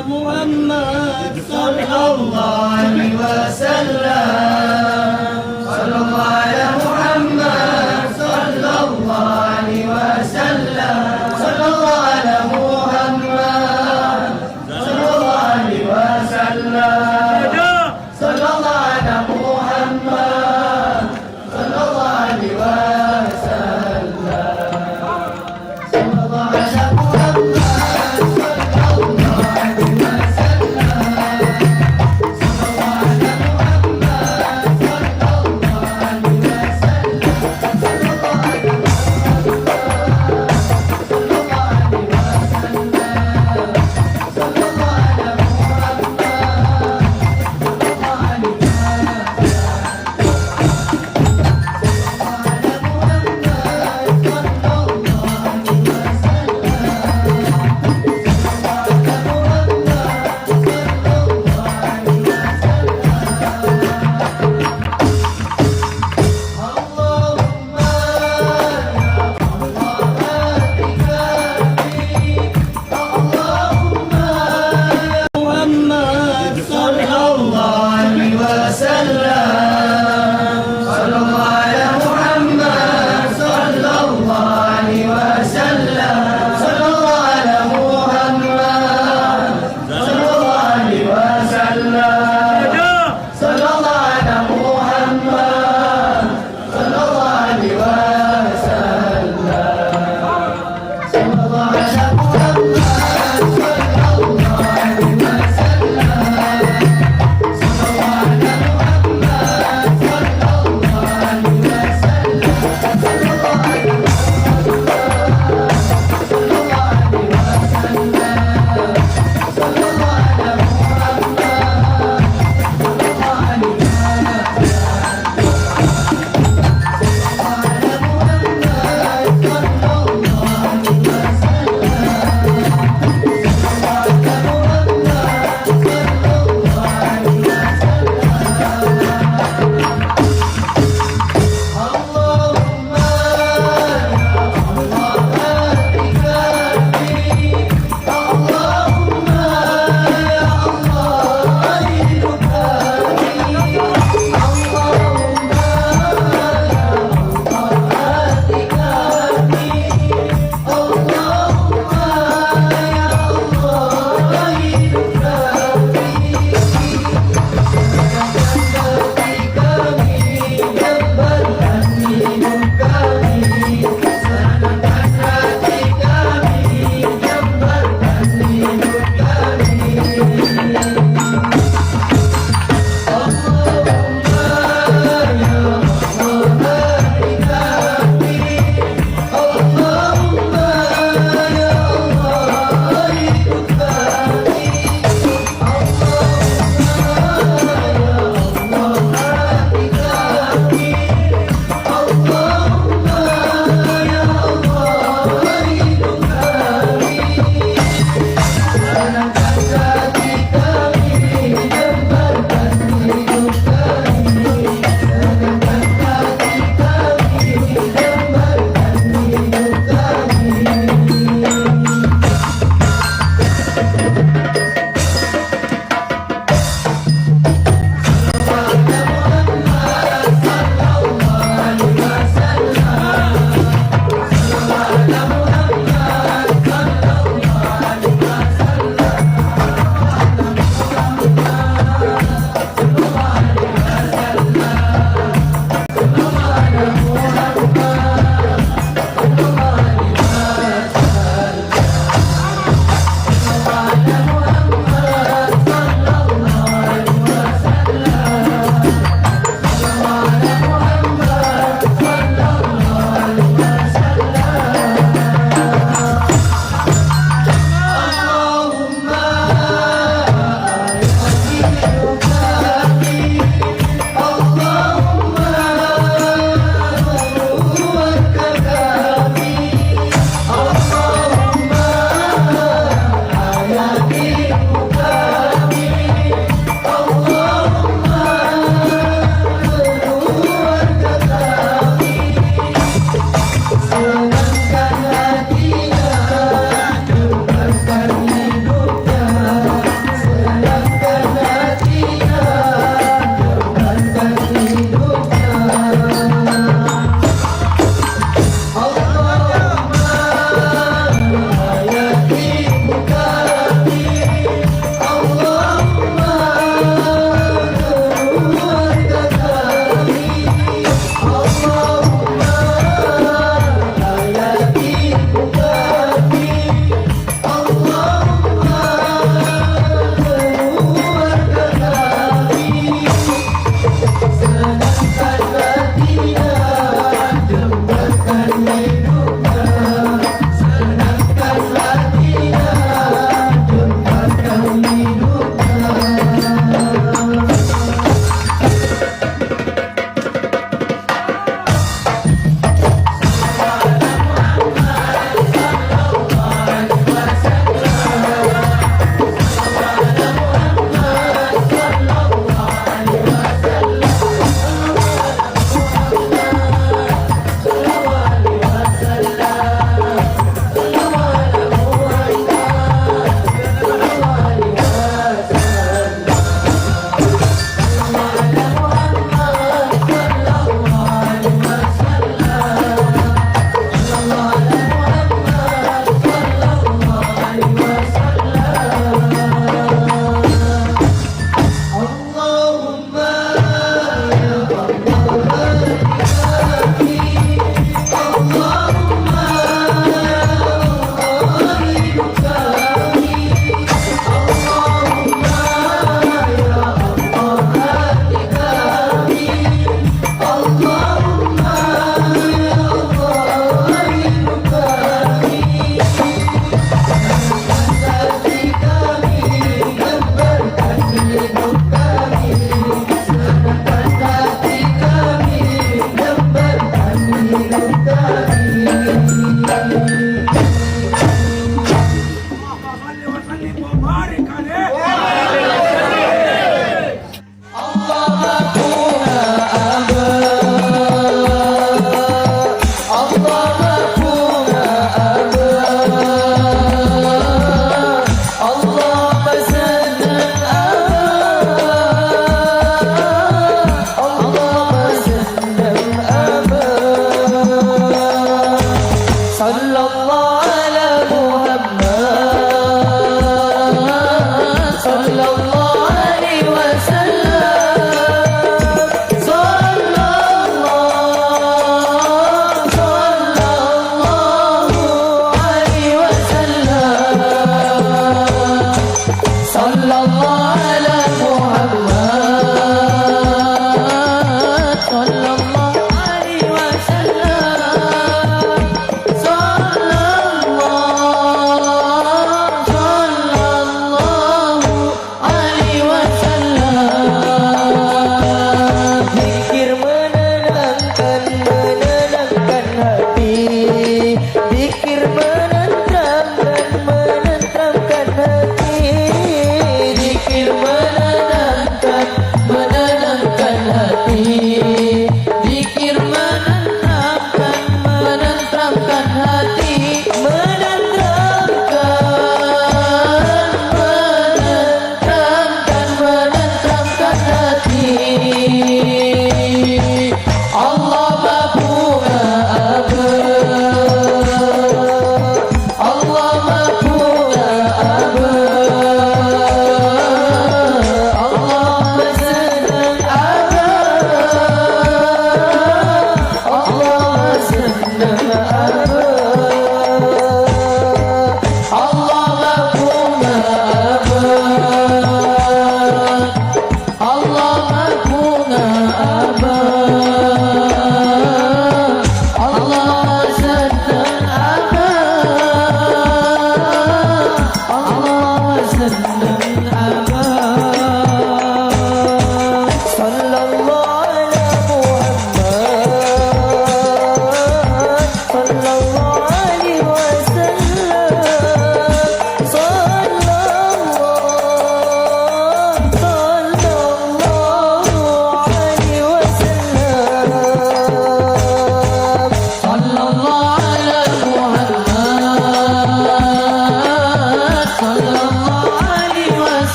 محمد صلى الله عليه وسلم صلى الله على محمد صلى الله عليه وسلم صلى الله على محمد صلى الله عليه وسلم صلى الله على محمد صلى الله عليه وسلم صلى الله على محمد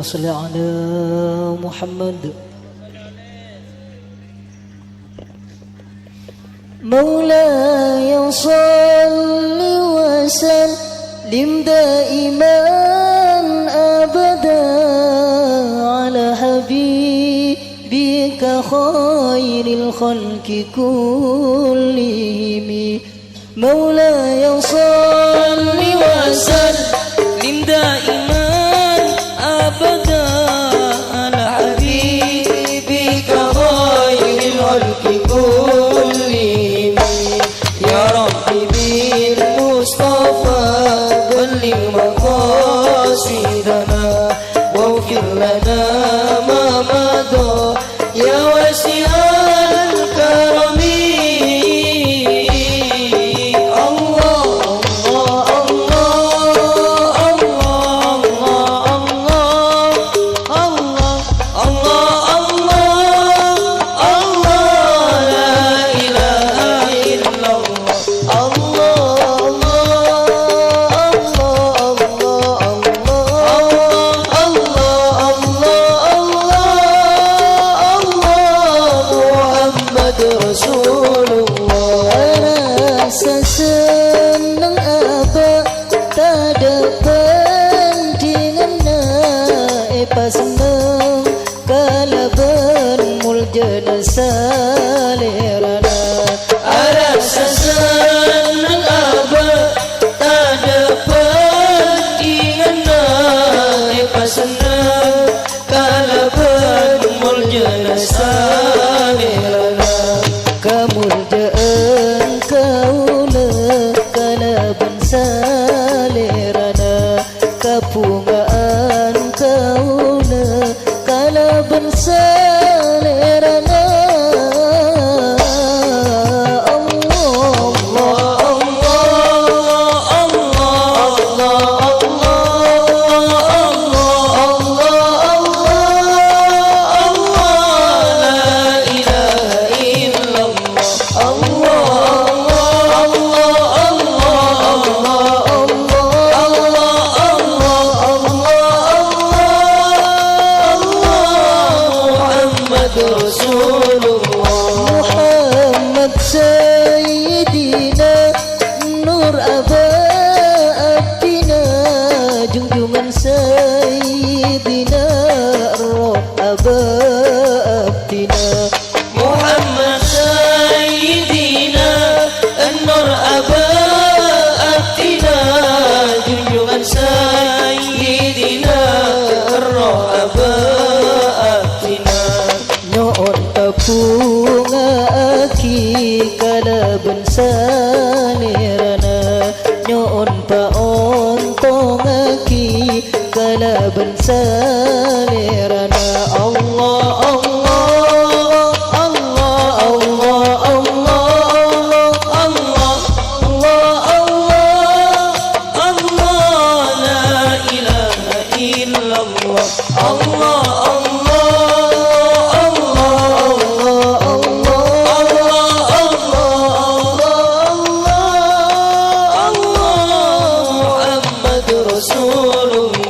صل على محمد. مولاي صل وسلم دائما أبدا على حبيبك خير الخلق كلهم. مولاي صل وسلم دائما أبدا على حبيبك خير الخلق كلهم. يا ربي بالمصطفى بلغ مقاصدنا واغفر لنا ما مضى يا واسع الكرم. seneng abah tak ada bandinganna. Pas seneng kalaban muljana salerana. Rasa seneng abah tak ada bandinganna. Pas seneng kalaban muljana salerana. Kemuljaan kaula kalaban salerana. Kepungaan kaula kalaban salerana. Muhammad Sayyidina Nur Abadina. Junjungan Sayyidina Roh Abadina. Muhammad Sayyidina Nur Abadina. Junjungan Sayyidina Roh Abadina. Nyoon tapunga aki kalaban salerana. Nyoon paontong aki kalaban salerana. Allah Allah Allah Allah Allah Allah Allah Allah la ilaha illallah. Allah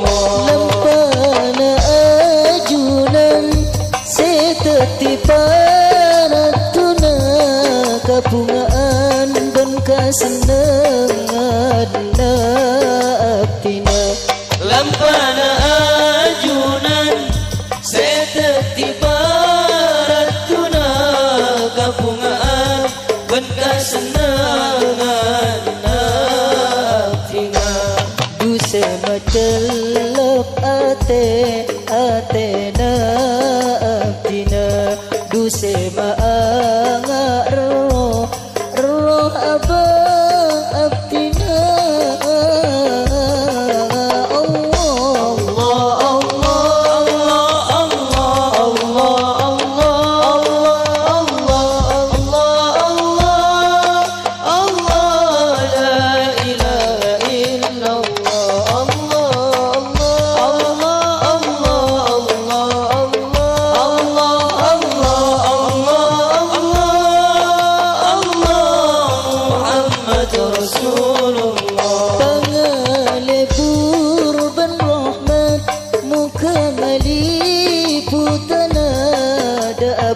lampana ajunan setiparatuna. Kabungaan dan kesenangan abdina. Lampana ajunan setiparatuna. Kabungaan dan kesenangan abdina. Duse macelok atena abdina. Duse maanga roh abah abdina.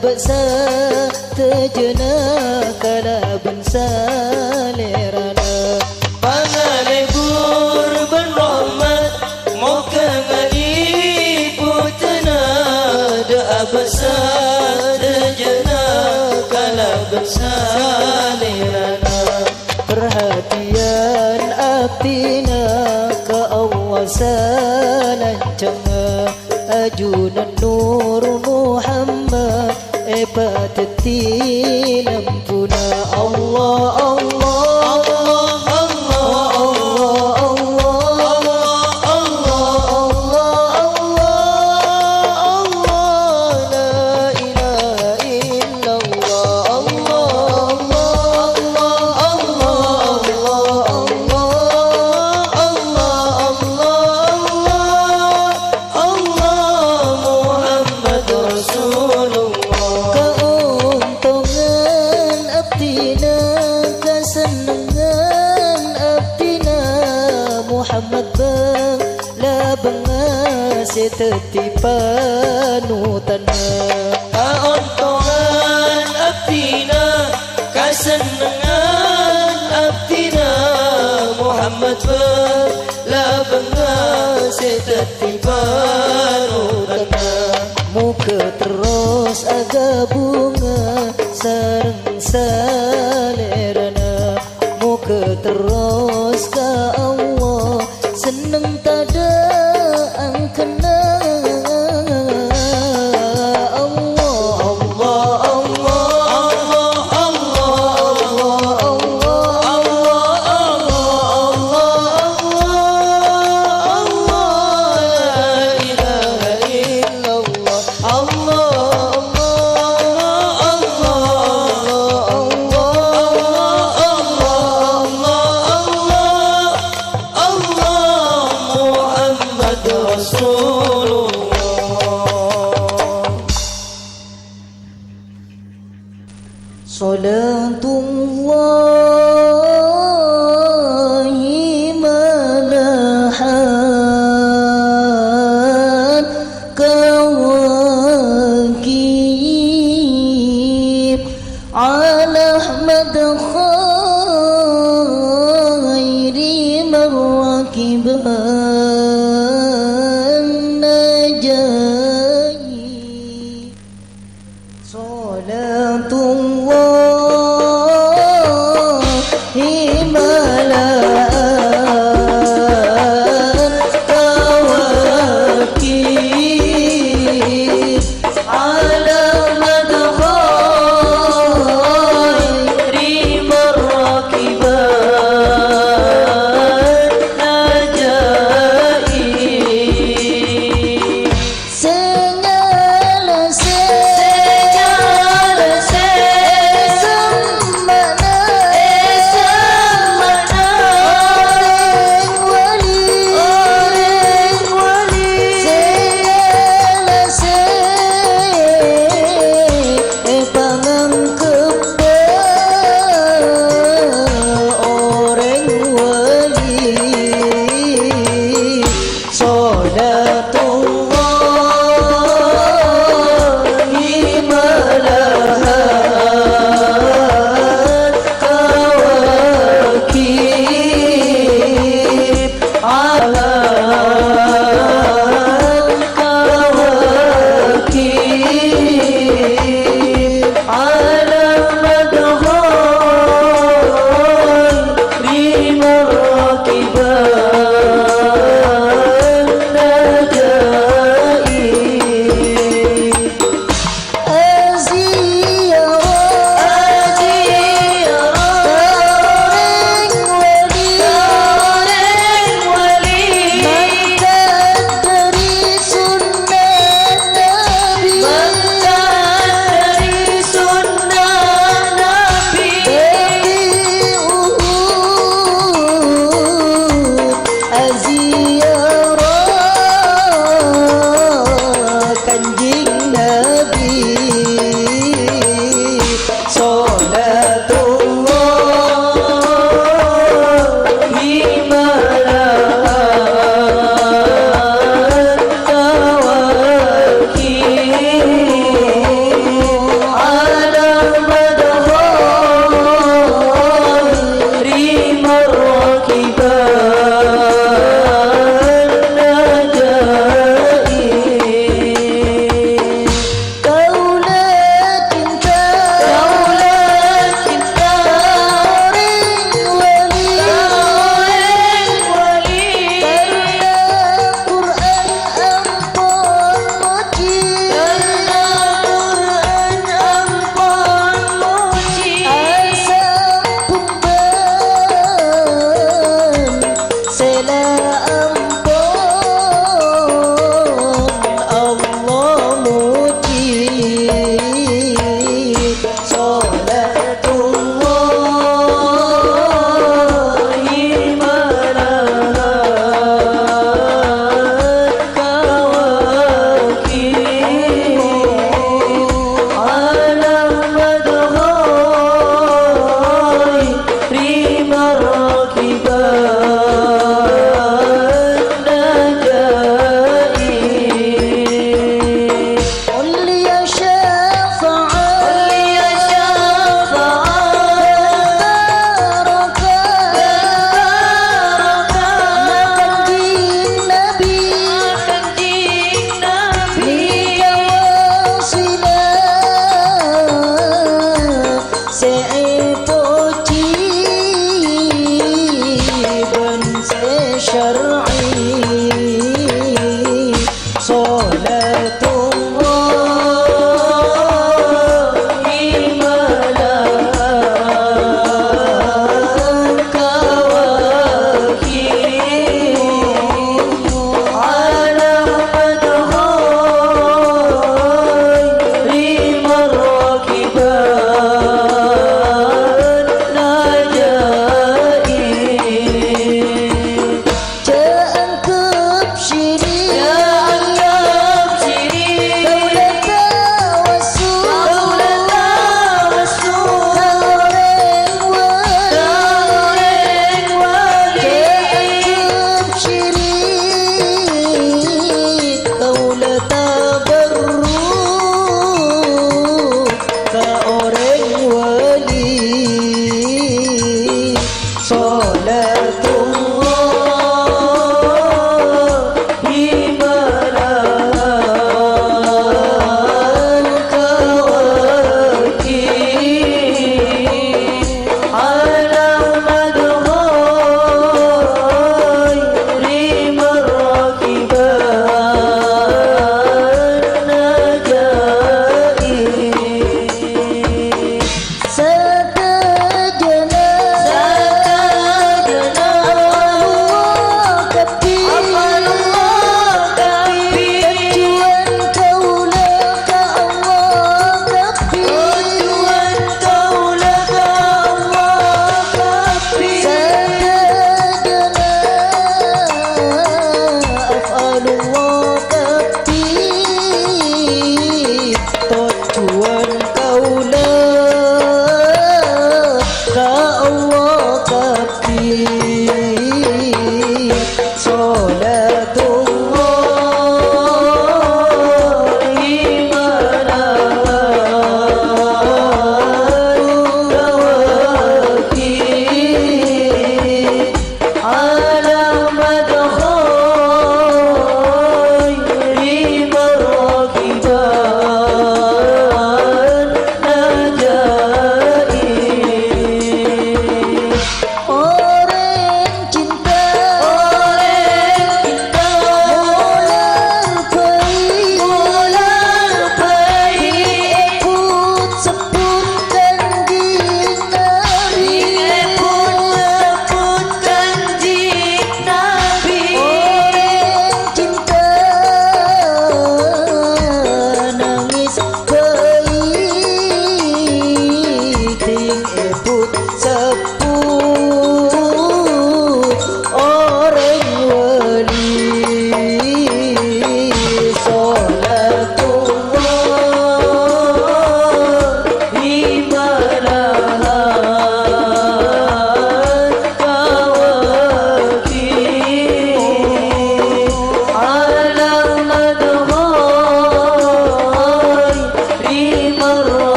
Baksa tejena kalaban salerana. Pangalebur ban rahmat moga ngaliputana. Da baksa tejena kalaban salerana. Perhatian abdina ka awasan canga. Ajunan Nur Muhammad pateti lampuna. Allah Allah Allah Allah Allah Allah Allah la ilaha illallah. Allah Muhammad bang la bang setetipanutana. Kaontongan abdina kasenengan abdina. Muhammad berlabengan setetiban utana muka terus aga bunga sareng salerana muka terus ka Allah seneng tada angkena Salatullahi malahan kawakib ala Ahmad khairi marwakiban najayi Salatullah himalan kawakib ala madkhairi marrakiban najai senyala senyala syar'i Najai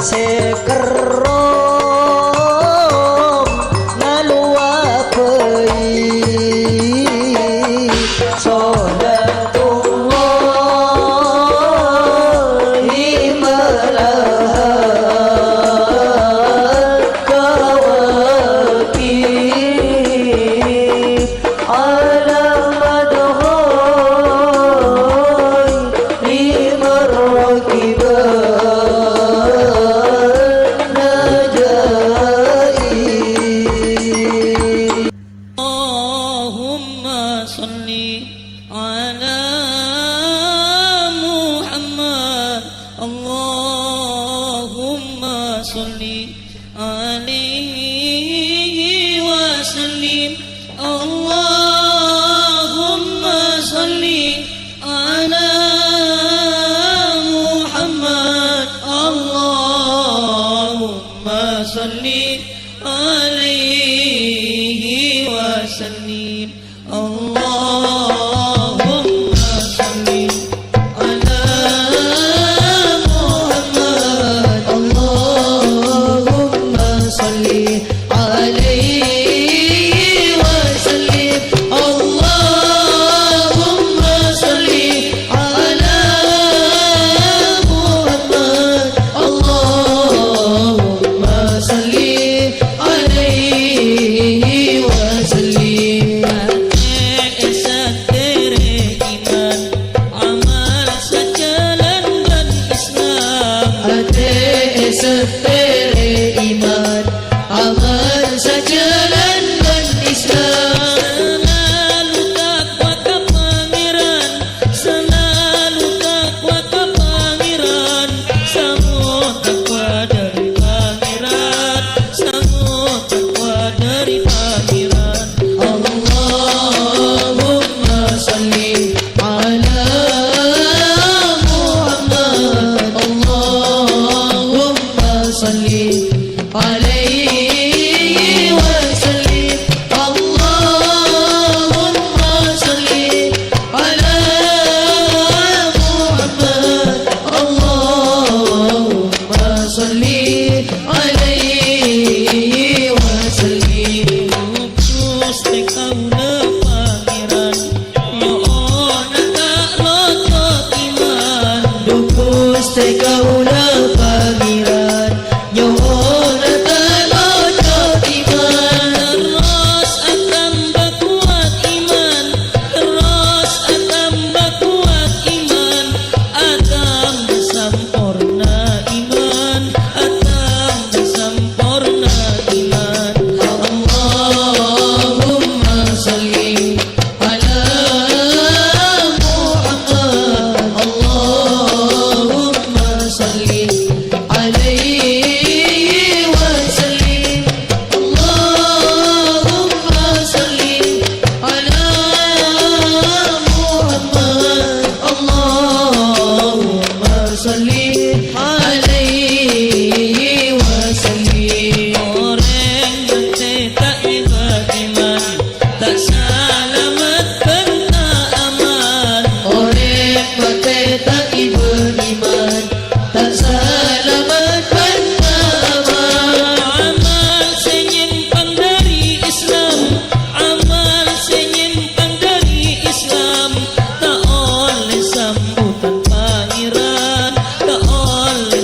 sekerom ngaluapei salatullahi malahat kawakib ala madhoy limarrakiban najai. Allahumma salli ala Muhammad. Allahumma salli alaihi wa sallim. Allahumma salli ala Muhammad. Allahumma salli alaihi wa sallim. Allahumma salli ala Muhammad. Allahumma salli alaihi wa sallim. Allahumma salli ala Muhammad. Allahumma salli alaihi wa sallim. Esa tere iman amal sejalan dan Islam. Ate esa tere iman amal sejalan dan Islam. Selalu takwa ke pangeran, selalu takwa ke pangeran, semua takwa dari pangeran, semua takwa dari pangeran. Allahumma salli ala Muhammad. Allahumma salli alaihi wa sallim. Allahumma salli ala Muhammad. Allahumma salli alaihi wa sallim. Gusti kaula pangeran, nyoona tak lotot iman. Gusti kaula pangeran, nyoona tak lotot iman. Terus tambah kuat iman, terus tambah kuat iman. Tambah sempurna iman, tambah sempurna iman. Allahumma salli ala Muhammad. Allahumma salli alaihi wa sallim. Allahumma salli ala Muhammad. Allahumma salli alaihi wa sallim. Orang mati tak beriman, tak selamat benda aman. Orang mati tak beriman, tak selamat benda aman. Amal senyimpang dari Islam, amal senyimpang dari Islam, tak oleh sambutan pangeran, tak oleh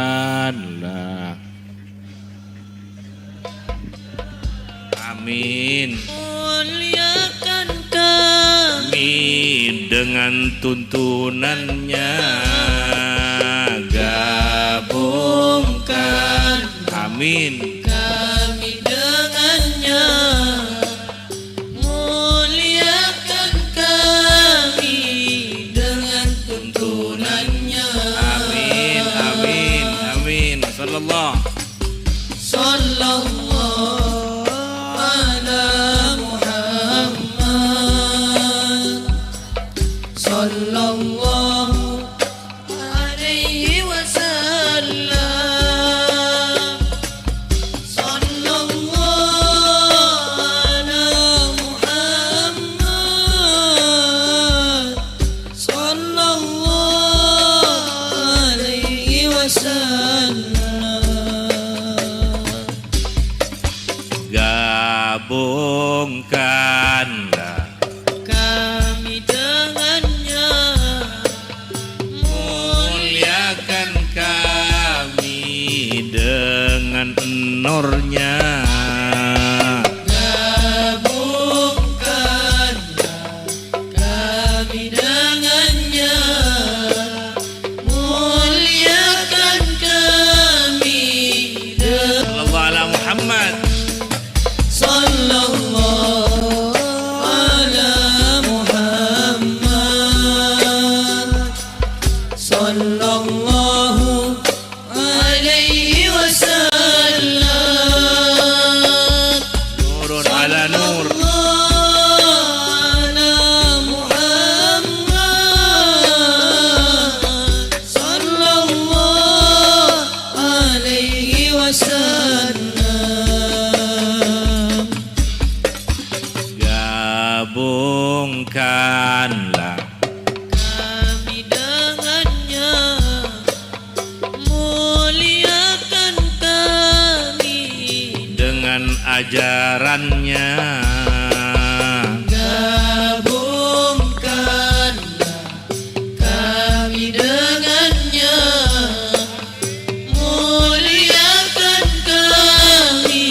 Gabungkanlah. Amin. Muliakan kami Dengan tuntunannya, gabungkan. Amin. kami dengannya. Muliakan kami dengan tuntunannya. Amin, amin, amin. Sallallahu. Sallallahu ala Muhammad. Sallallahu alaihi wasallam. Sallallahu ala Muhammad. Sallallahu alaihi wasallam. Gabungkanlah. Kami dengannya. Muliakan kami dengan nurnya. Gabungkan kami dengannya. Muliakan kami dengan Sallallahu ala Muhammad. Sallallahu ala Muhammad. Sallallahu alaihi wasallam. Nurun ala nur. Ala Muhammad. Sallallahu alaihi wasallam. Gabungkanlah. Kami dengannya. Muliakan kami Dengan ajarannya. gabungkanlah kami dengannya. Muliakan kami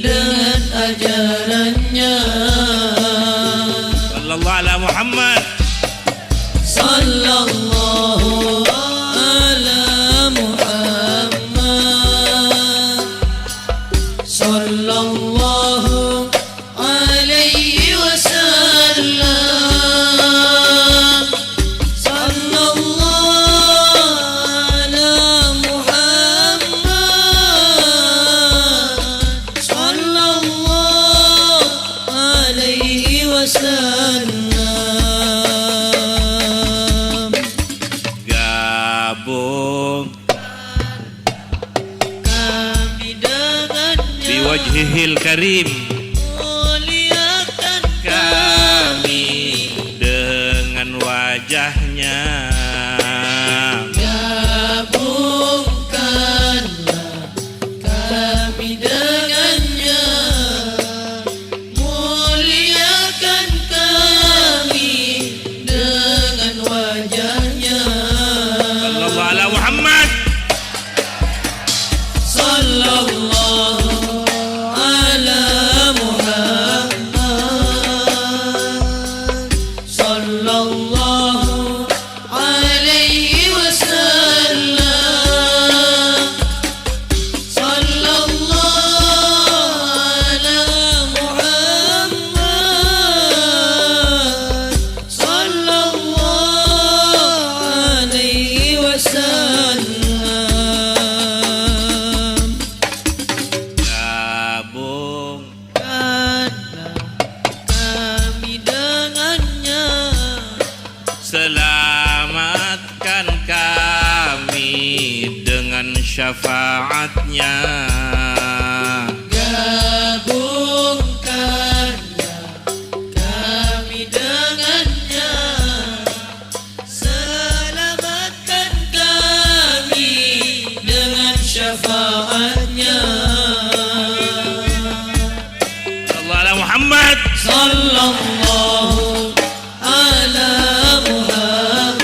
dengan ajarannya. Sallallahu ala Muhammad. Sallallahu ala Muhammad. Sallallahu alaihi wasallam. Sallallahu ala Muhammad. Sallallahu alaihi wasallam. Gabung Kami dengannya. biwajhihil karim. Muliakan Kami dengan wajahnya. Gabungkanlah kami dengannya. Muliakan kami dengan wajahnya. Sallallahu ala Muhammad. Sallallahu ala Muhammad. Sallallahu alaihi wasallam. Sallallahu ala Muhammad. Sallallahu alaihi wasallam. Gabungkanlah. Kami dengannya. Selamatkan kami dengan syafaatnya. Gabungkanlah kami dengannya. Selamatkan kami dengan syafaatnya. Sallallahu ala Muhammad. Sallallahu ala Muhammad.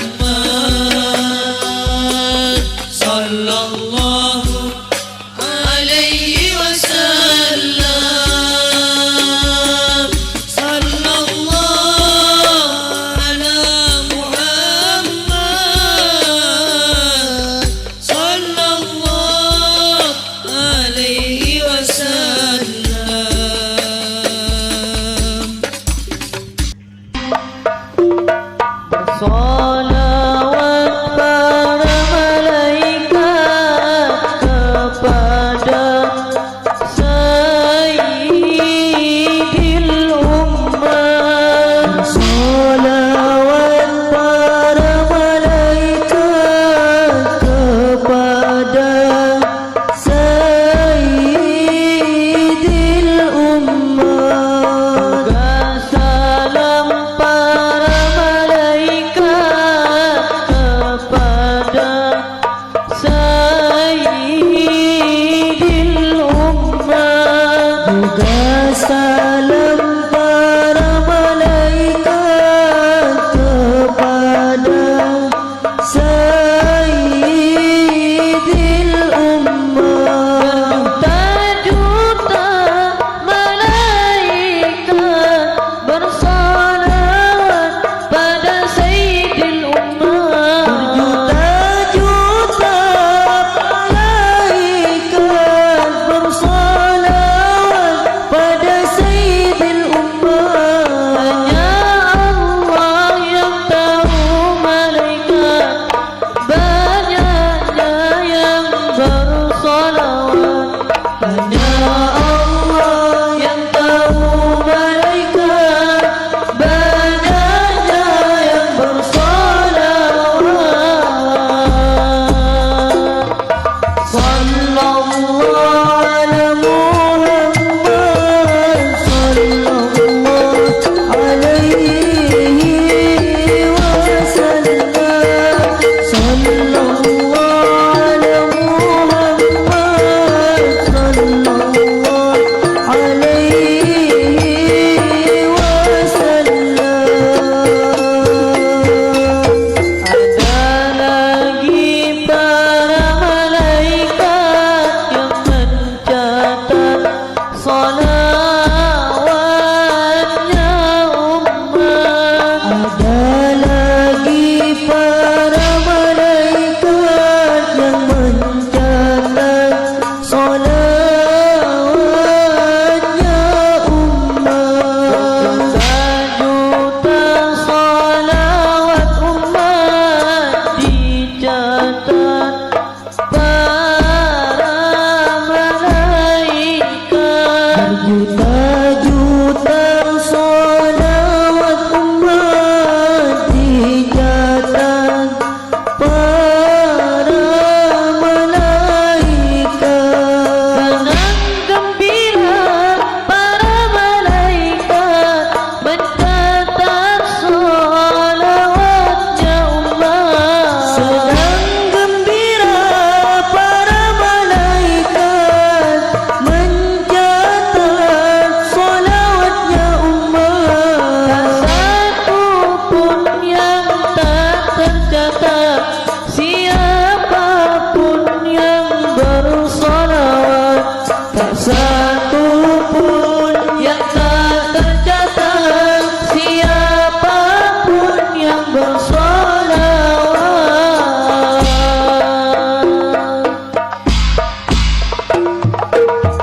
satu pun yang tak tercatat, siapapun yang bersolawat.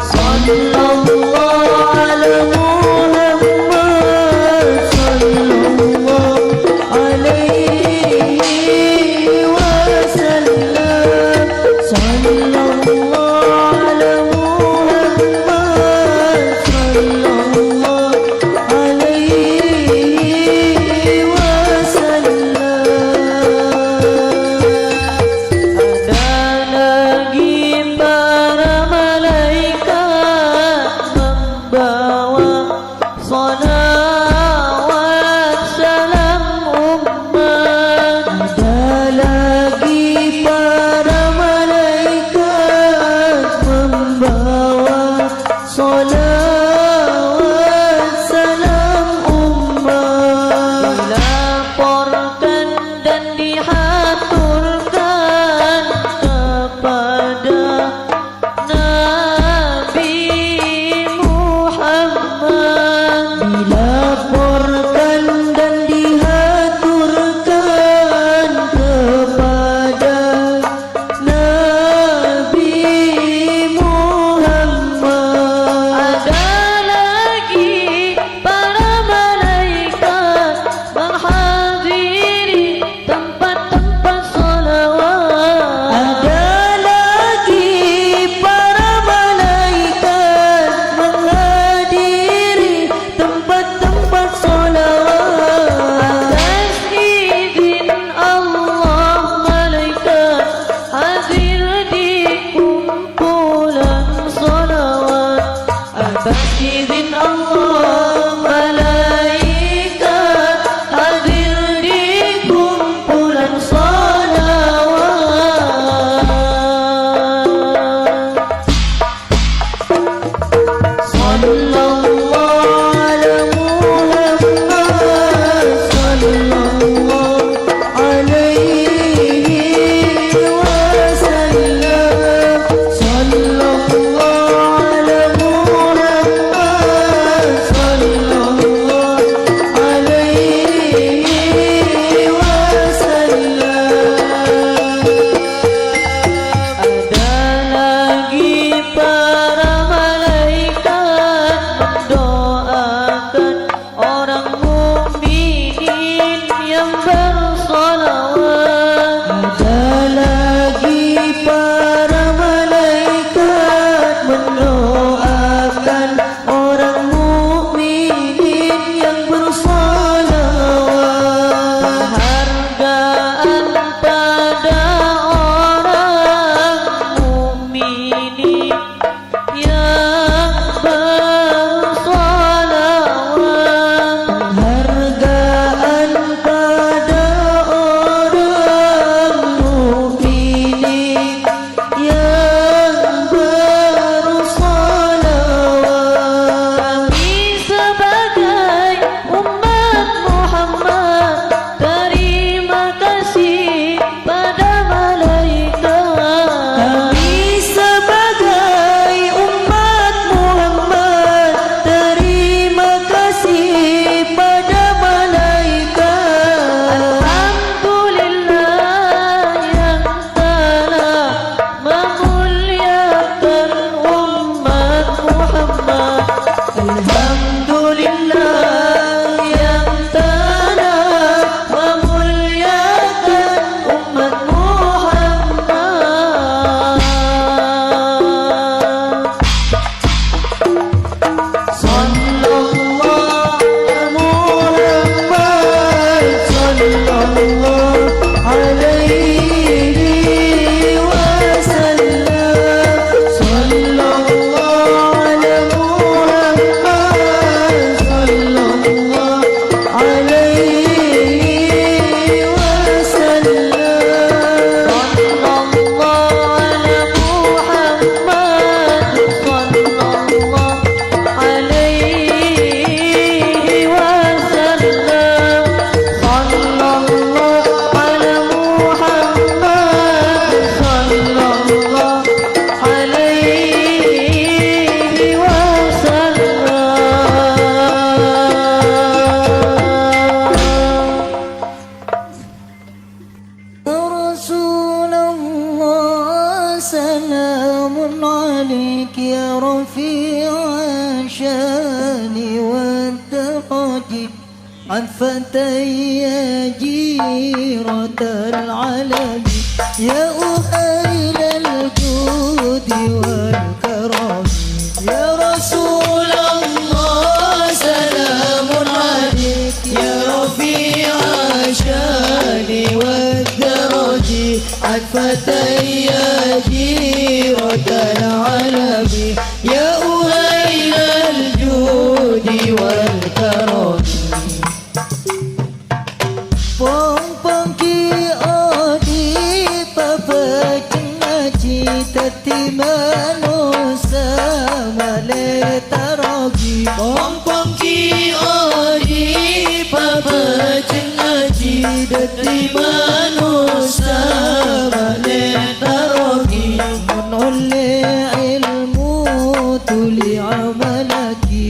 Sallallahu ala Muhammad, sallallahu alaihi wasallam, sallallahu ala Muhammad. سلام عليك يا رفيع الشان والدرج عفتي يا جيرة العلم يا أهيل الجود والكرم يا رسول الله سلام عليك يا رفيع الشان والدرج عفتي يا جيرة العلم يا أهيل الجود والكرم Pong ki odi papa cengaji tati manusia male tarogi Pong ki odi papa cengaji dati manusia bale tarogi menoleh ilmu tuli amalaki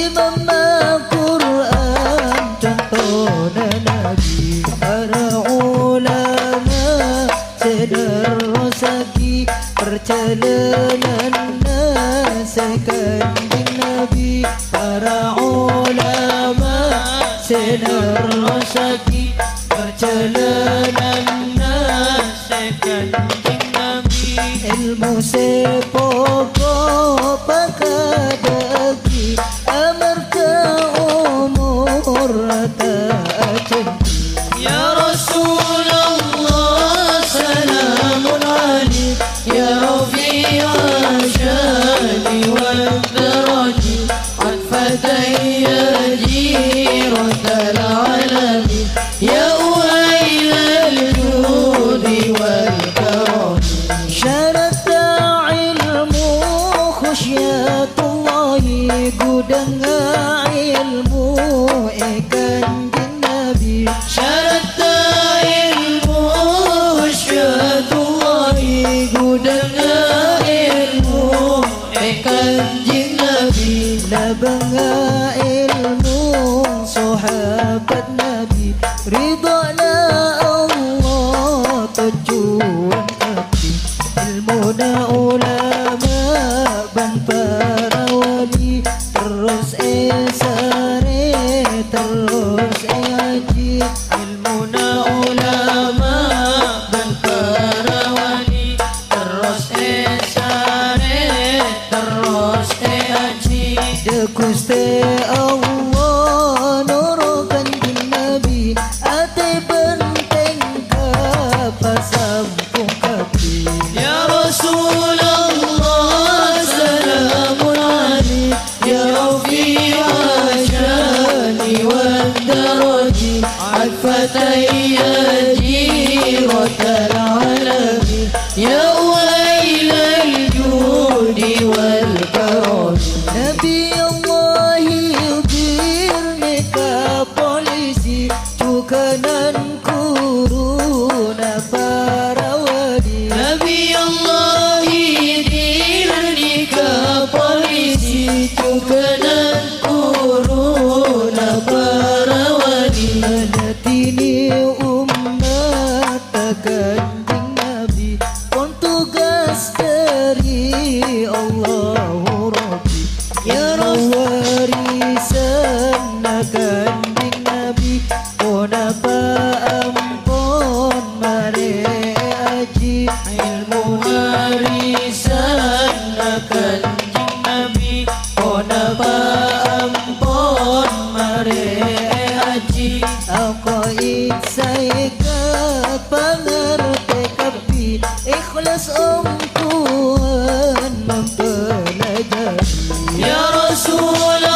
imam Al-Quran contoh nabi para ulama sedar rosaki perjalanan nasekan nabi para ulama sedar rosaki perjalanan nasekan nabi ilmu sepokok pakadagi amarka umur tak Ya Rasulullah salamun alaik Ya Rafi'a syani wal daraji Atfatai ya jiratal alami Ya uhailal judi wal karami syarat ilmu khusyatullahi gudang ilmu ikan nabi Syarat ilmu syatullahi gudang ilmu kanjeng Nabi labanga ilmu sahabat nabi ridana Allah tujuan hati ilmu na ulama ban para wali terus esare terus haji ilmuna ulama dan para wali terus esare terus haji de Gusti Allah nurukan din nabi ate benteng kapasampung kapi Ya Rasulullah salamun alaik Ya Rafi'a syani wal daraji Atfatai ya jiratal alami Ya uhailal judi wal karami Nabi Allah yubirni ka polisi cukanan kuruna para wali Nabi Allah dirnika polisi cukanan kuruna para wali Manatini umat kanjeng Nabi pon tugas dari Allahu Rabbi ya warisan kanjeng Nabi pon apa ampun mare aji ilmu warisan kanjeng Nabi pon apa ampun mare haji Aku iksai ke pengerti kapi ikhlas umpuan mempelajari Ya Rasulullah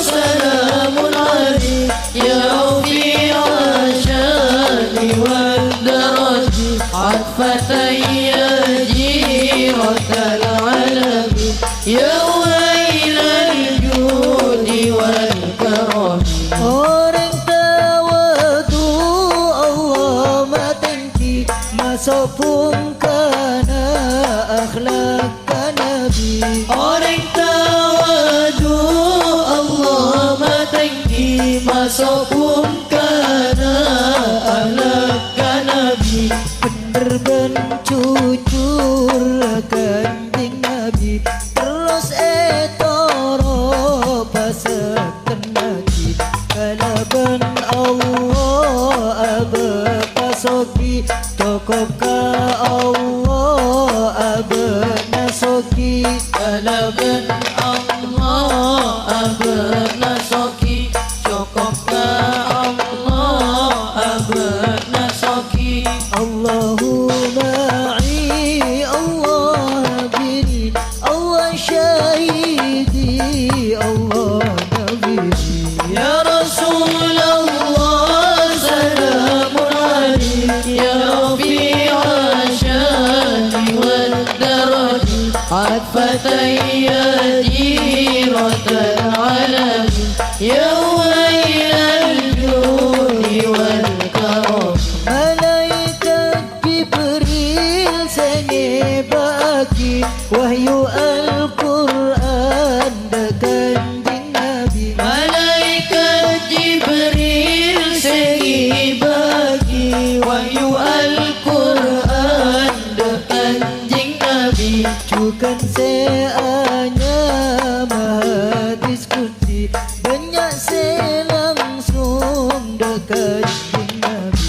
salamun alaik Ya Rafi'a syani wal daraji Atfatai ya jiratal عطفتي جيرة العالم يا ويل الجود والكرم Malaikat Jibril senge bagi wahyu Al-Quran dekat Nabi. Malaikat Jibril segi bagi wahyu Al-Quran dekat Nabi. Cukan seanya maha diskusi banyak se langsung dekat Nabi.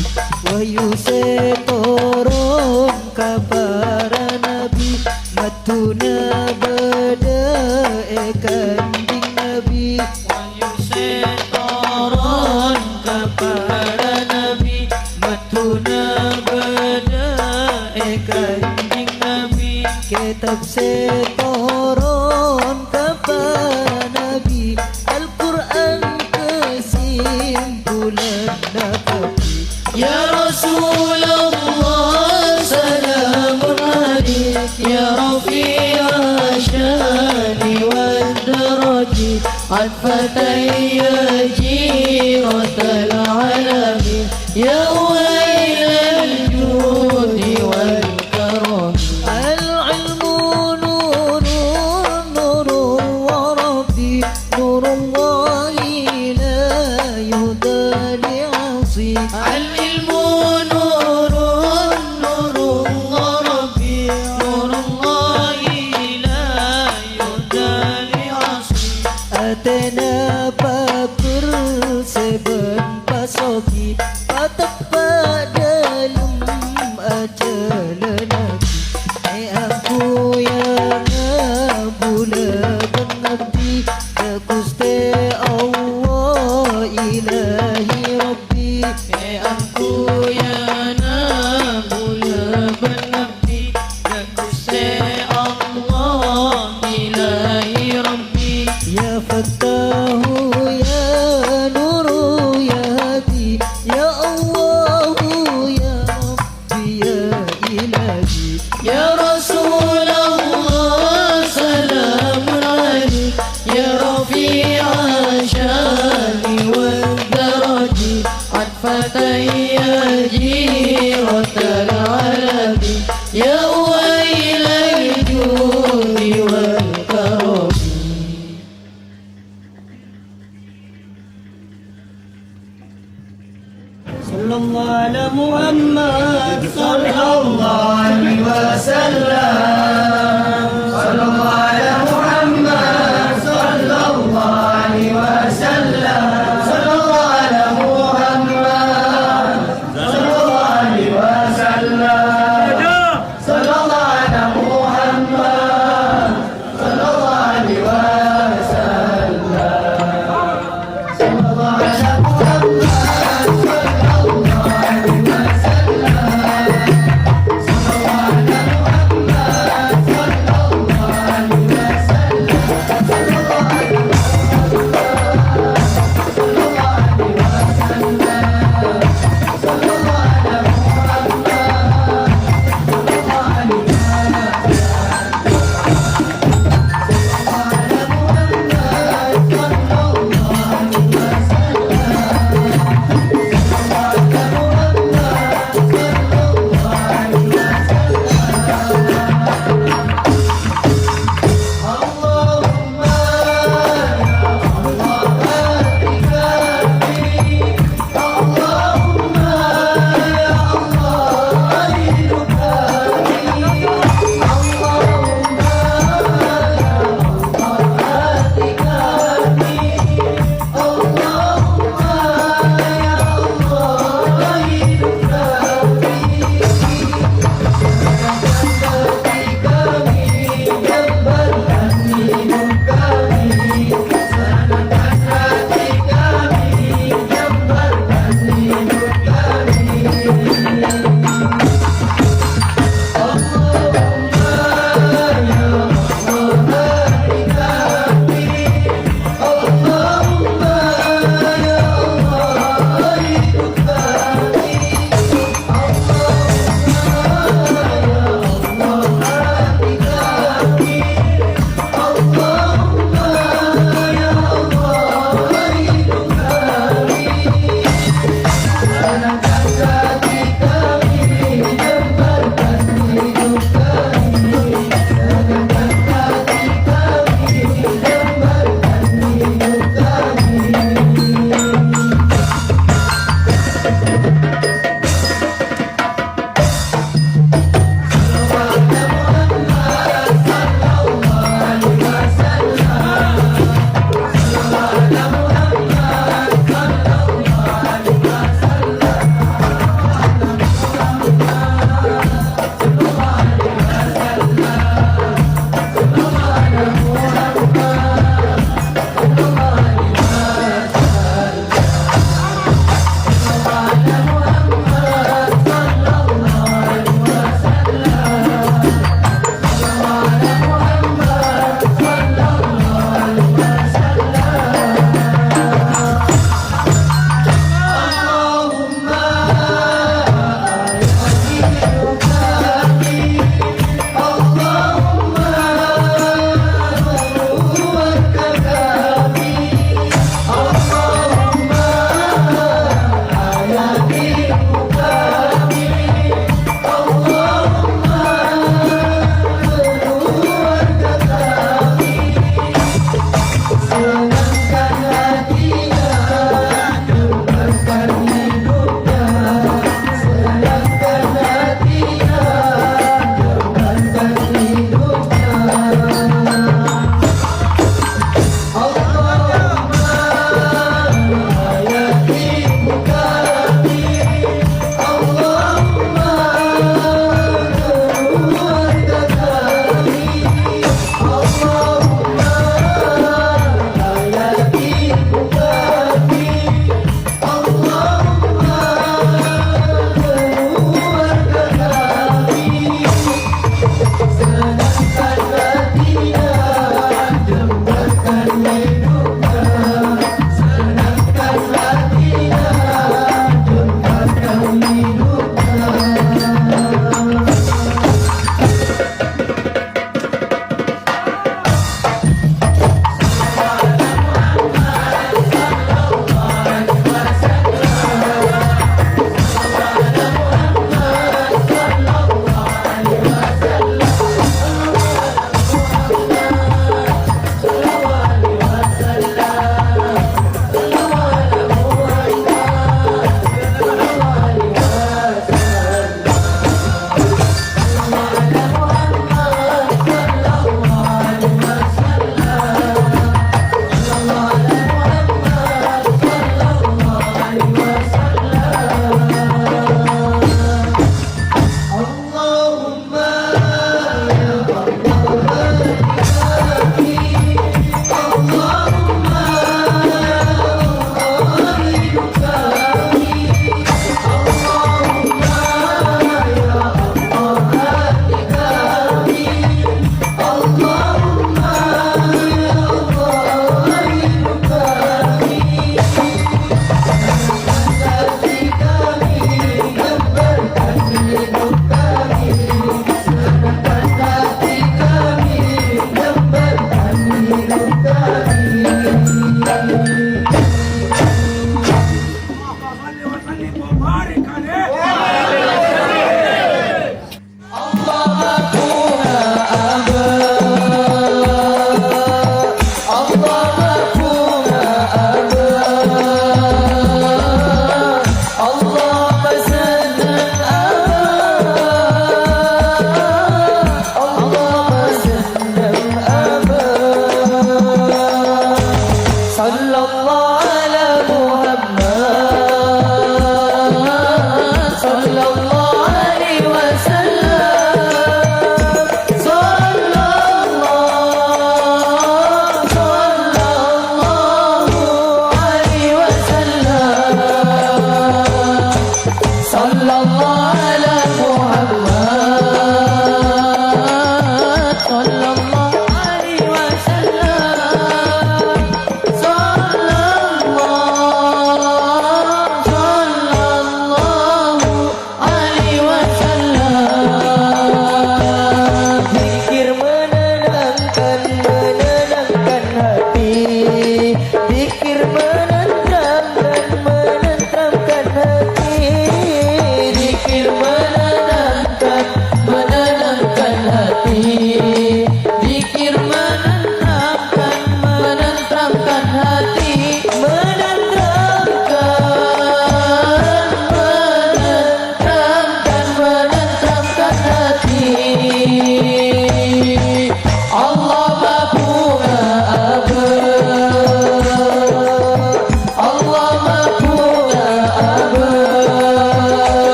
Wahyu se turun ke para Nabi matuna beda kanjeng Nabi. Wahyu setoron kepada Nabi matuna beda kanjeng Nabi. Kitab seturun kepada Nabi Al-Quran kesimpulan Nabi. Ya Rasulullah salamun alaik ya rafi'a syani wal daraji عطفتي جيرة العالم يا ويل الجود والكرم العلم نور نور وربي نور الله لا يهدى لعصي. العلم نور نور ربي نور الله لا يهدى لعصي Atena bakur seben pasoki patepa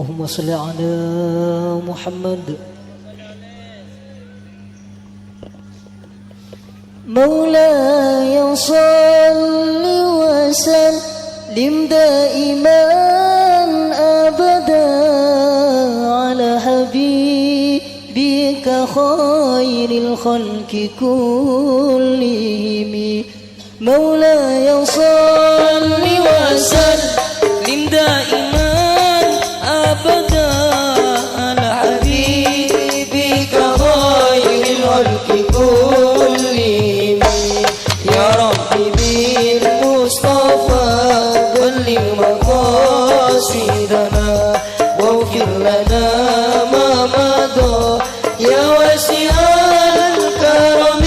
اللهم صل على محمد. مولاي صل وسلم دائما أبدا على حبيبك خير الخلق كلهم. مولاي صل وسلم دائما أبدا على حبيبك خير الخلق كلهم. يا ربي بالمصطفى بلغ مقاصدنا واغفر لنا ما مضى يا واسع الكرم.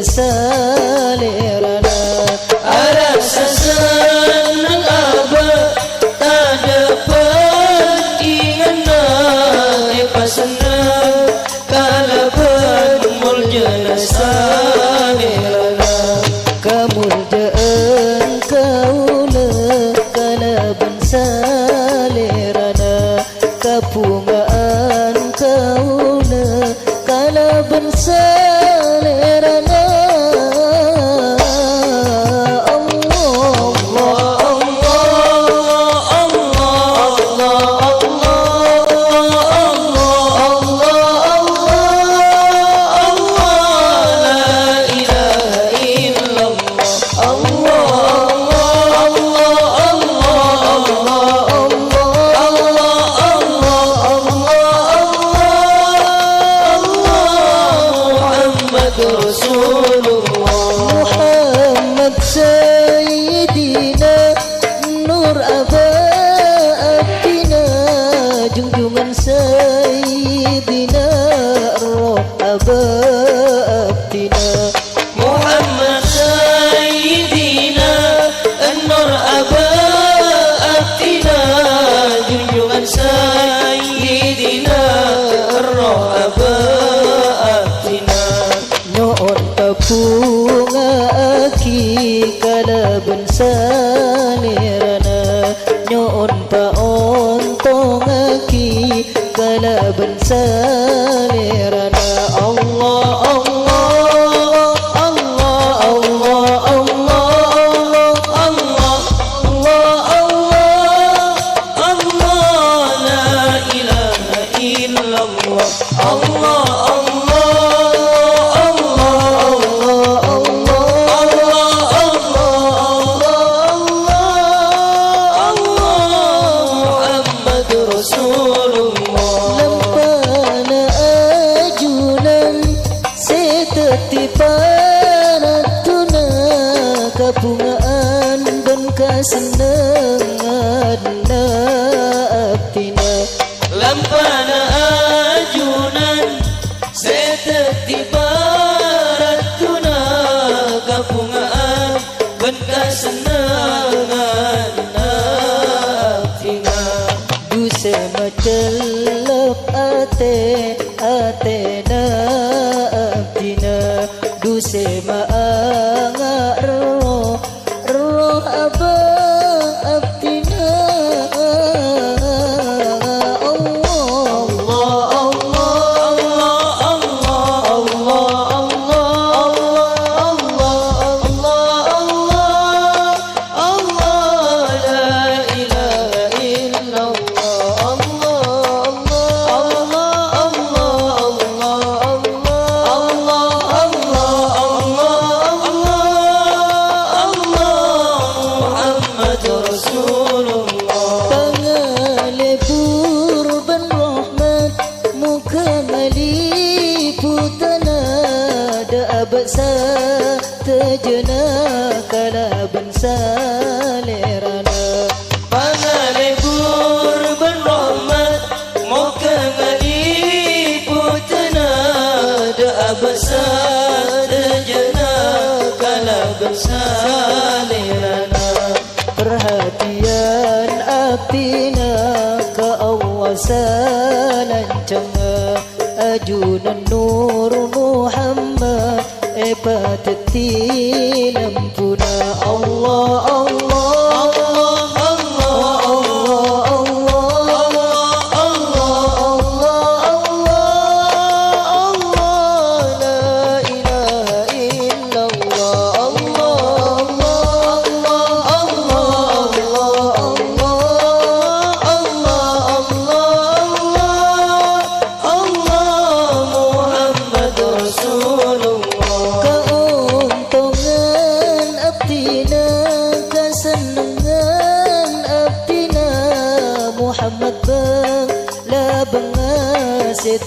Salerana rasa senang abad tak dapat diana pas senang kala bermuljana salerana kemuljaan kaula kala ben salerana kepungaan kaula kala ben salerana. Muhammad Sayyidina Nur Abadina junjungan Sayyidina Roh Abadina. Muhammad Sayyidina Nur Abadina junjungan Sayyidina Roh Abadina. Nyoon bunga aki kala ben salerana nyoon pa ontong aki kala ben salerana. Allah Allah Allah Allah Allah Allah Allah Allah la ilaha illallah. Allah tiparatuna kabungaan dan kesenangan abdina. Lampana ajunan setetiparatuna kabungaan dan kesenangan abdina. Duse macelok atena abdina. Duse maanga roh aba abdina. Allah bangsa tejena kala bangsa lerana Pangalebur berrahmat moga ngali putana da besar jana kala besar lerana perhatian abdina keawasan canga ajunan nur Muhammad pateti lampuna Allah Allah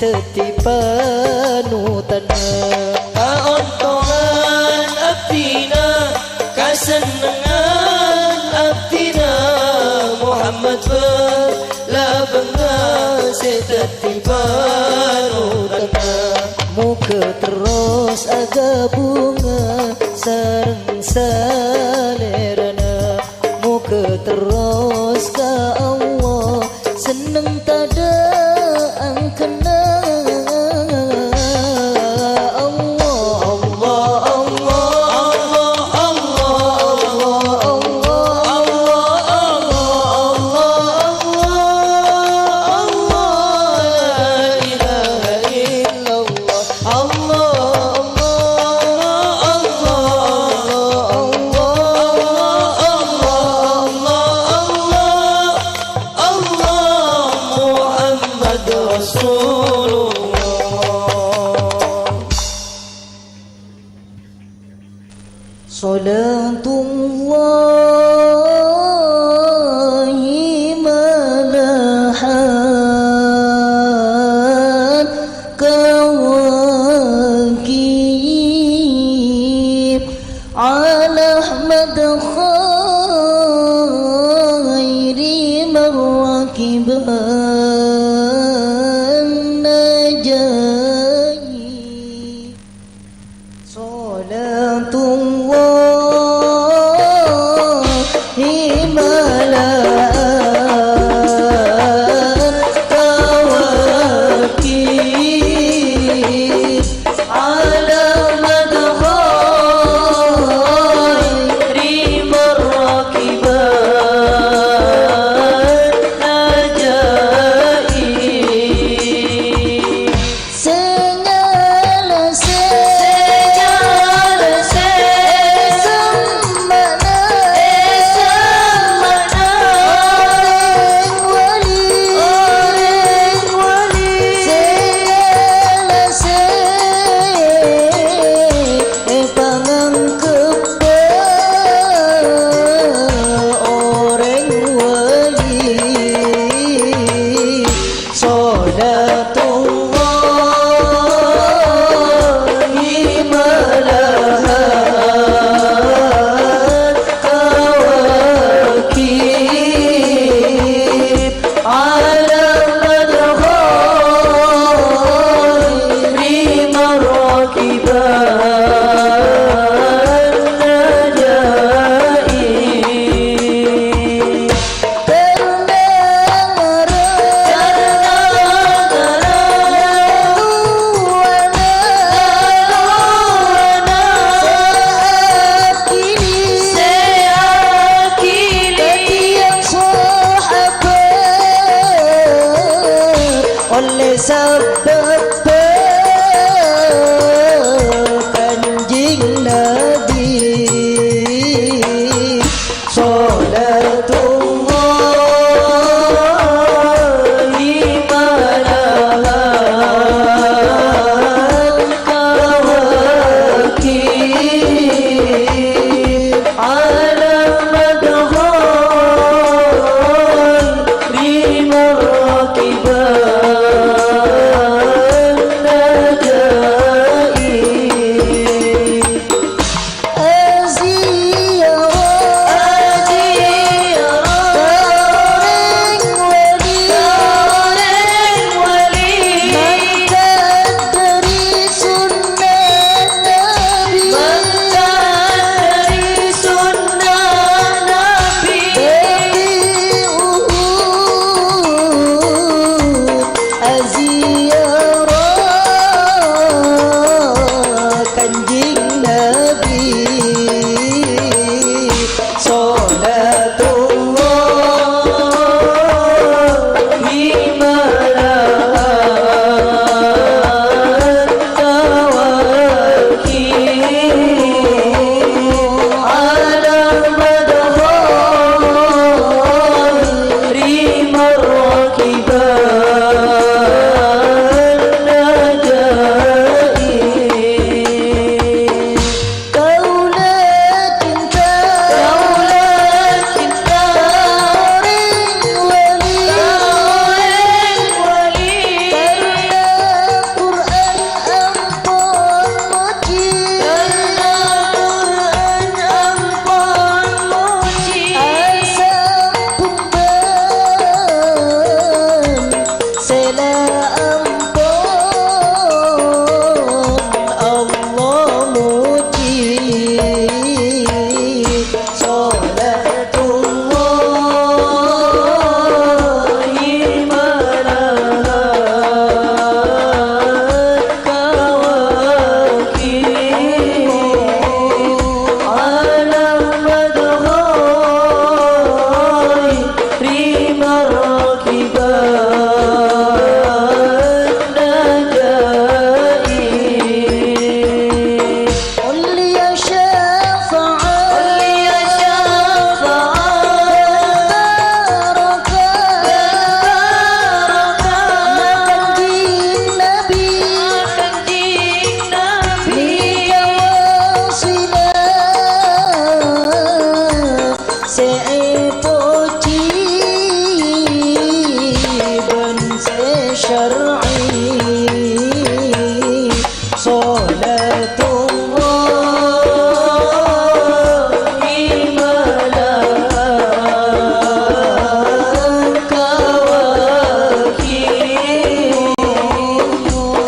setipanu kaontongan abdina kasenengan abdina Muhammad berlabengan setipanu muka terus aga bunga sareng salerana muka terus ka Allah seneng tada angkena Salatullahi malahan kawakib ala Ahmad khairi marrakiban najayi Salatullah oleh sabab kanjeng Nabi Salatullahi malahan kawakib ala madhari marrakiban شرعي صلاة الله ملاك وكيل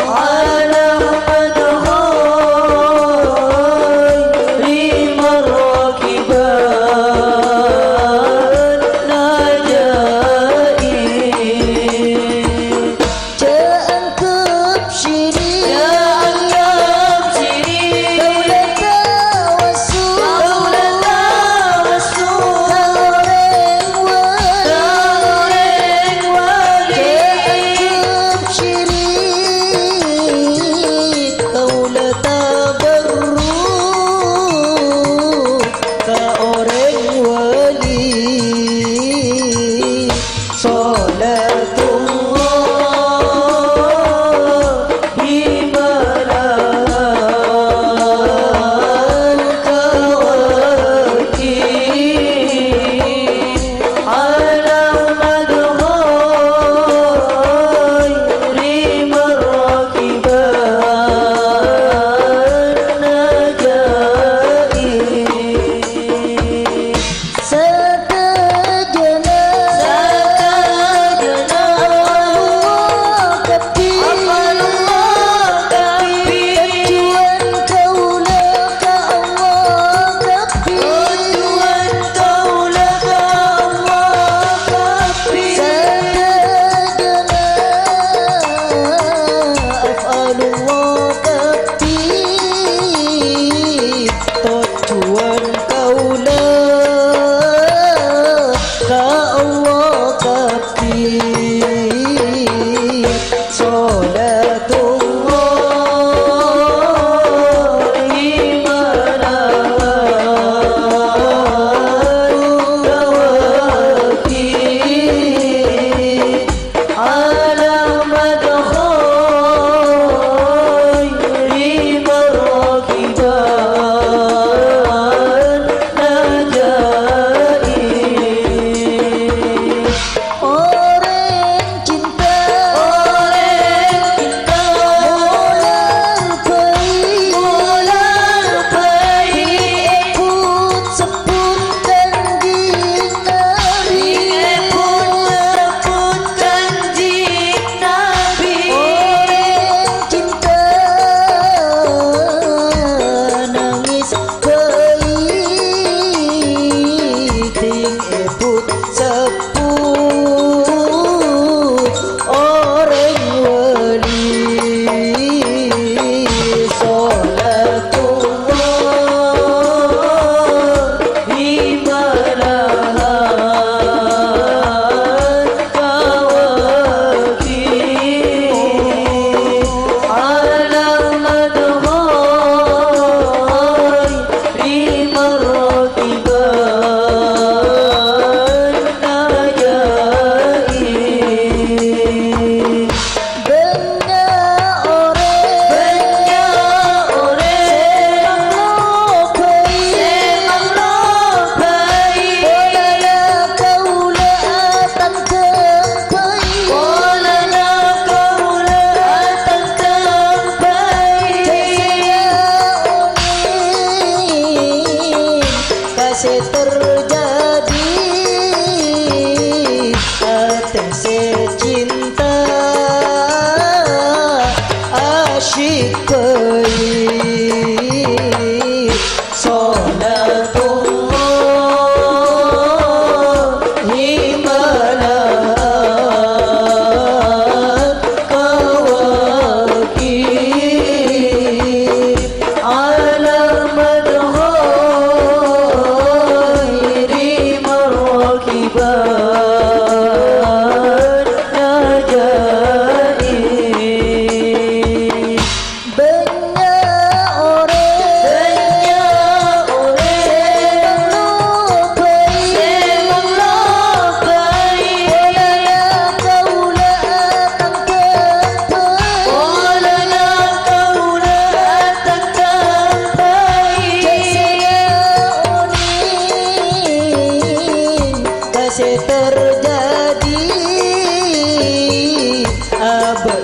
على خير من ركب النجائب جاء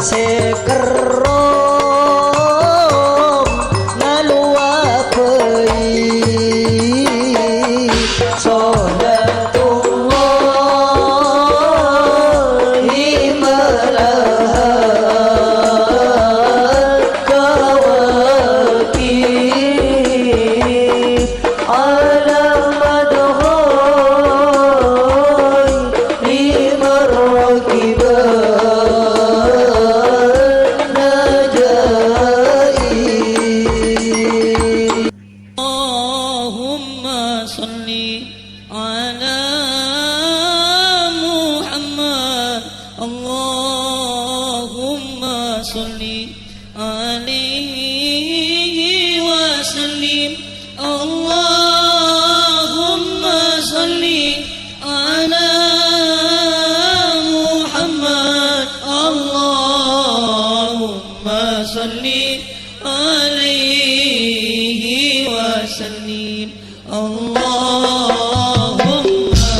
sekerom ngaluapei Salatullahi malahat kawakib ala madhoy limarraqiban najaib Allahumma salli ala Muhammad Allahumma salli alaihi wa sallim Allahumma salli ala Muhammad Allahumma salli alaihi wa sallim Allahumma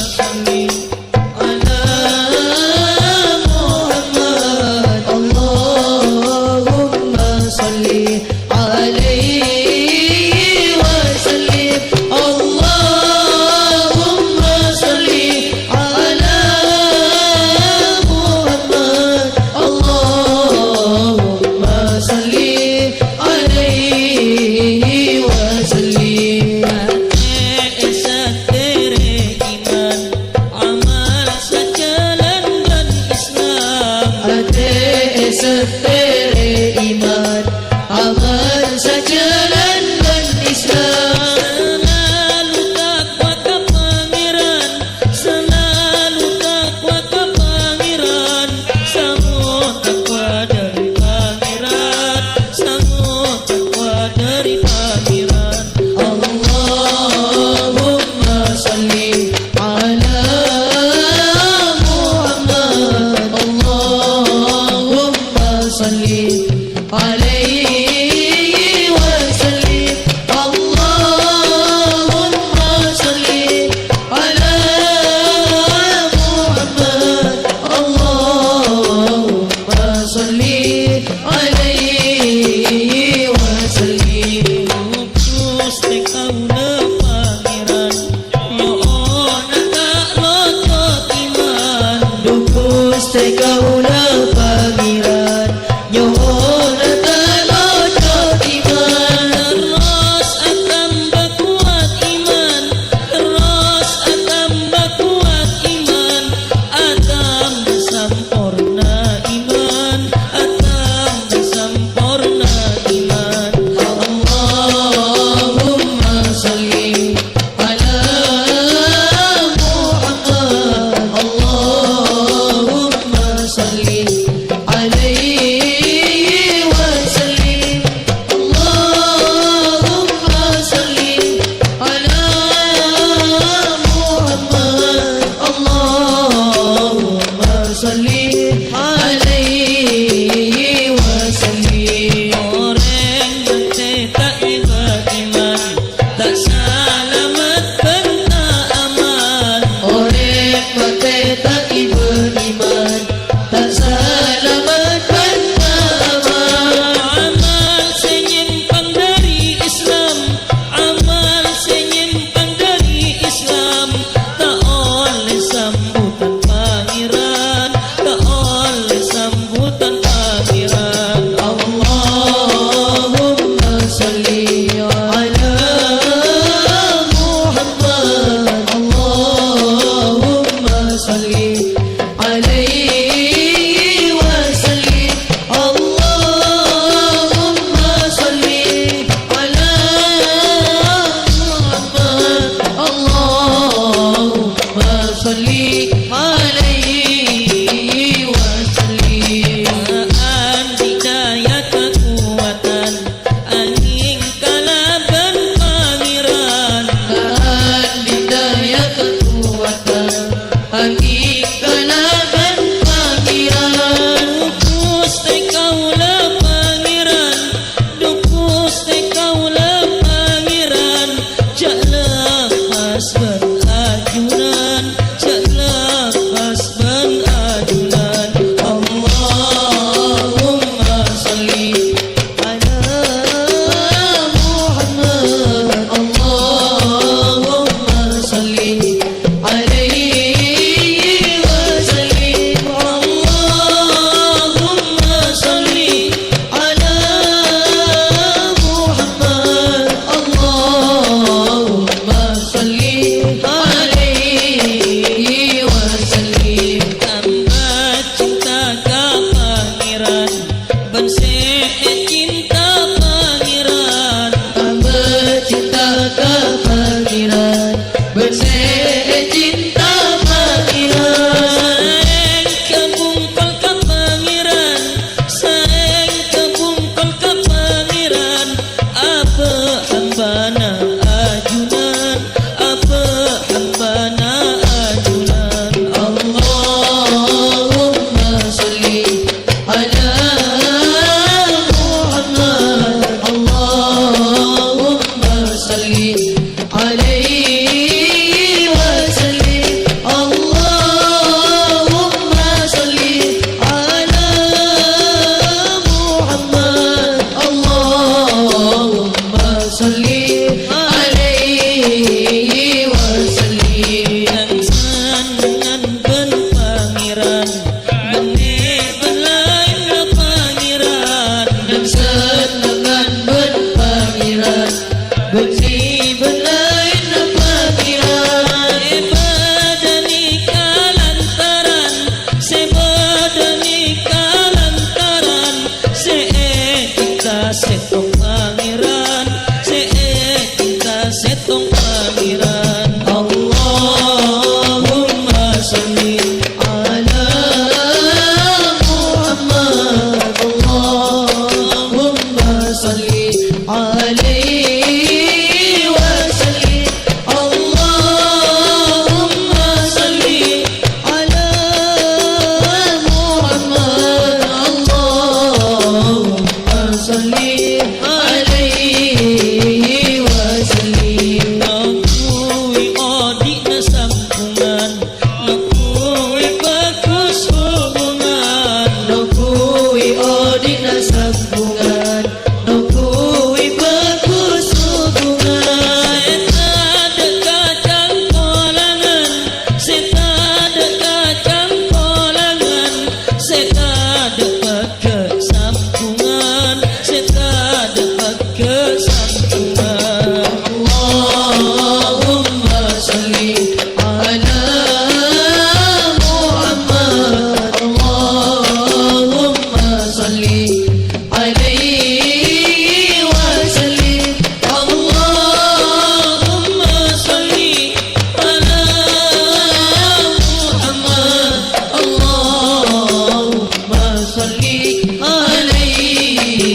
salli ala Muhammad Allahumma salli alaihi wa sallim Allahumma salli ala Muhammad Allahumma salli alaihi wa sallim Tere iman amal sejalan dan Islam tere iman amal sejalan dan Islam selalu takwa ke pangeran selalu takwa ke pangeran sambut takwa dari pangeran sambut takwa dari pangeran Allahumma salli ala Muhammad Allahumma salli alaihi wa sallim Allahumma salli ala Muhammad Allahumma salli alaihi wa sallim Gusti kaula pangeran nyoon tak lotot iman Gusti kaula pangeran nyoon tak lotot iman terus tambah kuat iman terus tambah kuat iman atam sampurna iman atam sampurna iman Allahumma salli ala Muhammad Allahumma salli alaihi wa sallim Allahumma salli ala Muhammad Allahumma salli alaihi wa sallim orang tak iman tak selamat kena aman orang tak iman tak selamat kena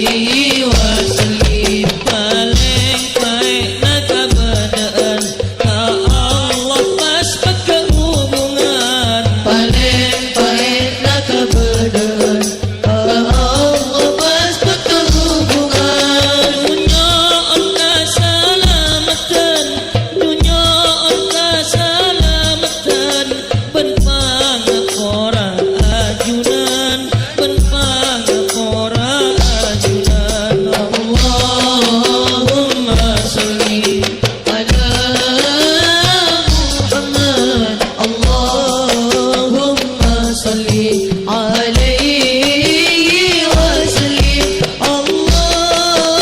alaihi wasallim. Paling baik nak keberadaan ka Allah pas berhubungan. Paling baik nak keberadaan ka Allah pas berhubungan. Dunia onka salamatan, dunia onka salamatan. Benpang kora ajunan, benpang kora ajunan. Allahumma salli ala Muhammad, Allahumma salli alaihi wasallim. Allahumma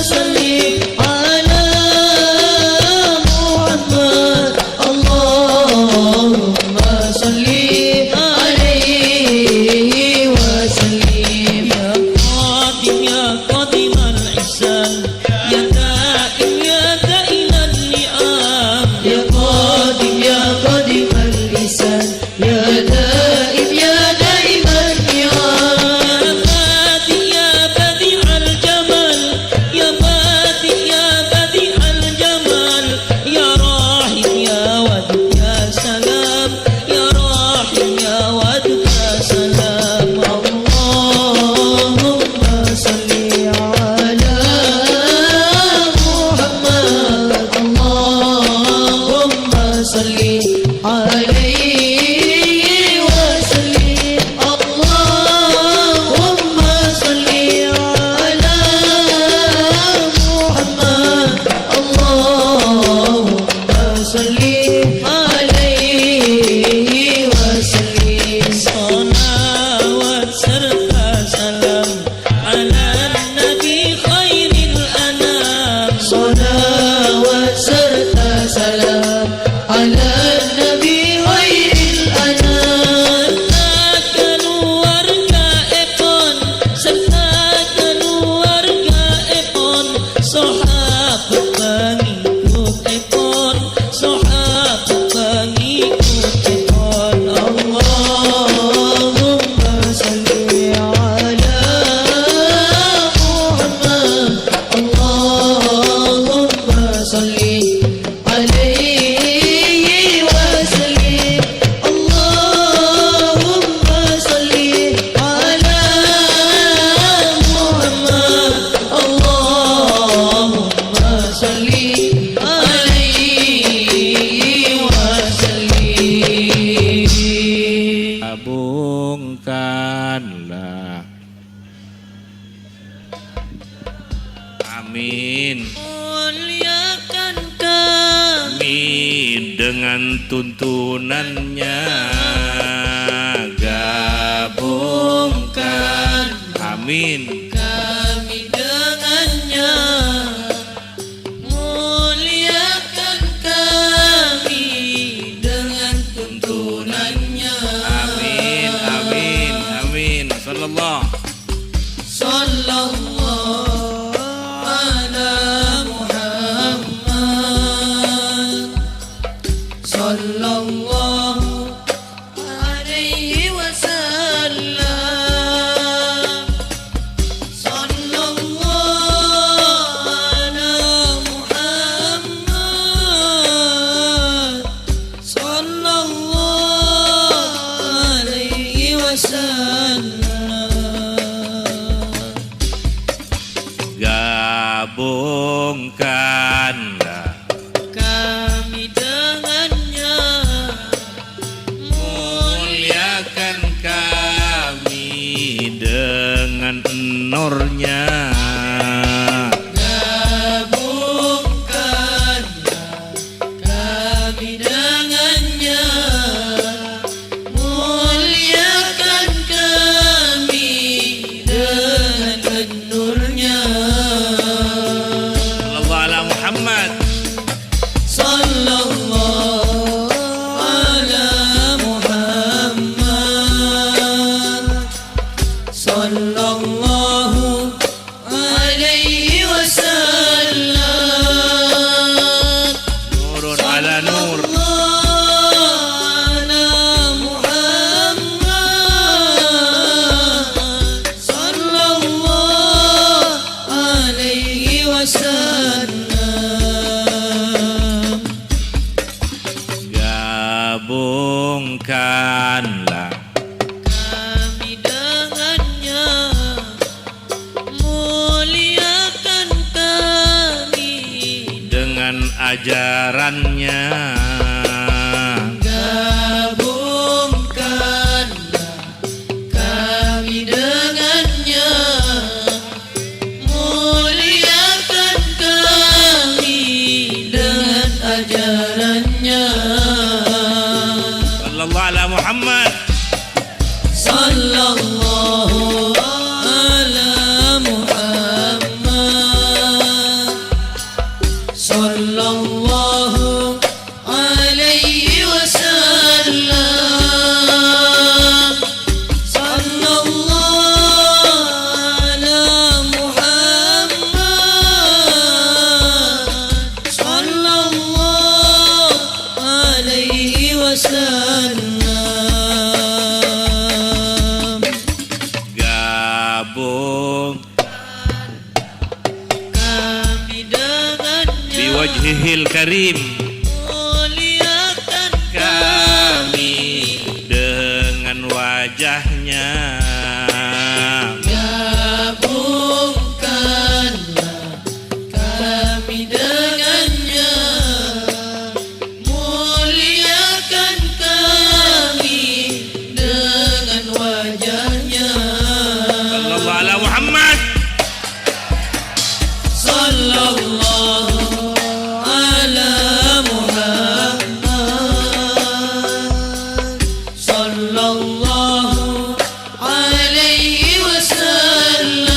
salli ala Muhammad, Allahumma salli alaihi wasallim. Ya qadim al-ihsan, ya daim al-ni'am. Ya qadim al-ihsan, ya daim al-ni'am. Ya badi al-jamal, ya badi al-jamal. Ya rahim ya wadud ya salam, ya rahim ya wadud ya salam. Allahumma salli ala Muhammad, Allahumma salli alaihi wasallim. Allahumma salli ala Muhammad, Allahumma salli alaihi wasallim. Salawat serta salam ala Nabi khairil anam. Salawat serta salam ala Nabi khairil anam. Serta keluarga Epon, serta keluarga Epon. Sahabat pengikut Epon, sahabat pengikut Epon. Allahumma salli ala Muhammad, Allahumma salli alaihi wasallim. Allahumma salli ala Muhammad, Allahumma salli alaihi wasallim. Kabungkanlah. Amin. Muliakan kami Dengan tuntunannya, gabungkan. Amin. kami dengannya. Muliakan kami dengan tuntunannya. Amin, amin, amin. Sallallahu. Sallallahu ala Muhammad, sallallahu alaihi wasallam. Sallallahu ala Muhammad, sallallahu alaihi wasallam. Gabungkanlah Kami dengannya. muliakan kami dengan nurnya. Gabungkanlah kami dengannya. Muliakan kami dengan nurnya. Sallallahu ala Muhammad. Sallallahu ala Muhammad, sallallahu alaihi wasallam. Nurun ala nur. Ala Muhammad, sallallahu ajarannya. Gabungkanlah kami dengannya, muliakan kami dengan ajarannya. Sallallahu ala Muhammad. Sallallahu ala Muhammad. Sallallahu alaihi wasallam. Sallallahu ala Muhammad. Sallallahu alaihi wasallam. Gabung Kami dengannya, biwajhihil karim, muliakan kami dengan wajahnya. Gabungkanlah kami dengannya, muliakan kami dengan wajahnya. Sallallahu ala Muhammad. Sallallahu ala Muhammad. Sallallahu alaihi wasallam.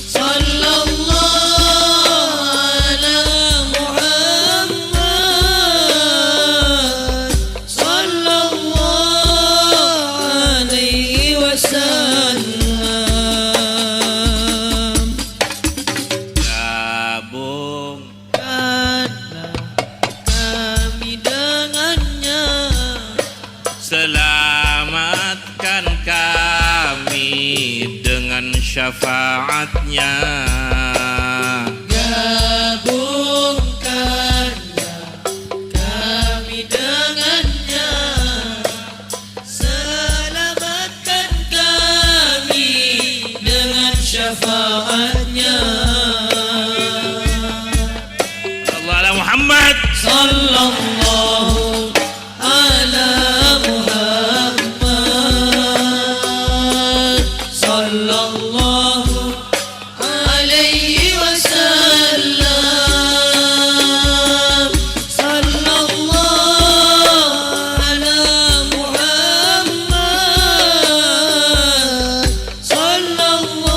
Sallallahu ala Muhammad. Sallallahu alaihi wasallam. Gabung Karena kami dengannya, selamatkan kami dengan syafaatnya. gabungkanlah kami dengannya, selamatkan kami dengan syafaatnya. Sallallahu ala Muhammad. Sallallahu ala Muhammad. Sallallahu alaihi wasallam. Sallallahu ala Muhammad. Sallallahu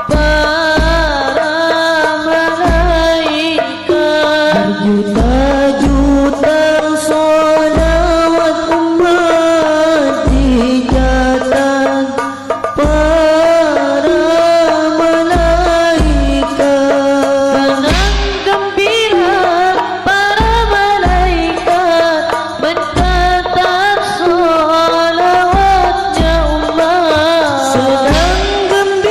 para malaikat, juta-juta sholawat umat dijatah para malaikat. Senang gembira para malaikat mencatat sholawatnya umat. Senang gembira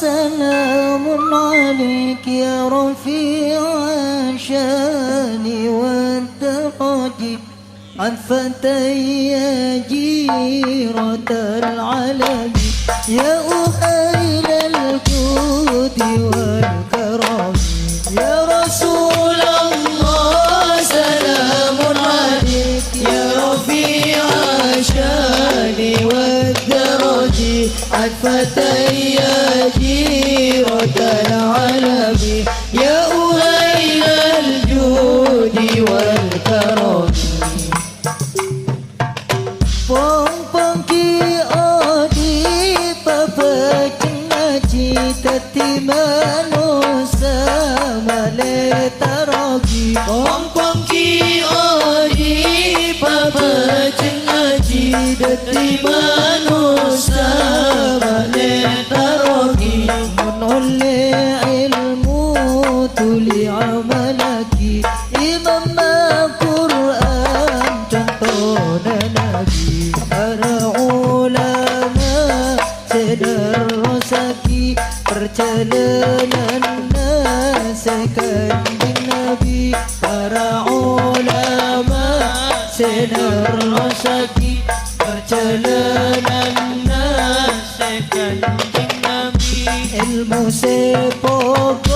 سلام عليك يا رفيع الشان والدرج عن فتي جيرة العلم يا أهيل الجود والكرم يا رسول الله سلام عليك يا رفيع الشان والدرج عن فتي جيرة العلم يا أهيل الجود والكرم Pong-pongki odi papa cengaji tati manusia male tarogi Pong-pongki odi papa cengaji tati manusia male tarogi Menoleh ilmu tuli amalaki Imam Al-Quran contoh Nabi para ulama sederosaki perjalanan nasekan Nabi para ulama sederosaki perjalanan nasekan Nabi ilmu sepokok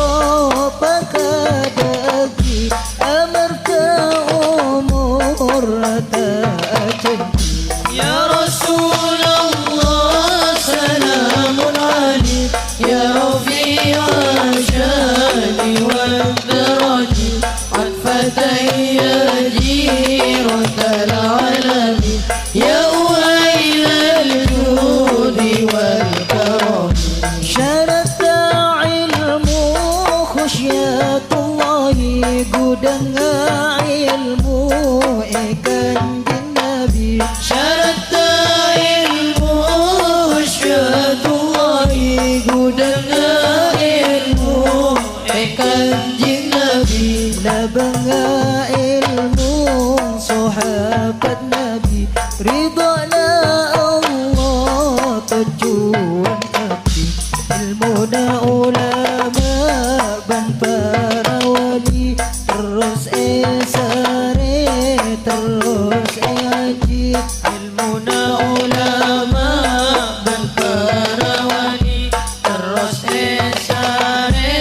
pakadagi amarka umur tak يا رسول الله سلام عليك يا رفيع الشان والدرج عن فتي جيرة العلم يا أهيل الجود والكرم شرط علم خشية الله قدنا علم ikan Nabi syarat ilmu syatullahi gudana ilmu kanjeng Nabi labanga ilmu sahabat Nabi ridana Allah tujuan hati ilmu na ulama ban para wali terus esare terus ngaji ilmuna ulama dan para wali terus esare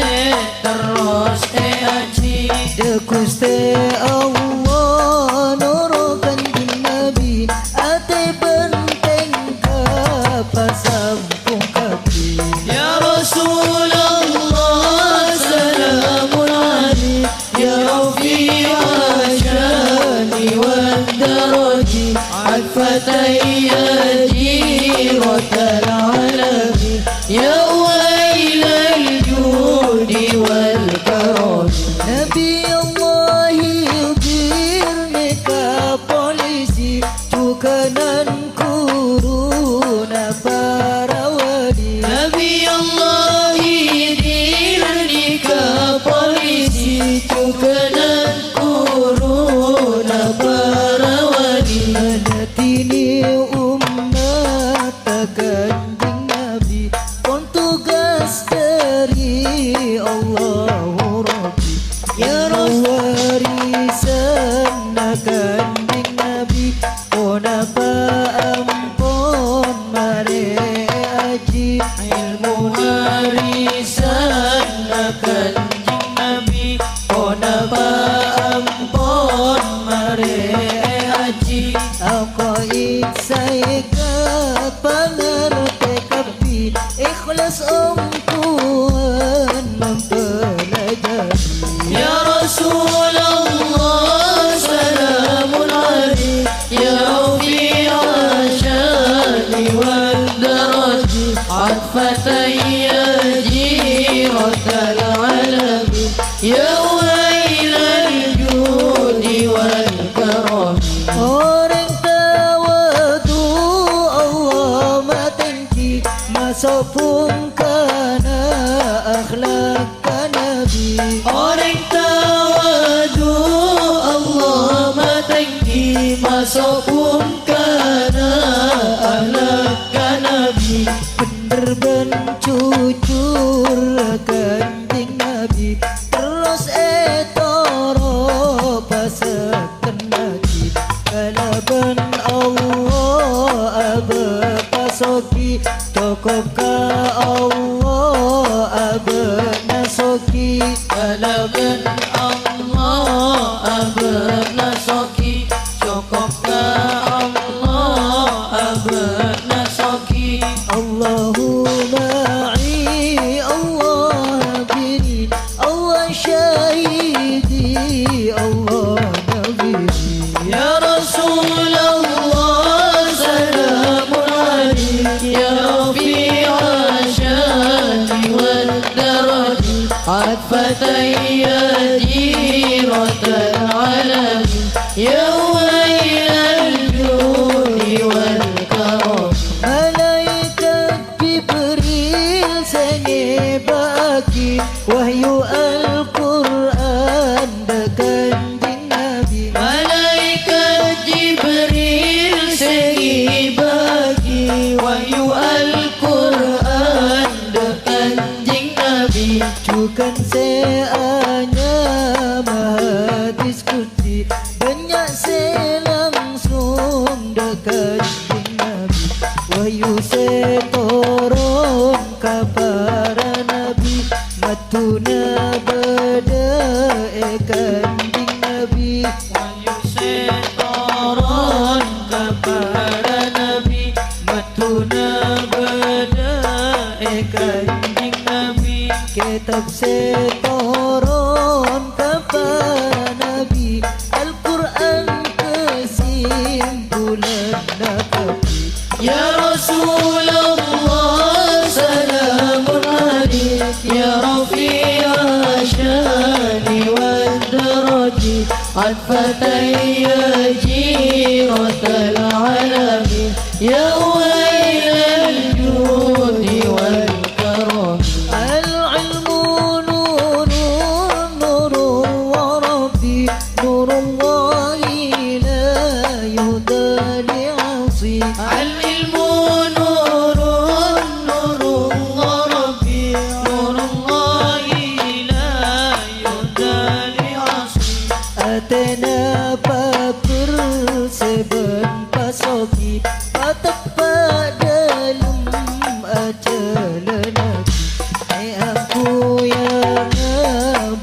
terus ngaji de Gusti Allah nurukan din Nabi ate benteng kapasampung kapi ya Rasulullah salamun alaik ya Rafi'a والدرج عن فتي جيرة العلم يا أهيل الجود والكرم نبي الله يديرني كpolisi tukanan kuruna para wali Nabi Allah يديرني كpolisi tukanan kuruna para wali Alatini umat kanjeng Nabi pun tugas dari Allah Rabbi ya warisan kanjeng Nabi pun apa ampun mare aji ilmu warisan kanjeng Nabi pun apa ampun mare aji aku saya pengerti kapi ikhlas umpuan mempelajari ya Rasulullah salamun alaik ya Rafi'a syani wal daraj an fatayya jiratal alami ya أهيل الجود والكرم orang tawadu Allah matenki masapun kana akhlak Nabi orang tawadu Allah matenki masapun kana akhlak Nabi bener ben cucur kanjeng Nabi terus etoro pasaken nabi kalaban Allah aba pasoki tokop ka Allah aba nasoki kalaban Allah aba nasoki tokop ka Allah aba nasoki Allahumma Allah biri Allah syahidi Allah nabiri ya Rasulullah salamun alaik ya Rafi'a syani wal daraji atfatay ya jiratal alamin ya wailal judi wal karam malaikat Jibril senge baki wahyu Al-Quran kanjeng Nabi malaikat Jibril senge baki wahyu Al-Quran kanjeng Nabi cukan seanya mahadis kursi banyak se langsung dekat Nabi wahyu se turun ka para nabi matuna bada kanjeng Nabi wahyu se turun ka para nabi matuna bada kanjeng Nabi kitab se turun ka para nabi Al-Quran kesimpulan nabi ya Rasulullah salamun alaik ya Rafi'a syani wal daraji atfatay ya jiratal alamin ya wailal judi wal karam al-ilmu nurun wa rabbi nurullahi la yudali asi al-ilmu nurun wa rabbi nurullahi la yudali asi atena papur seben pasoki patak padalum ajalan nabi aku yang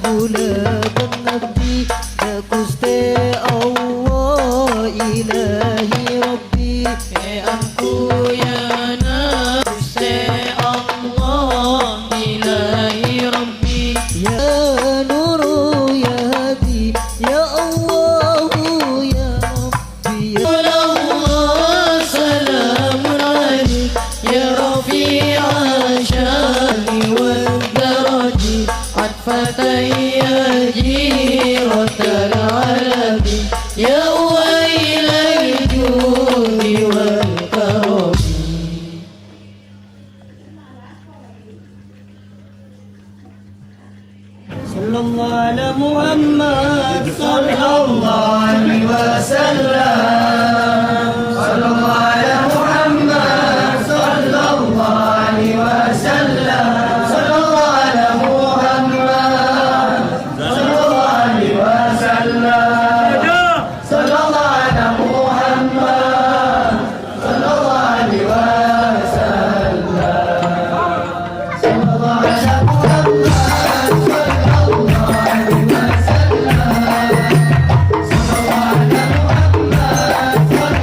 bulan nabi Gusti Allah ilahi rabbi aku ya Gusti Allah ilahi rabbi ya nuru ya hadi ya Allah ya rabbi ya Allah salamun alaik ya Rafi'a syani wal daraji atfatay ya jiratal alamin ya wailal judi wal karam sallallahu ala Muhammad sallallahu alaihi wasallam sallallahu ala Muhammad sallallahu alaihi wasallam sallallahu ala Muhammad sallallahu alaihi wasallam sallallahu ala Muhammad sallallahu alaihi wasallam sallallahu ala Muhammad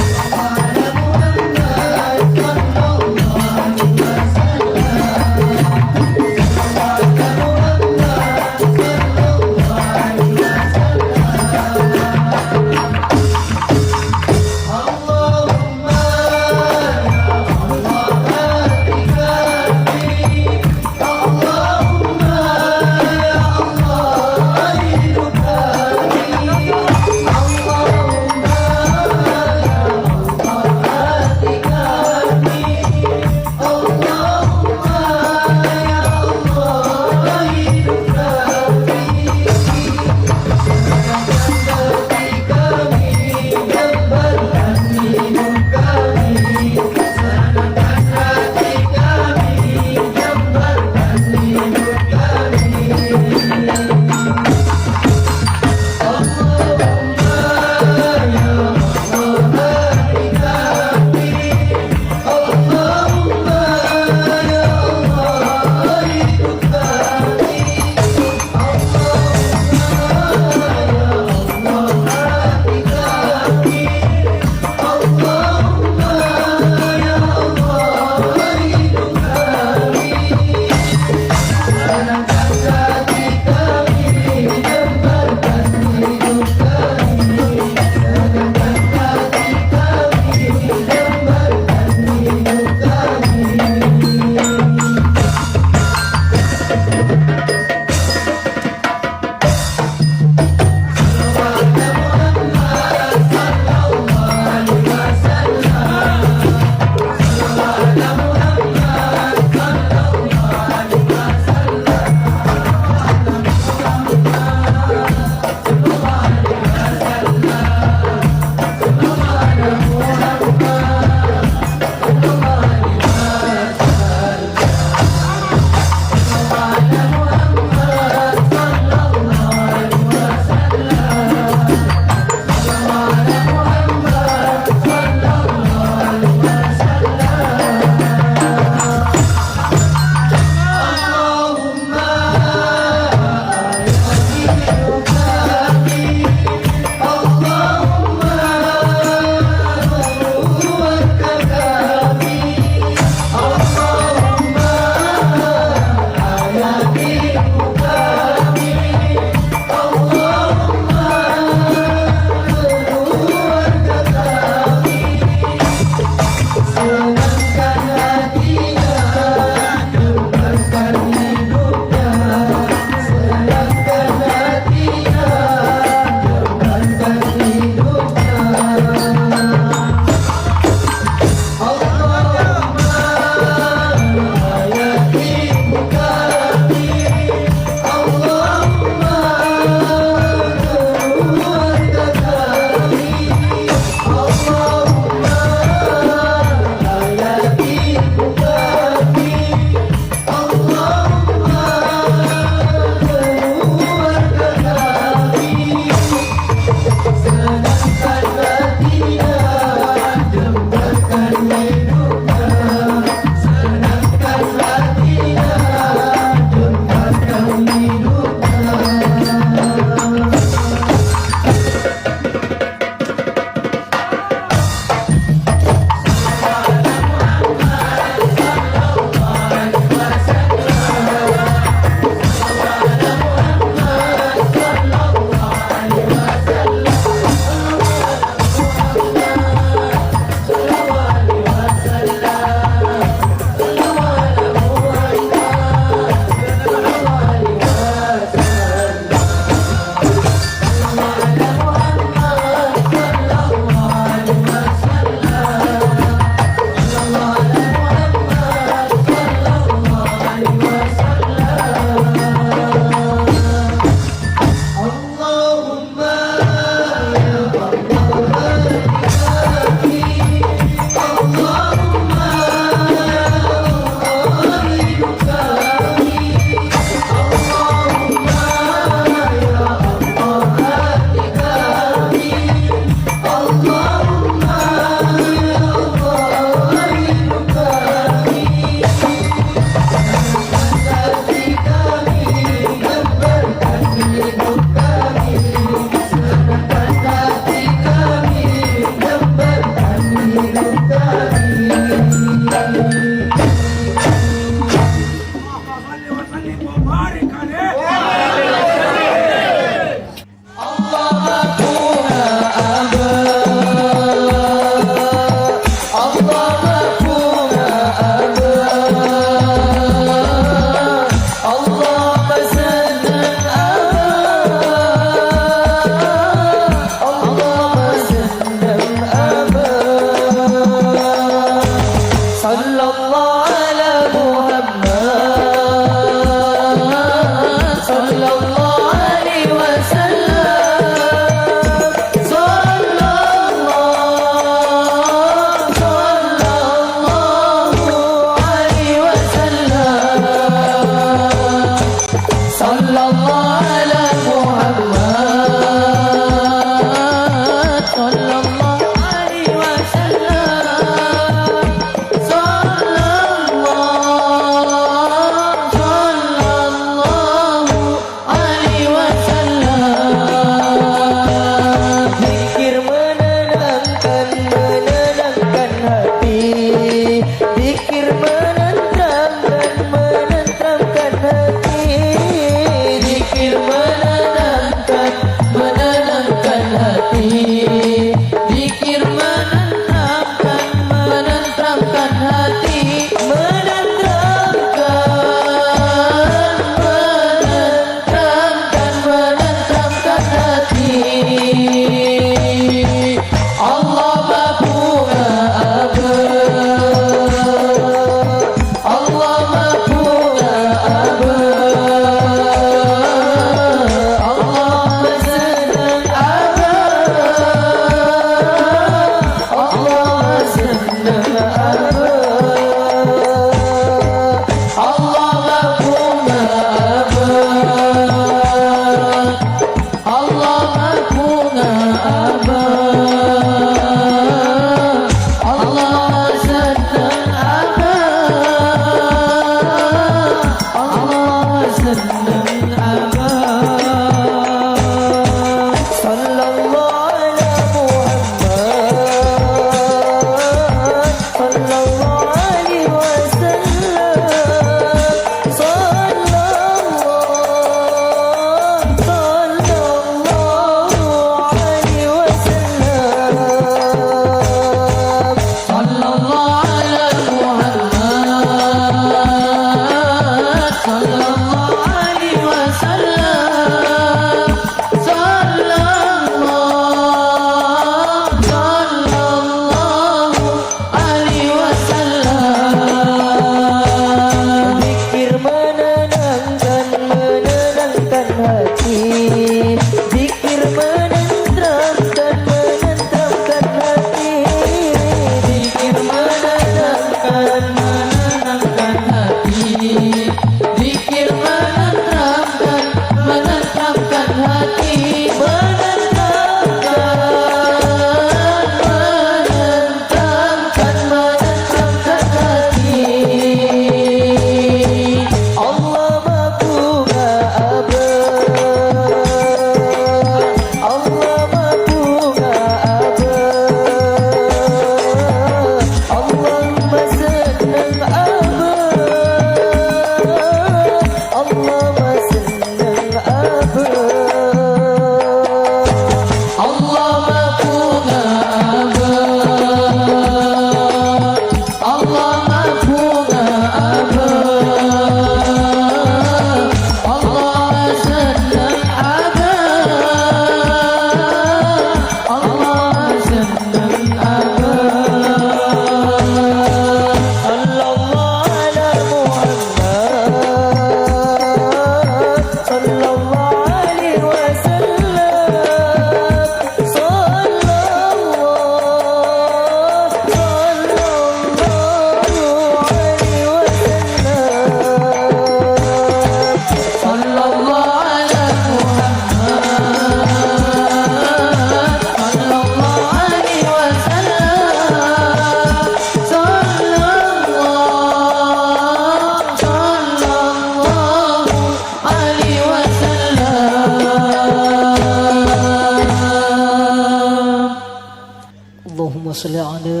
صل على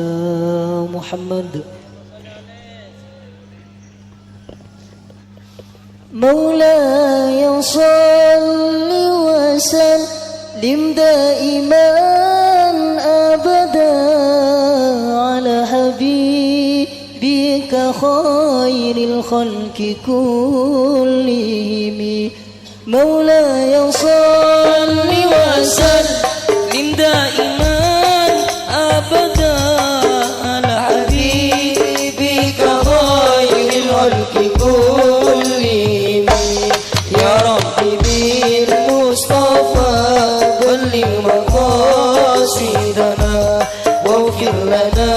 محمد. مولاي صل وسلم دائما أبدا على حبيبك خير الخلق كلهم. مولاي صل وسلم دائما أبدا على حبيبك الخلق كلهم يا ربي بالمصطفى بلغ مقاصدنا واغفر لنا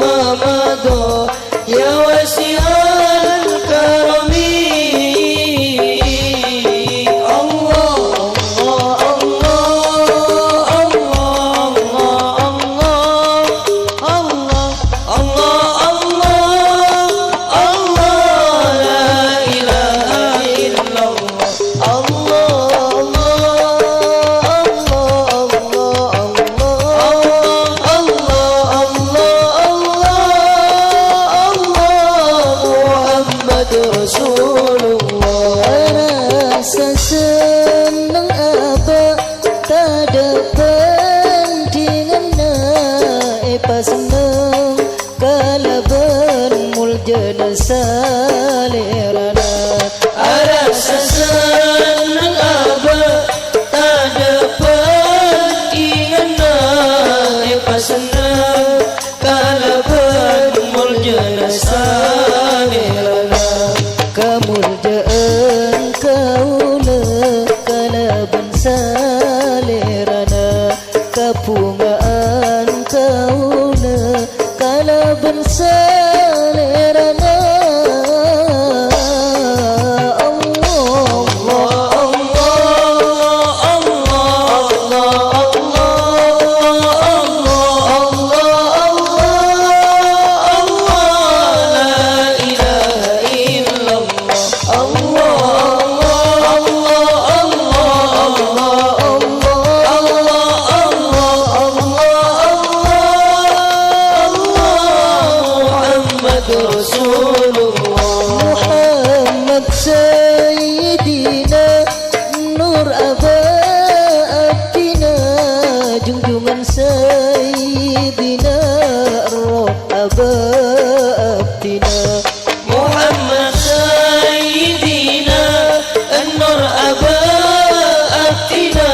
ما مضى يا واسع الكرم senang kala bermuljana salerana arasa senang abah tak dapat ingana pas senang kala bermuljana salerana kemuljaan kaula kala ben salerana kepungaan kaula kala ben salerana Muhammad Sayyidina Nur Abadina junjungan Sayyidina Roh Abadina Muhammad Sayyidina Nur Abadina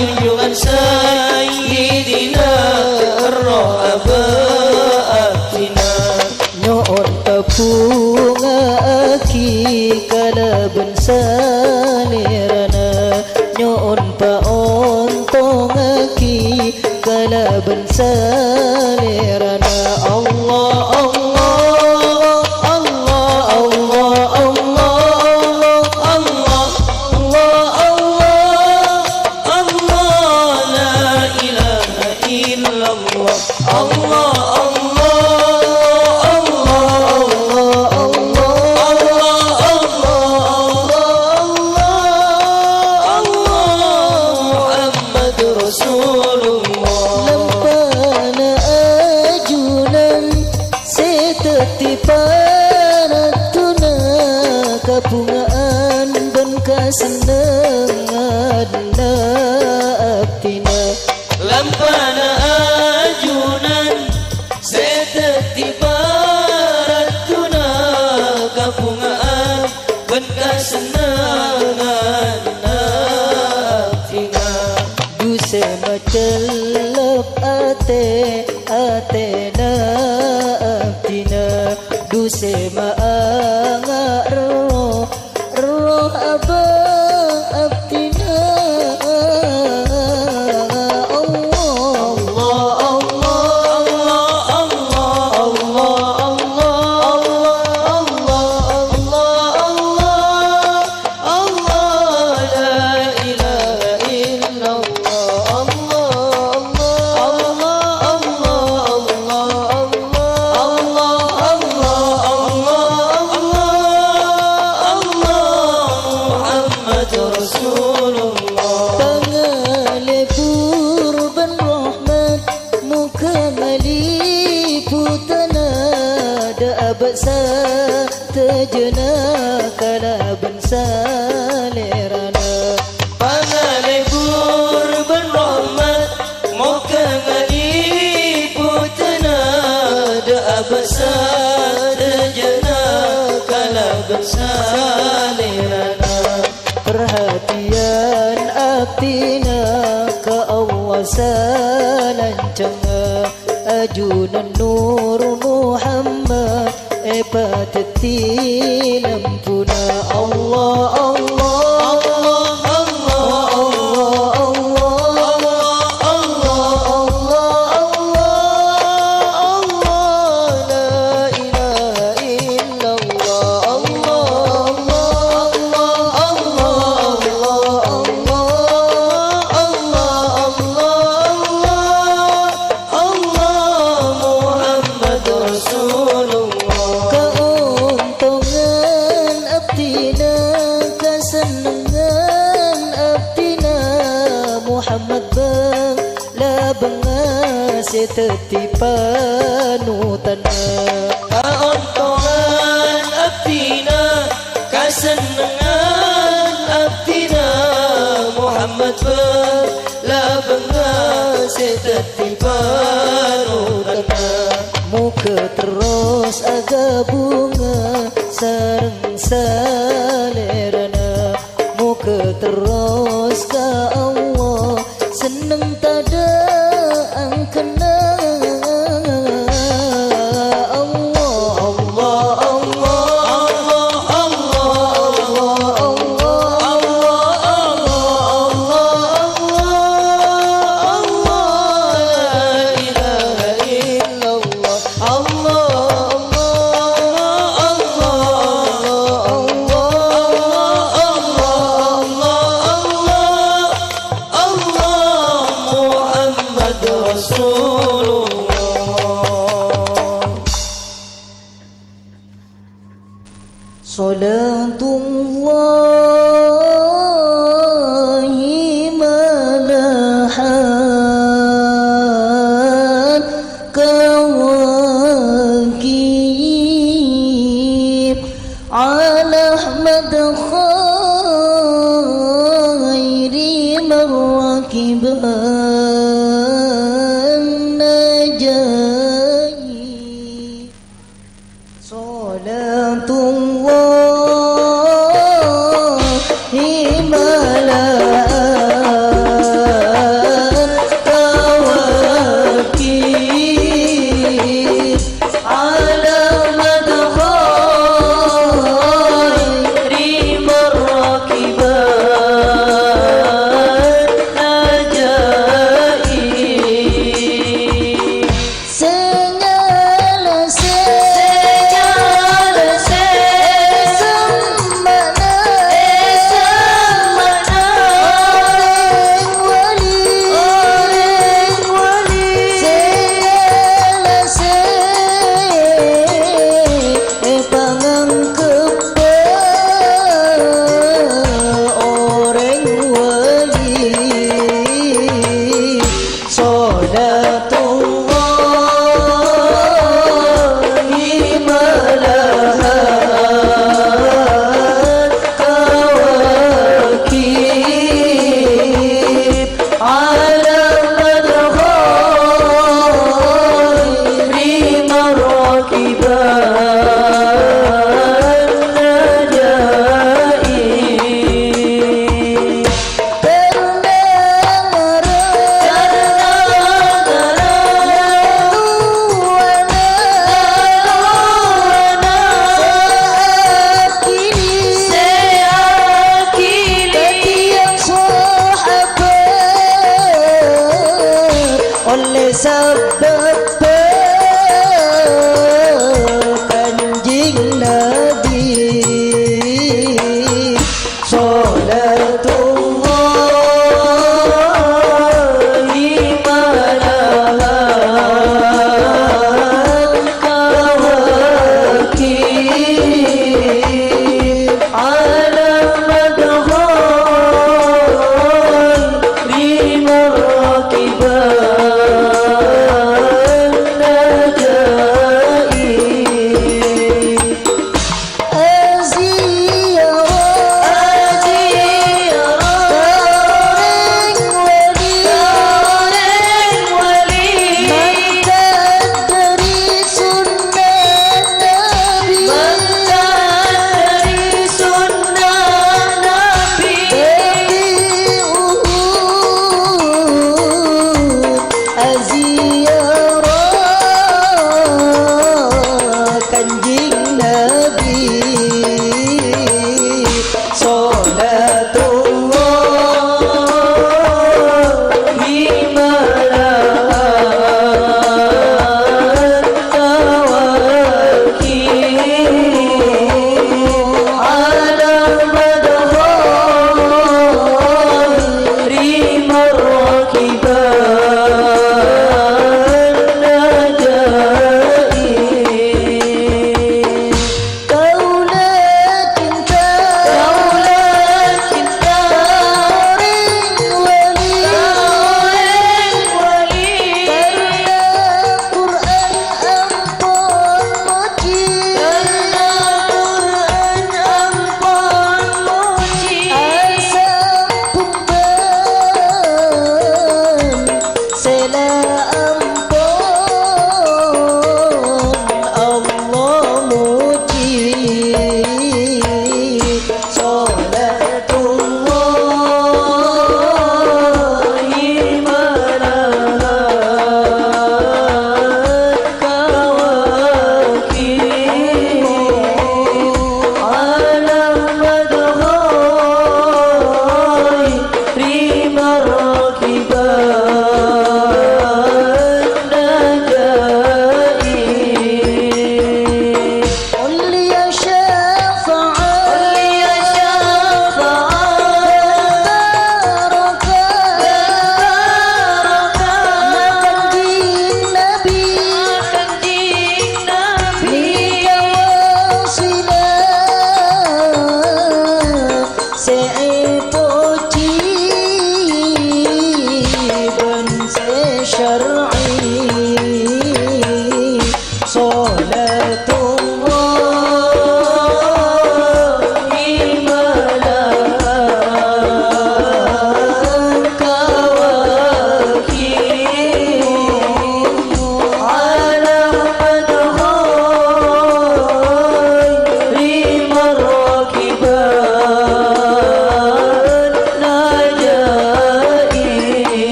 junjungan Sayyidina Roh Abadina nyoon tapunga aki kala ben salerana nyoon paontong aki kala ben salerana Allah Allah Allah Allah Allah Allah Allah Allah la ilaha illallah Allah tiparatuna kapungaan dan kasenengan abtina lampana ajunan setetiparatuna kapungaan dan kasenengan abtina duse macelap atena abtina duse maanga roh abah abtina tejena kala ben salerana pangalebur ben rahmat moga ngaliputana da abasa tejena kala ben salerana perhatian abdina ka Allah salancanga ajunan nur Muhammad teti lampuna Allah Allah teti panutana kaontongan abdina kasenengan abdina Muhammad belabenga seteti panutana muka terus aga bunga sareng salerana muka terus ka Allah seneng tada angkena Salatullahi malahan kawakib ala Ahmad khairi marrakiban najayi Salatullah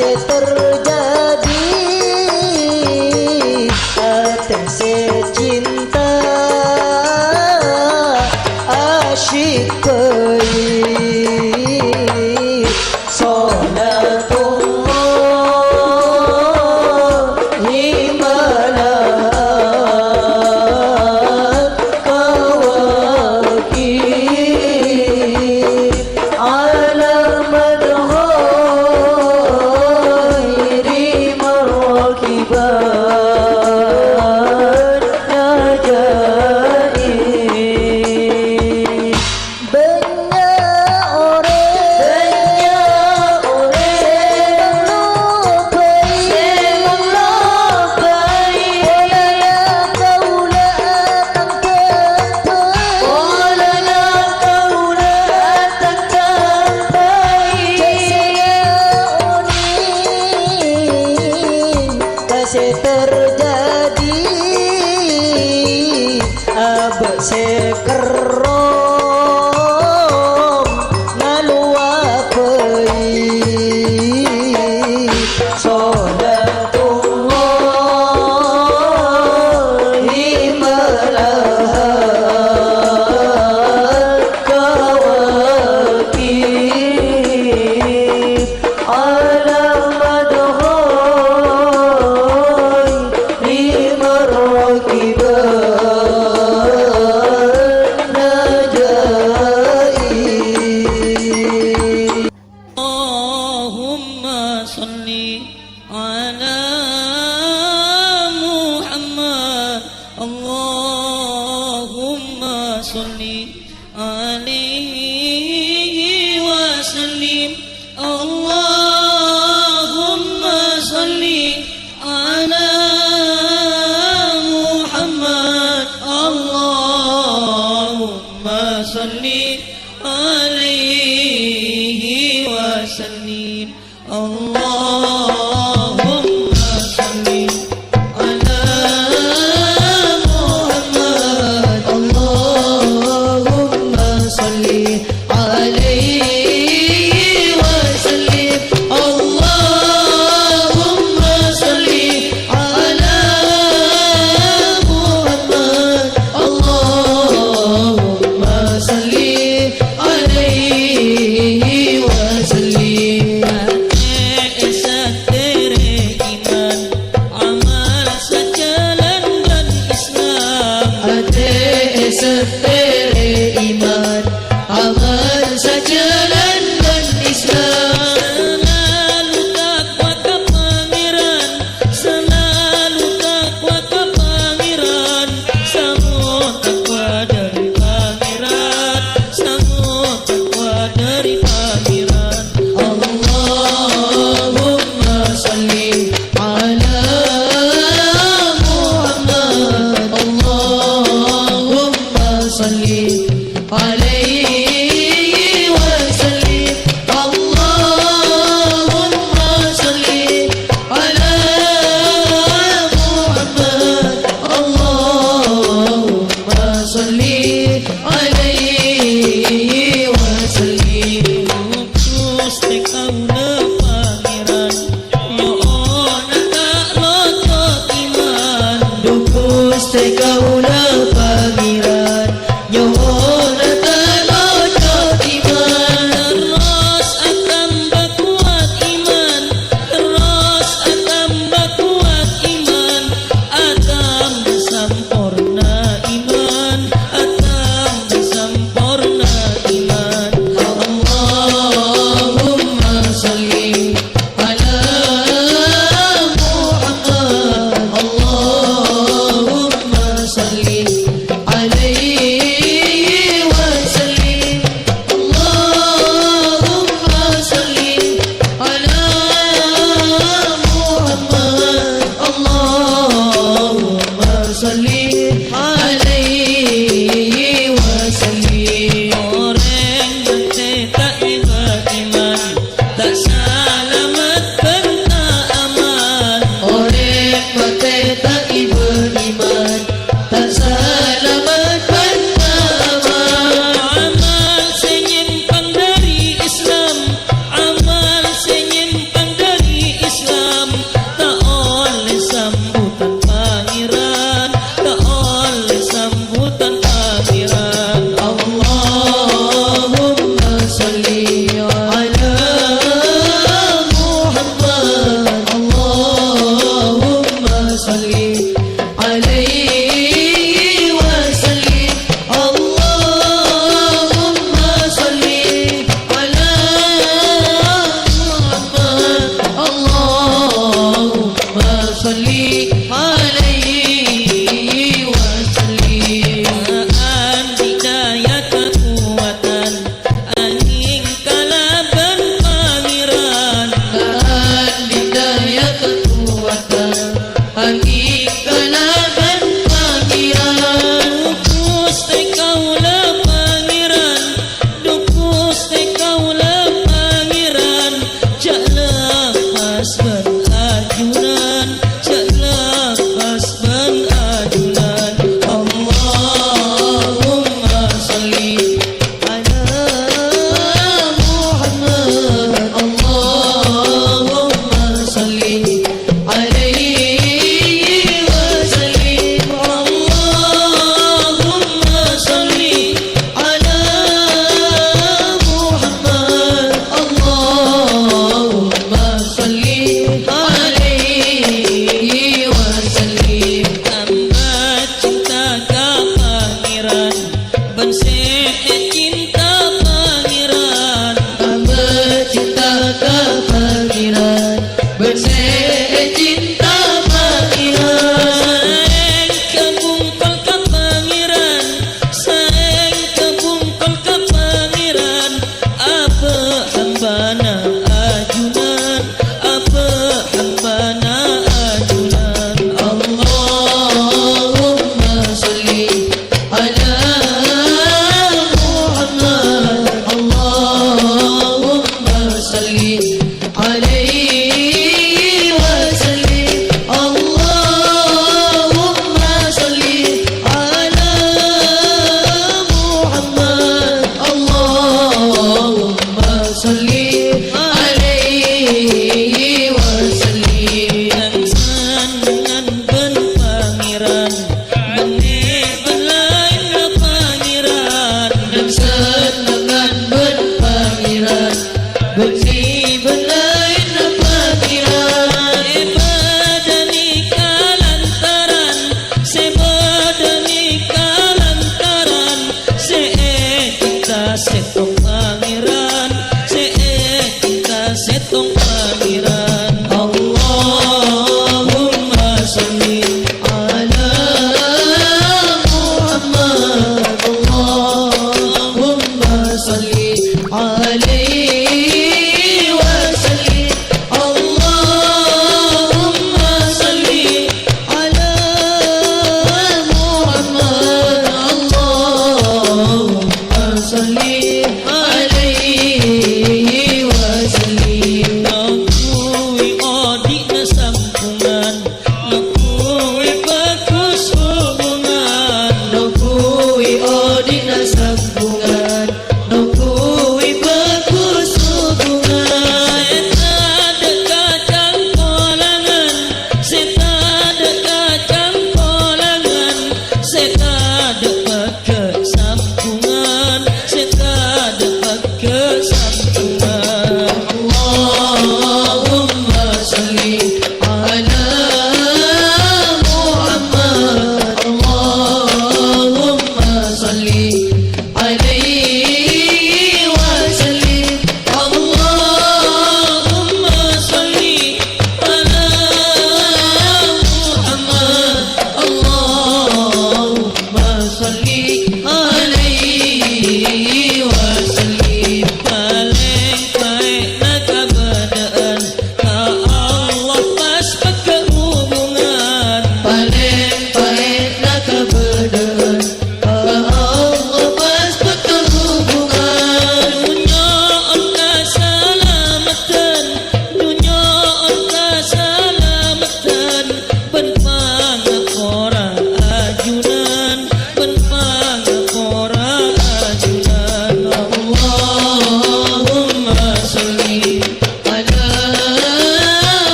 kasih terjadi atensi cinta asyik terjadi abek sekerong ngalu apei sodatullahi malahat kawakib Allahumma salli ala Muhammad Allahumma salli alaihi wa sallim Allahumma salli ala Muhammad Allahumma salli alaihi wa sallim Allahumma salli ala Muhammad Allahumma salli alaihi wa sallim Allahumma salli ala Muhammad Allahumma salli alaihi wa sallim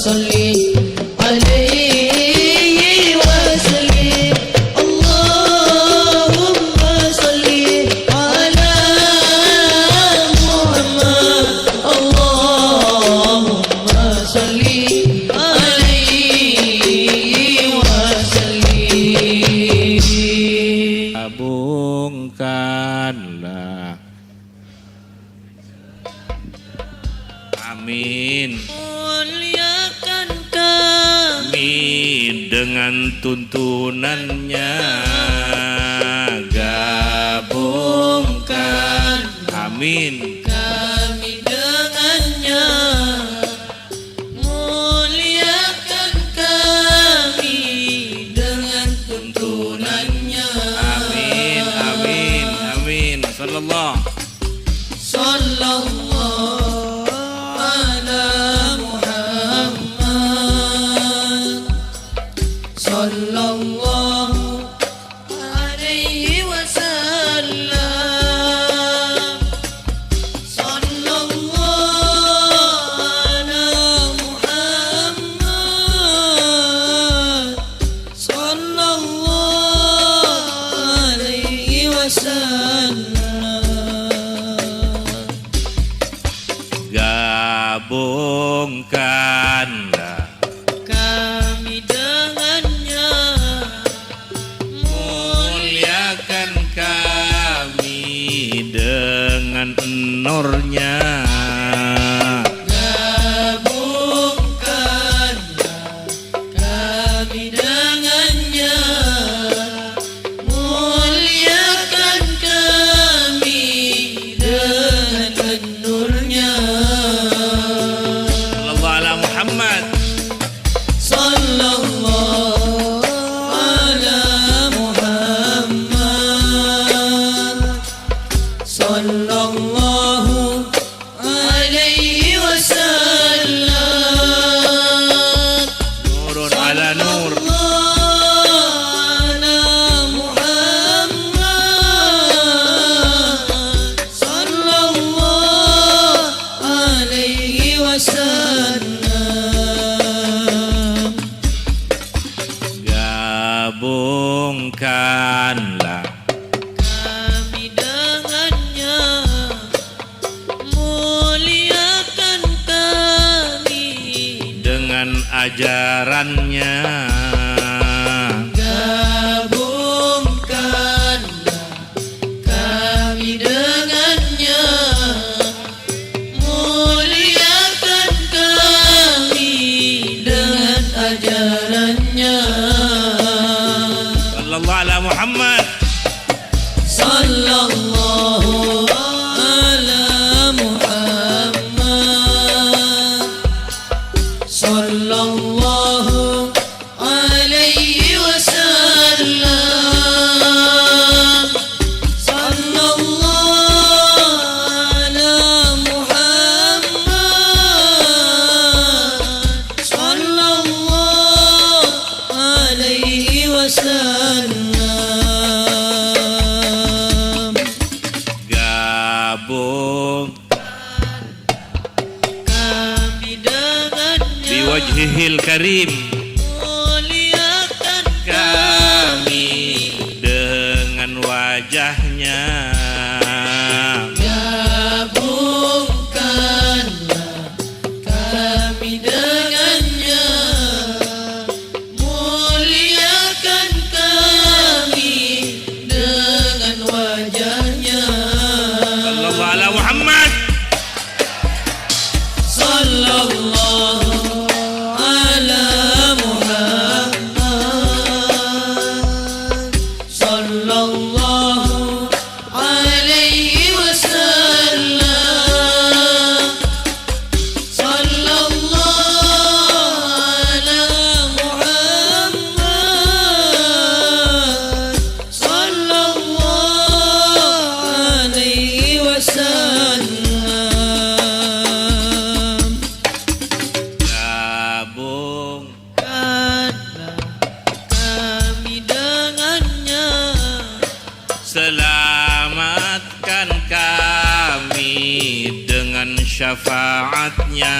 salli alaihi wasallim. Allahumma salli ala Muhammad. Allahumma salli alaihi wasallim. Kabungkanlah. Amin. Muliakan kami Dengan tuntunannya, gabungkan. Amin. kami dengannya. Muliakan kami dengan tuntunannya. Amin. Amin. Amin. Sallallahu. Sallallahu ala Muhammad. Sallallahu alaihi wasallam. Sallallahu ala Muhammad. Sallallahu alaihi wasallam. Gabungkanlah. Kami dengannya. Muliakan kami dengan nurnya. Gabungkanlah kami dengannya. Muliakan kami dengan nurnya. Sallallahu ala Muhammad. Sallallahu ala Muhammad. Sallallahu alaihi wasallam. Nurun ala nur. Ala Muhammad. Sallallahu alaihi wasallam. Gabungkanlah. Kami dengannya. Muliakan kami Dengan ajarannya. Gabungkanlah kami dengannya. Muliakan kami dengan ajarannya. Sallallahu ala Muhammad. Sallallahu ala Muhammad. Sallallahu alaihi wasallam. Sallallahu ala Muhammad. Sallallahu alaihi wasallam. Gabung Kami dengannya. biwajhihil karim. Muliakan Kami dengan wajahnya. Gabungkanlah kami dengannya. Muliakan kami dengan wajahnya. Sallallahu ala Muhammad. Sallallahu ala Muhammad. Sallallahu alaihi wasallam. Sallallahu ala Muhammad. Sallallahu alaihi wasallam. Gabungkanlah Kami dengannya. Selamatkan kami dengan syafaatnya.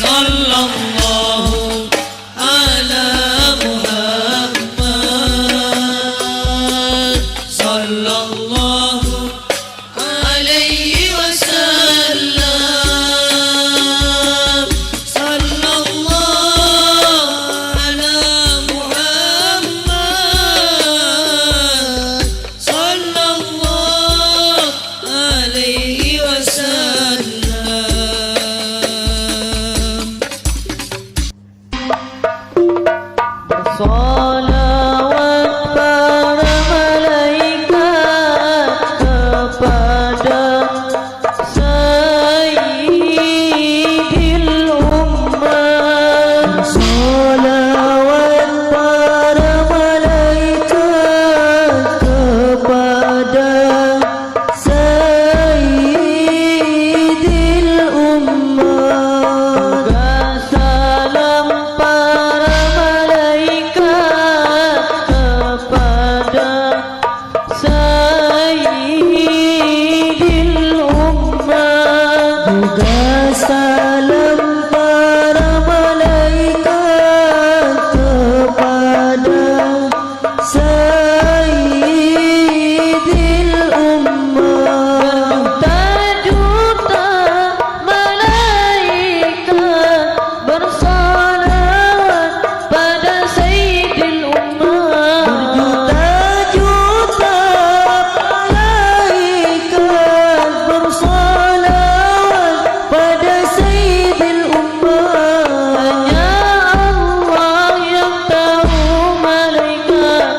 sallallahu ala Muhammad sallallahu alaihi wasallam sallallahu ala Muhammad sallallahu alaihi wasallam. Salawat para malaikat kepada Sayyidil Ummah. Salawat para malaikat kepada Sayyidil Ummah. Salam para malaikat kepada Sayyidil Ummah. Juga salam para malaikat kepada Sayyidil Ummah. Berjuta-juta malaikat bersalawat pada Sayyidil Ummah. Berjuta-juta malaikat bersalawat pada Sayyidil Ummah. Hanya Allah yang tahu malaikat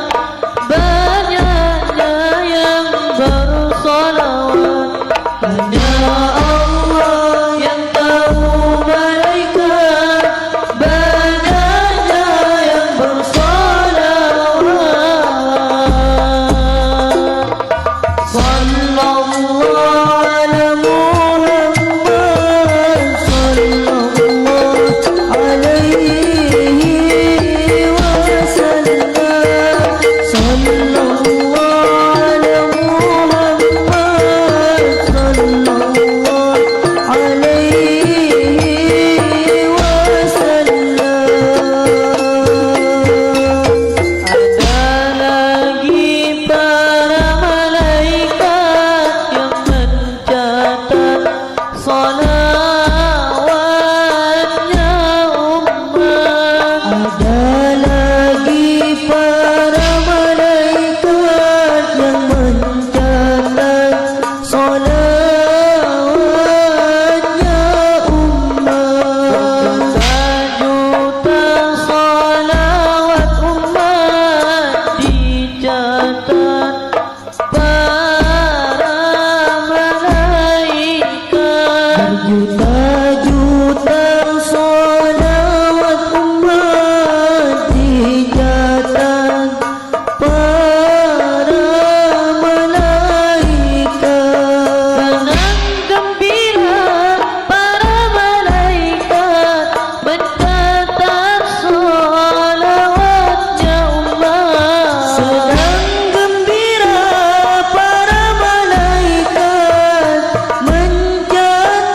banyaknya yang bersalawat. Hanya Allah yang tahu malaikat banyaknya yang bersalawat. Sallallahu ala Muhammad sallallahu alaihi wasallam. Sallallahu ala Muhammad sallallahu alaihi wasallam. Ada lagi para malaikat yang mencatat salawatnya umat. Ada lagi para malaikat yang mencatat salawatnya umat. Juta salawat umat dicatat para malaikat. Berjuta-juta salawat umat dicatat para malaikat. Senang gembira para malaikat mencatat salawatnya umat. Senang gembira para malaikat mencatat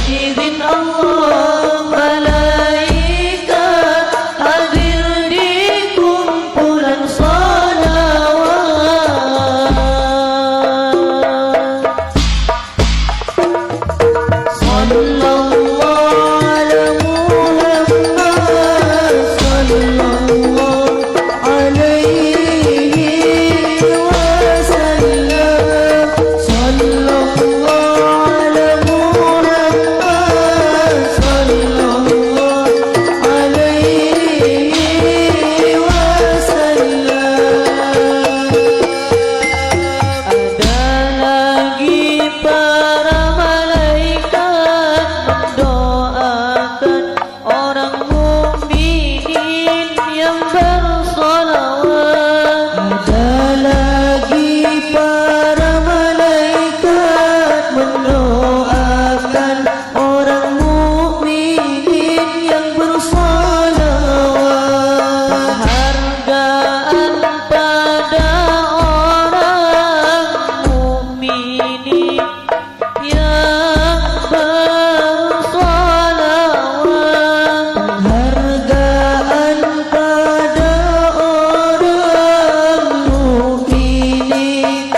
izin Allah malaikat hadir di kumpulan salawat. Sallallahu ala Muhammad, sallallahu alaihi wasallam, sallallahu ala Muhammad, sallallahu alaihi wasallam. Ada lagi para malaikat mendoakan orang mukminin yang bersolawat. Ada lagi para malaikat mendoakan orang mukminin yang bersolawat. Penghargaan pada orang mukminin yang bersolawat. Penghargaan pada orang mukminin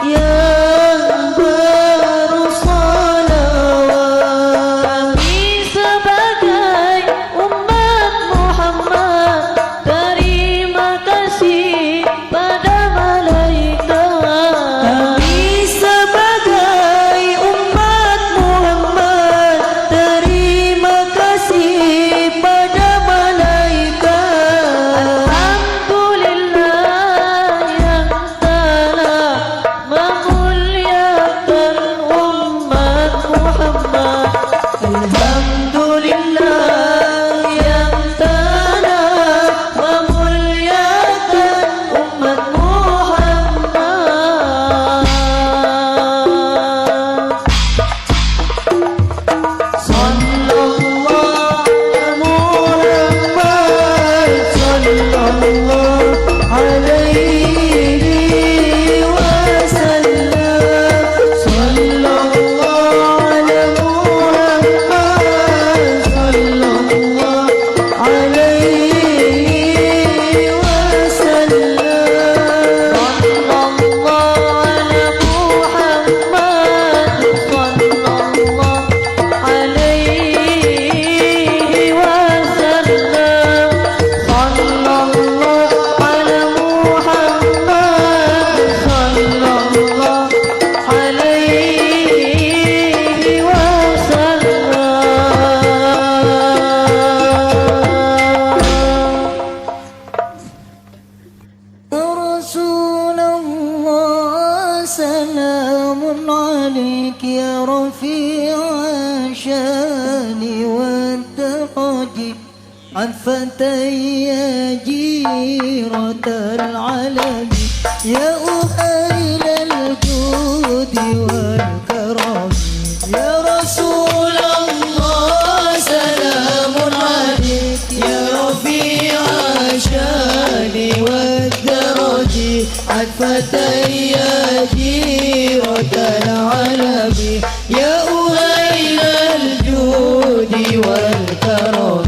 yang bersolawat. Kami sebagai umat Muhammad terima kasih pada malaikat. Kami sebagai umat Muhammad terima kasih pada malaikat. Alhamdulillah yang telah memuliakan umat Muhammad. Alhamdulillah yang telah memuliakan umat Muhammad. Sallallahu Muhammad, sallallahu alaihi wasallam, sallallahu ala Muhammad, sallallahu alaihi wasallam, sallallahu ala Muhammad, sallallahu alaihi wasallam, sallallahu ala Muhammad, sallallahu alaihi wasallam. Ya Rasulullah, salamun alaik ya rafi'a syani wa taqji عفتي يا جيرة العلم يا أهيل الجود والكرم يا رسول الله سلام عليك يا رفيع الشان والدرج عفتي يا جيرة العلم يا أهيل الجود والكرم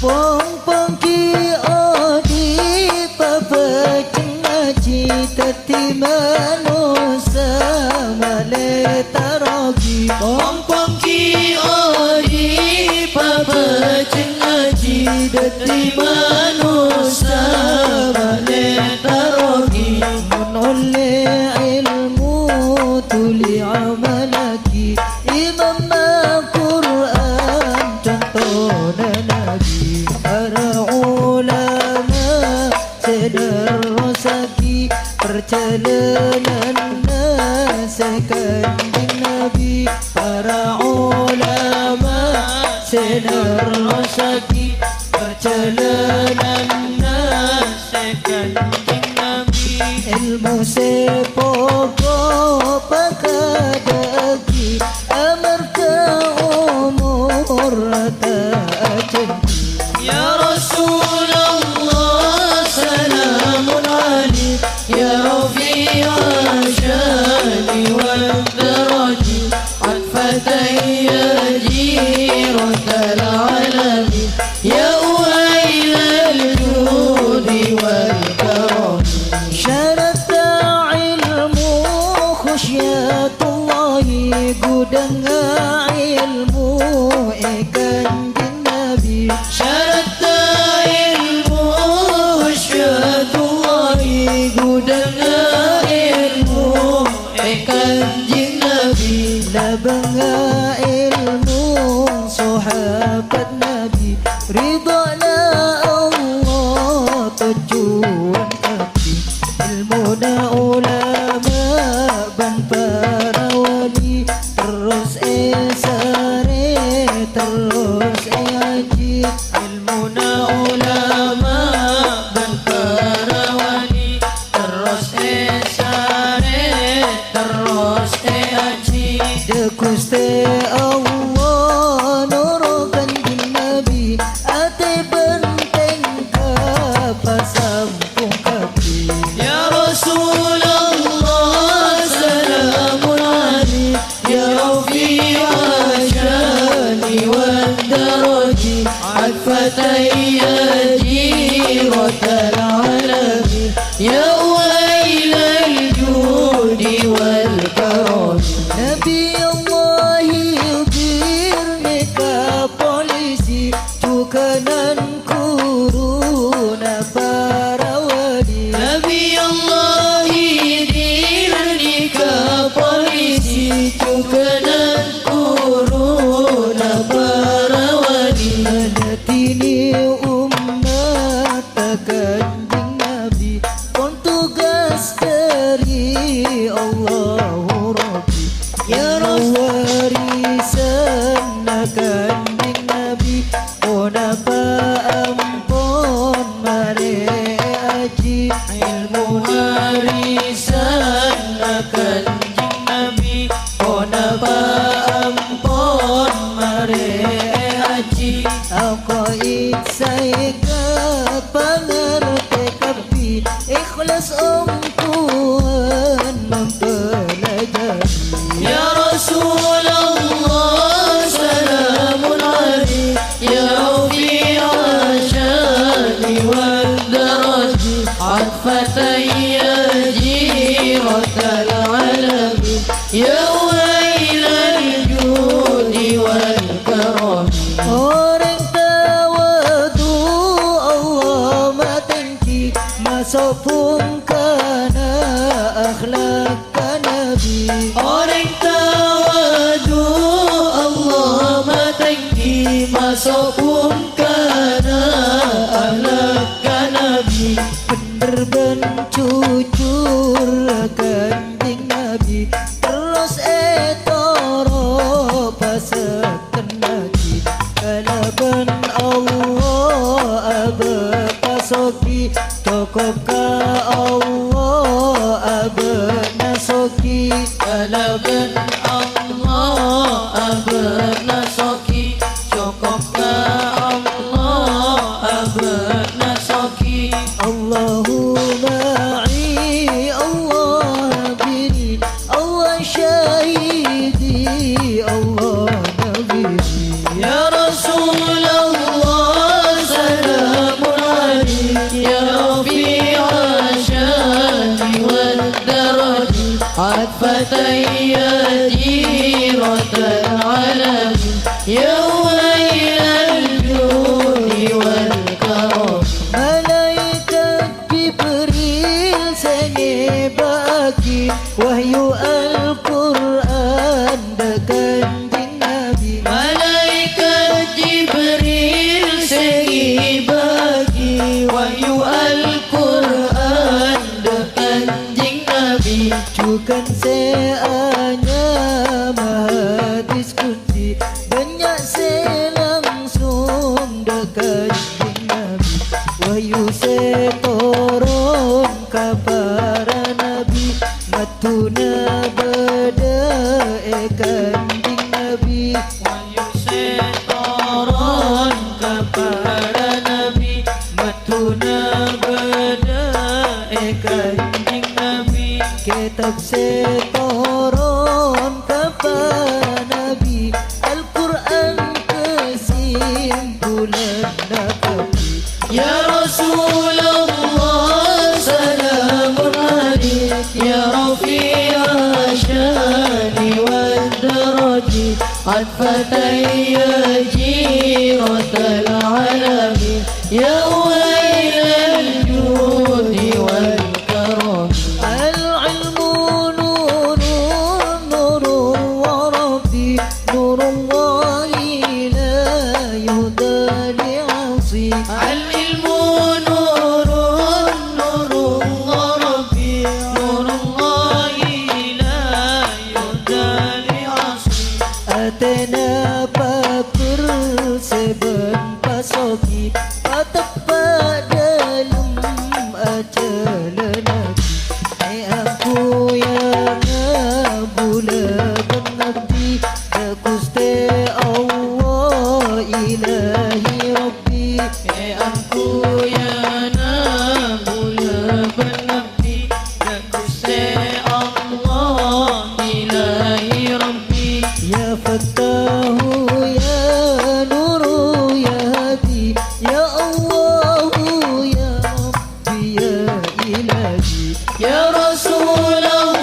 Pong ki odi papa cinaji tati manusa male tarogi. Pong ki odi papa cinaji tati manusa male tarogi. Menole ilmu tuli amalaki imam Al-Quran contoh nabi. Para ulama sederosaki perjalanan nasekan Nabi. Para ulama sederosaki perjalanan nasekan Nabi. Ilmu sepokok pakadagi amarka umur ta'ajin. Ya Rasulullah salamun alaik ya rafi'a syani wal daraji dengar ilmu kanjeng Nabi. Syarat ilmu syahdullahi, ku dengar ilmu kanjeng Nabi. Labangga ilmu sahabat Nabi, ridana Allah tujuan hati. Ilmu na ulama ban para wali, terus sare terus haji. Ilmu na ulama ban para wali, terus sare terus haji. De Gusti Allah nur kanjeng Nabi, ate benteng kapasampung kapi. Ya Rasulullah salamun alaik, ya Rafi ashani wal daraji, atfatai jirotal alami, ya wailal judi wal karami. Nabi Allah yugirni ka polisi, cukanan kuruna para wali. Nabi Allah yugirni ka polisi, cukanan kuruna para wali. Manatini umat kanjeng Nabi, pun tugas dari Allahu Rabbi. Ya warisan kanjeng Nabi, onapa ampun mare aji. Ilmu warisan kanjeng Nabi, onapa ampun mare aji. Aqaid saya pangerti kapi, ikhlas Tuhan mempelajari. Ya Rasulullah salamun alaik, ya Rafi ashani wal daraji, atfatai jirotal alami, ya wailal judi wal karami. Orang tawadu Allah matengki, masopung kana akhlak Nabi. Orang tawadu Allah matengki, masopung kana akhlak Nabi. Bener ben jujur kanjeng Nabi, terus etoro paseken lagi. Kalaban Allah abad pasoki, cukup ka Allah abad nasoki. Kalaban Allah abad nasoki, cukup ka Allah abad nasoki. Allahu ma'i, Allah bini, Allah syahidi, Allah nabiri. Ya Rasulullah salamun alaik, ya Rafi ashani wal daraji, atfatai jirotal alami, ya wailal judi wal karam. Malaikat Jibril seni bagi wahyu Al-Quran kanjeng Nabi. Malaikat Jibril seni bagi wahyu Al-Quran kanjeng Nabi. Cukan seanya maha diskusi, banyak selangsung dekat Nabi. Wahyu seturun ka para Nabi, matuna beda kanjeng Nabi. Wahyu seturun ka para Nabi, matuna beda kanjeng Nabi. Kitab seturun ka para Nabi, Al-Quran kesimpulan nakapi. Ya Rasulullah salamun alaik, ya Rafi ashani wal daraj, ربي عطفة يا جيرة العالمين يا ويل الجود والكرم العلم نور نور وربي نور الله لا يهدى لعصي العلم نور نور وربي نور الله لا يهدى لعصي أتنا بكر سبن pasoki patepat dalam ajal Nabi ai aku yang bula benabdi ya Gusti Allah ilahi Rabbi ai aku yang bula benabdi ya Gusti Allah ilahi Rabbi ya Fattahu ya Nuru ya Hadi ya Allah ya Rabbi ya Ilahi ya Rasulullah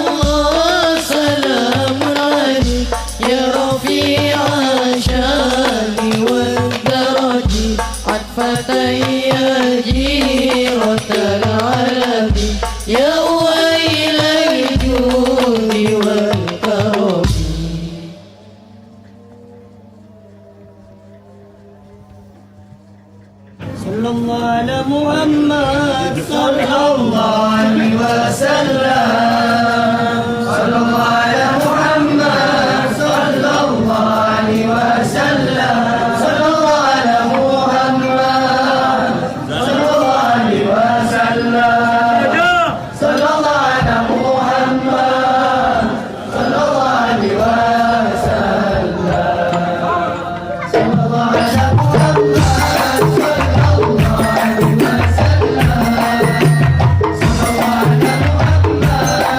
salamun alaik ya Rafi'a syani wal daraji atfatan ya jiratal alamin ya wailal judi wal karami. صلى الله على محمد صلى الله عليه وسلم صلى الله على محمد صلى الله عليه وسلم صلى الله على محمد صلى الله عليه وسلم صلى الله على محمد صلى الله عليه وسلم صلى الله على محمد صلى الله عليه وسلم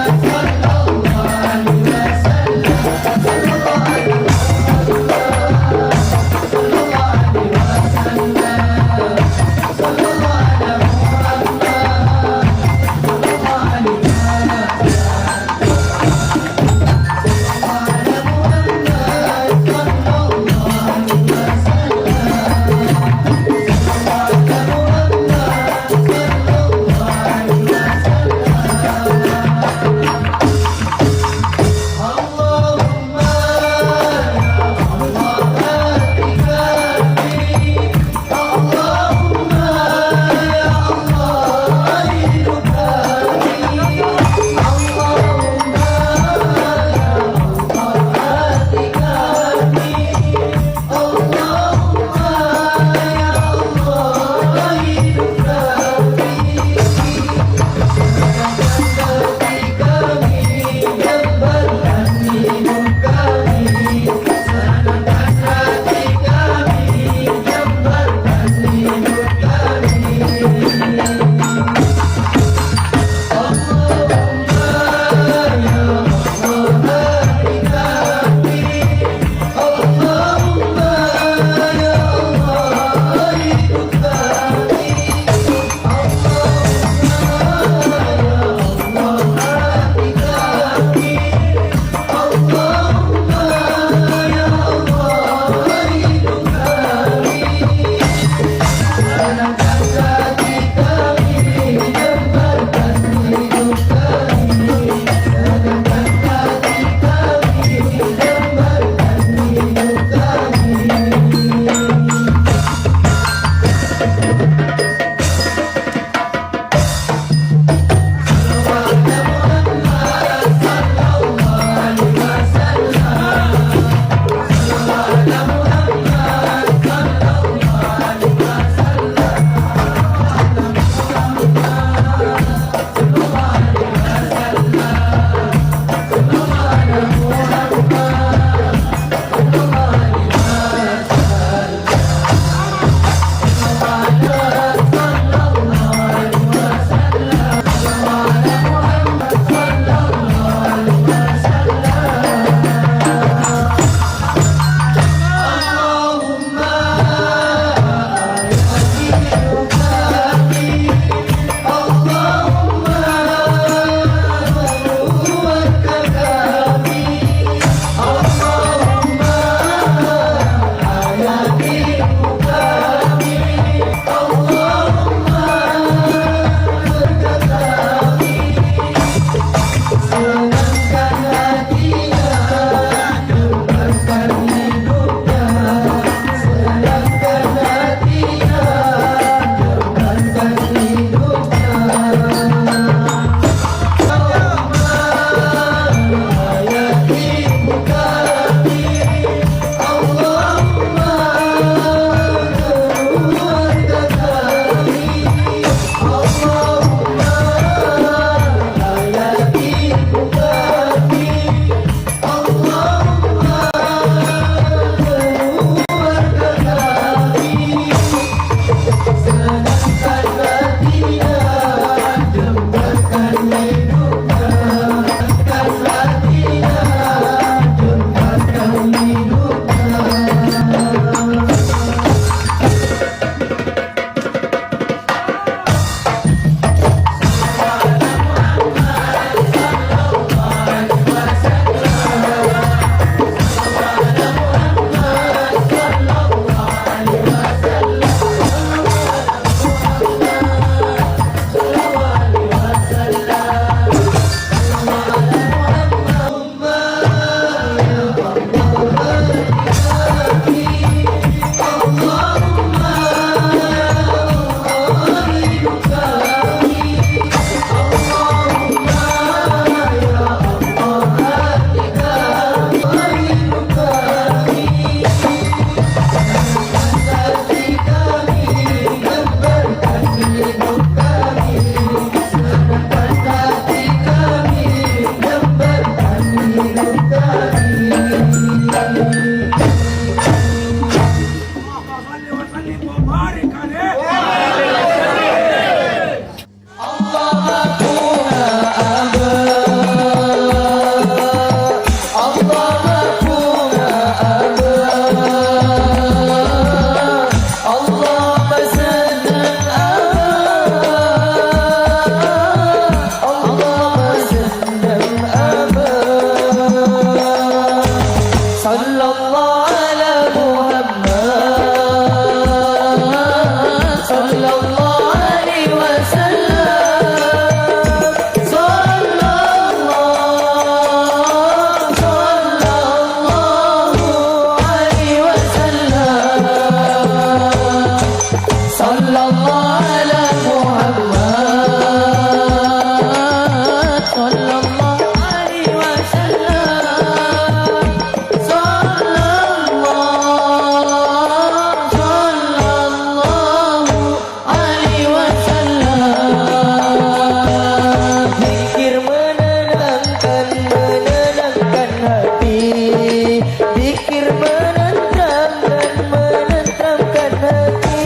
menenteramkan hati.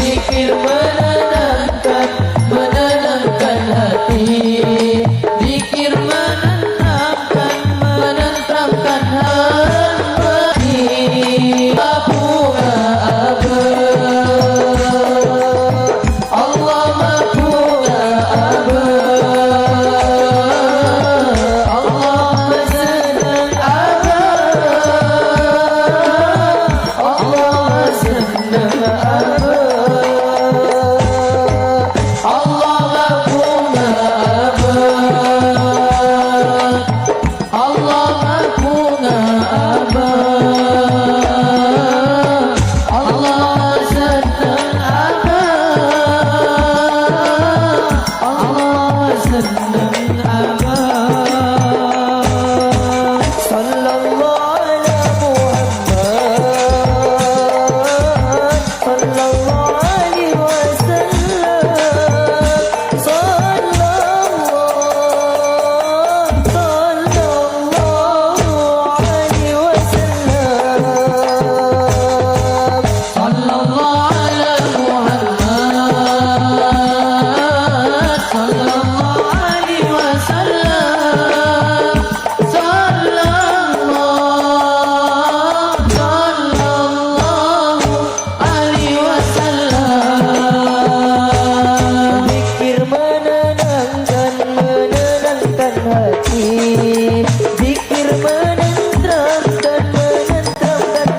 Zikir menenangkan hati. Zikir menenteramkan hati. Bunga aba, Allah bunga aba, Allah senang aba, Allah senang aba, Allah bunga aba, Allah bunga aba, Allah senang aba, Allah senang aba. Sallallahu ala Muhammad, sallallahu alaihi wasallam, sallallahu alaihi wasallam. Sallallahu ala Muhammad, sallallahu alaihi wasallam, sallallahu alaihi wasallam. Zikir menenangkan hati. Zikir menenteramkan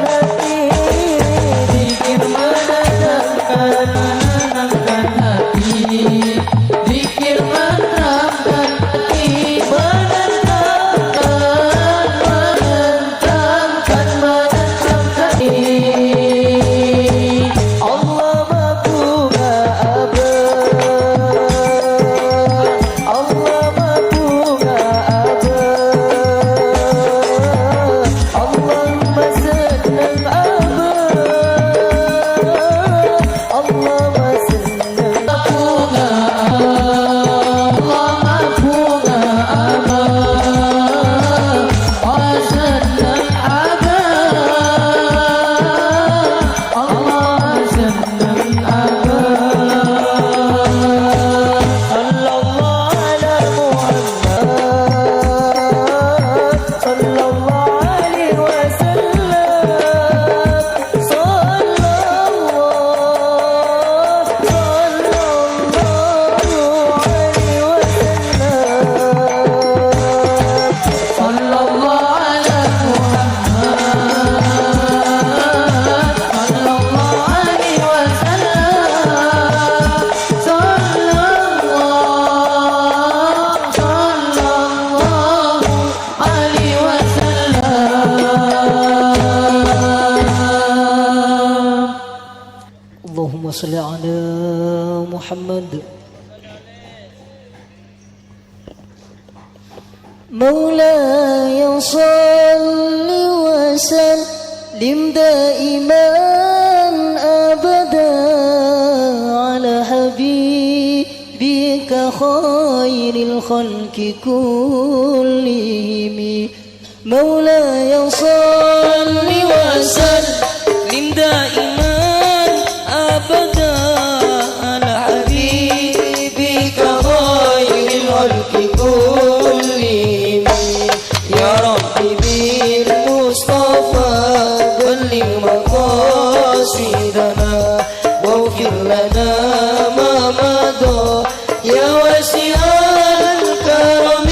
hati. Zikir menenangkan hati. Zikir menenteramkan hati. Menenteramkan hati. Allah bunga aba, Allah bunga aba, Allah senang aba, Allah senang bunga Allah bunga aba, Allah senang aba, Allah senang aba. Sallallahu ala Muhammad, sallallahu alaihi wasallam, sallallahu alaihi wasallam. Sallallahu ala Muhammad, sallallahu alaihi wasallam, sallallahu alaihi wasallam. Allahumma salli ala Muhammad. مولاي صل وسلم دائما أبدا على حبيبك خير الخلق كلهم. مولاي صل وسلم دائما أبدا على حبيبك خير الخلق كلهم. يا ربي بالمصطفى بلغ مقاصدنا واغفر لنا ما مضى يا واسع الكرم.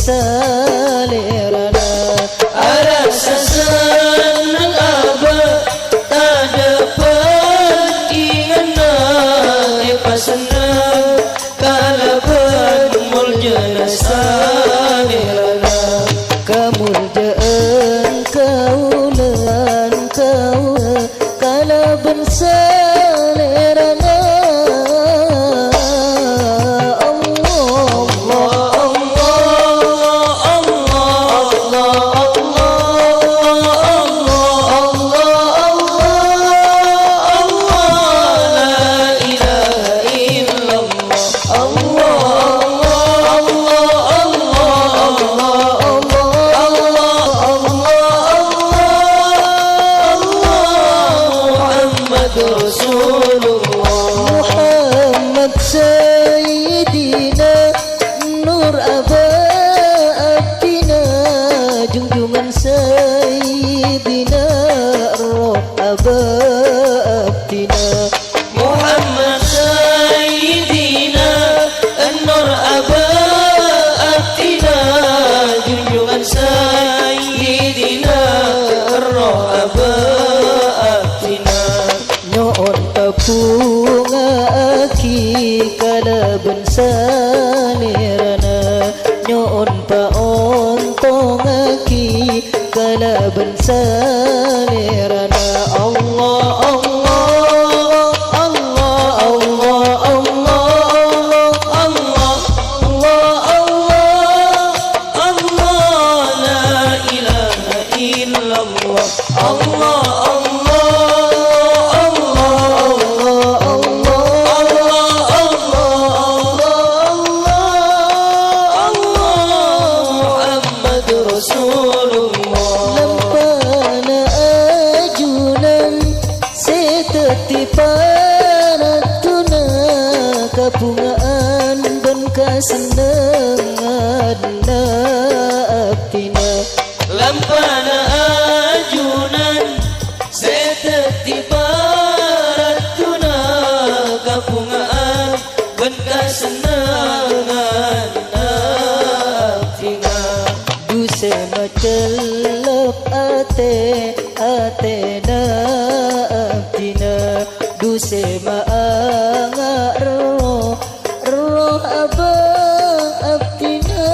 Salerana, ada sesenang abad ajunan selerana. Muhammad Sayyidina Nur Abadina, junjungan Sayyidina Roh Abadina. Muhammad Sayyidina Nur Abadina, junjungan Sayyidina Roh Abadina. Nyoon tapunga aki kalaban salirana, nyoon paontong aki kalaban salirana. Allah Allah Allah Allah Allah Allah Allah Allah, la ilaha illallah. Allah lampana ajunan setetiparatuna, kabungaan dan kesenangan abdina. lampana ajunan setetiparatuna, kabungaan dan kesenangan abdina. Duse macelok atena abdina, duse maangar roh aba abdina.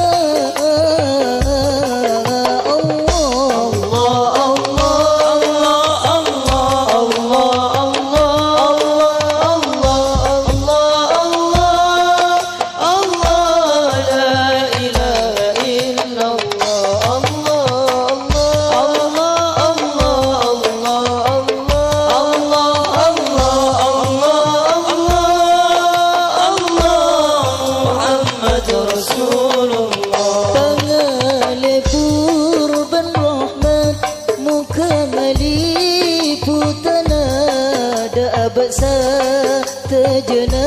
Baksa tejena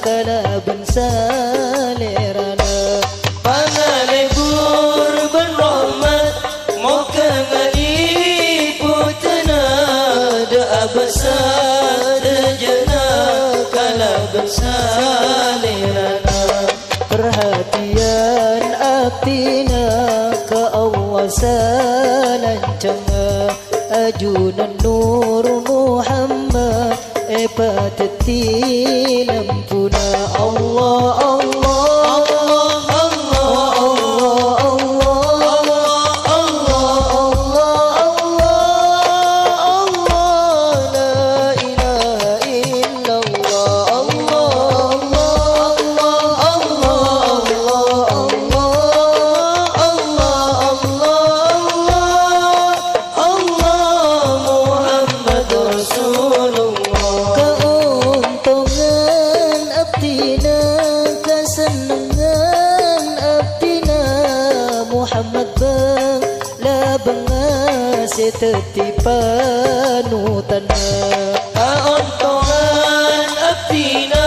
kalaban salerana, pangalebur berrahmat moga ngaliputana, da abasa tejena kalaban salerana. perhatian abdina ka Allah salancanga, ajunan Nur Muhammad pateti lampuna. Allah Allah Allah Allah Allah Allah Allah, la ilaha illallah. Allah Muhammad Rasulullah. Keuntungan abdina, kesenangan abdina, Muhammad bang labanga setetipanutana. Keuntungan abdina,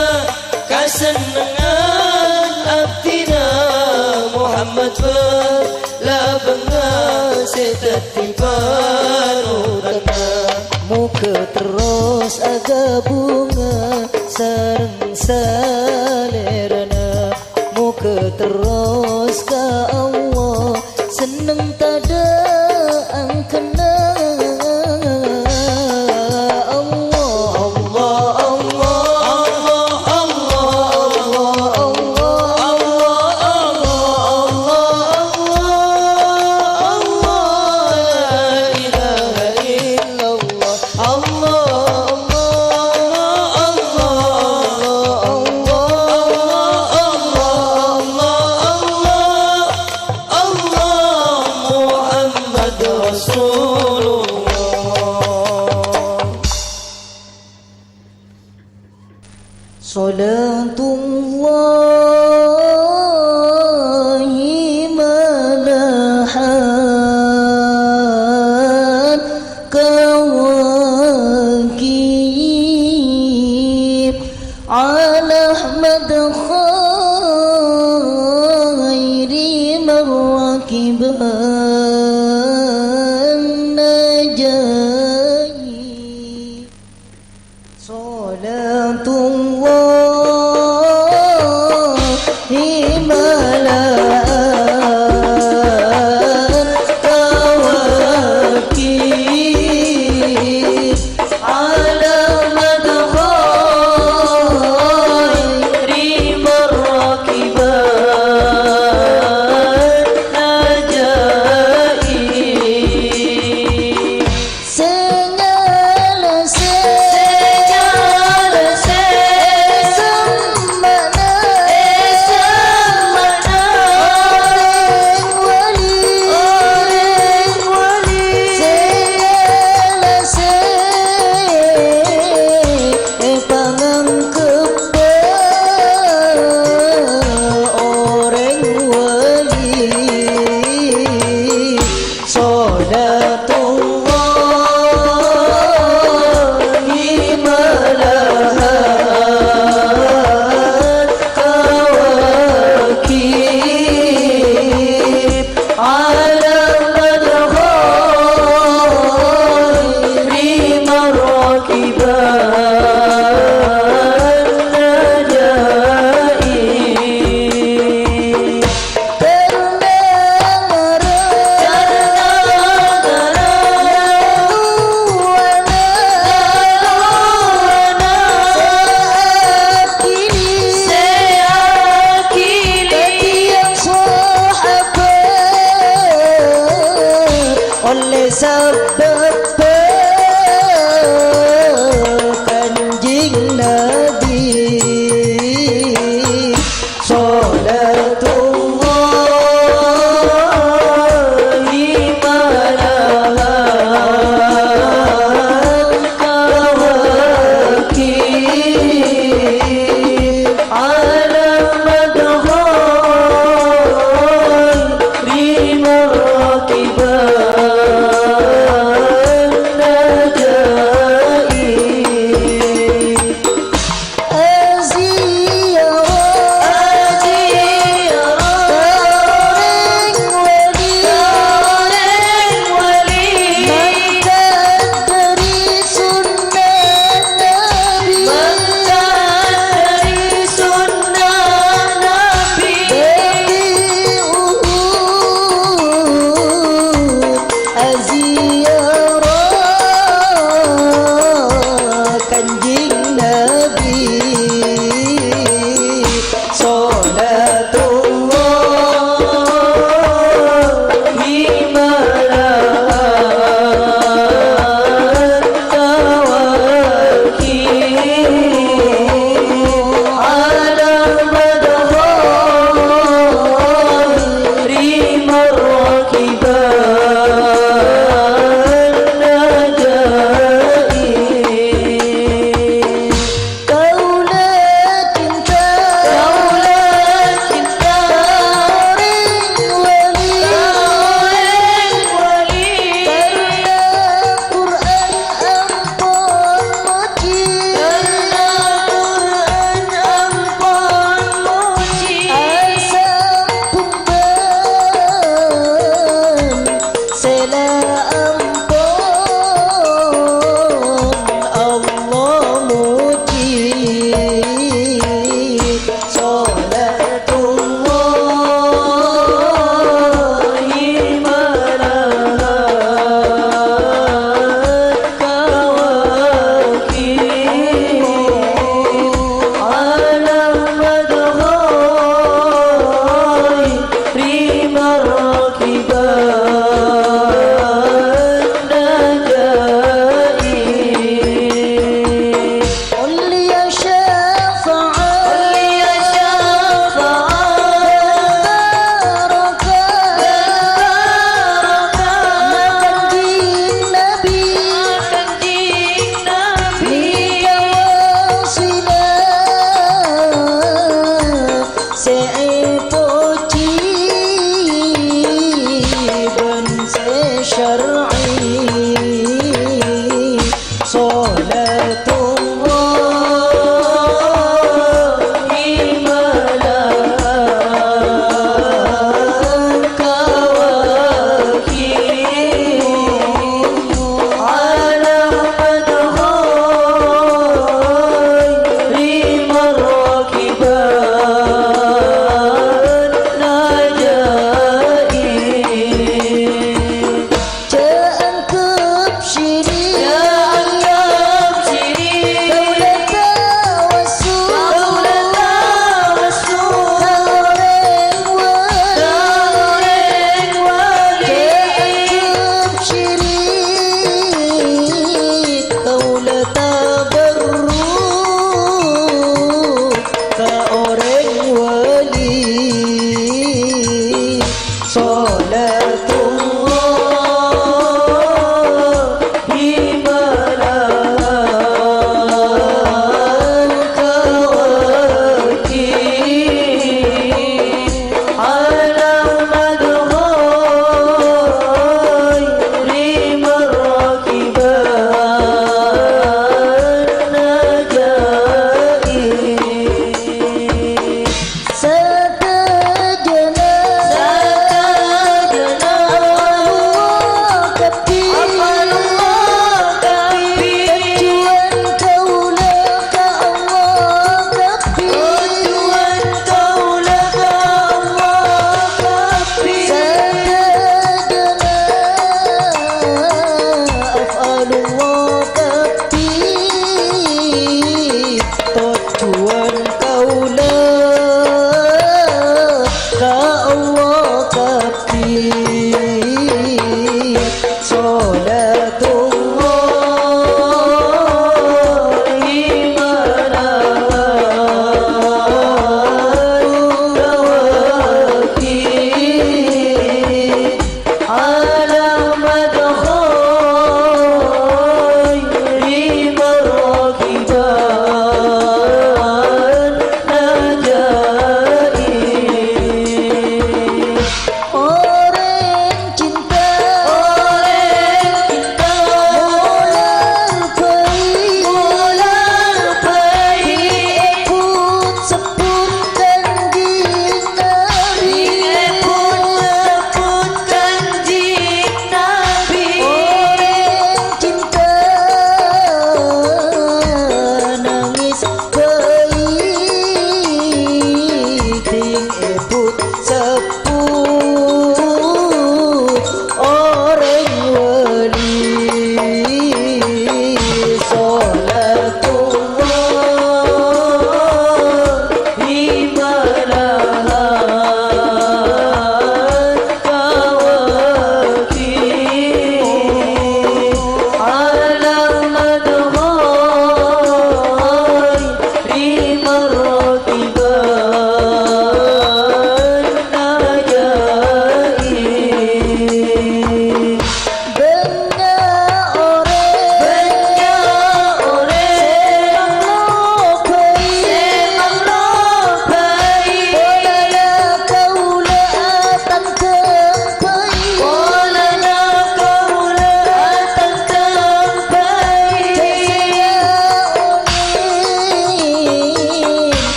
kesenangan abdina, Muhammad berlabangga setetipanutana. Muka terus aga bunga sareng salerana, muka terus ka Allah seneng tada angkena. Allah Salatullahi malahan kawakib ala Ahmad khairi marrakiban najayi. Salatullahi malahan kawakib ala Ahmad khairi marrakiban najayi. Senyala semana orang wali. Senyala Jangan kepsiri, jangan kepsiri.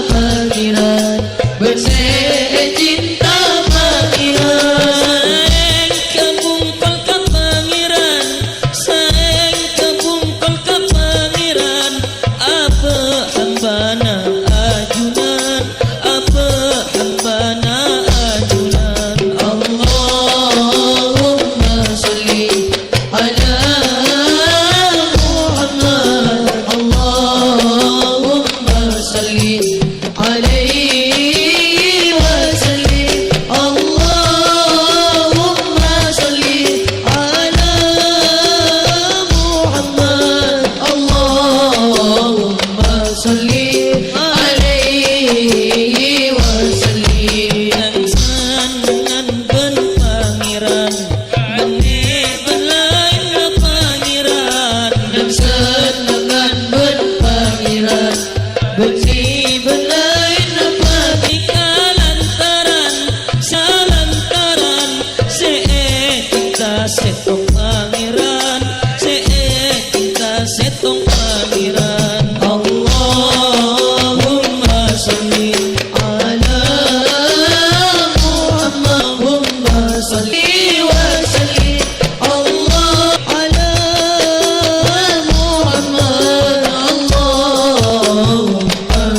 pangeran bersih cinta pangeran kebungkol ke pangeran sayang kebungkol ke pangeran apa hambana ajunan apa hambana ajunan Allahumma salli ala Muhammad Allahumma salli alaihi wa sallim Allahumma salli ala Muhammad Allahumma salli alaihi wa sallim Nangsan dengan ben pangeran Bene belain na pangeran dan senangan berpangeran bersih belain apa Ika lantaran salantaran Seetika setong pangeran Seetika setong pangeran Allahumma salli ala Muhammad salli wa sallim Allah ala Muhammad Allahumma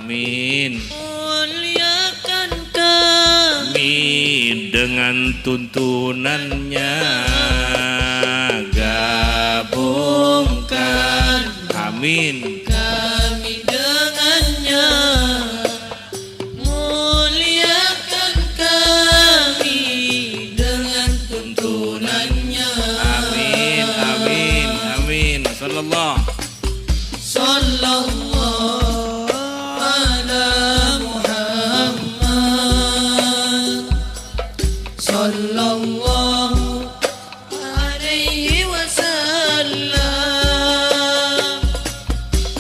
Amin. Muliakan kami Dengan tuntunannya gabungkan Amin. kami dengannya. Muliakan kami dengan tuntunannya. Amin. Amin. Amin. Sallallahu. Sallallahu ala Muhammad. Sallallahu alaihi wasallam.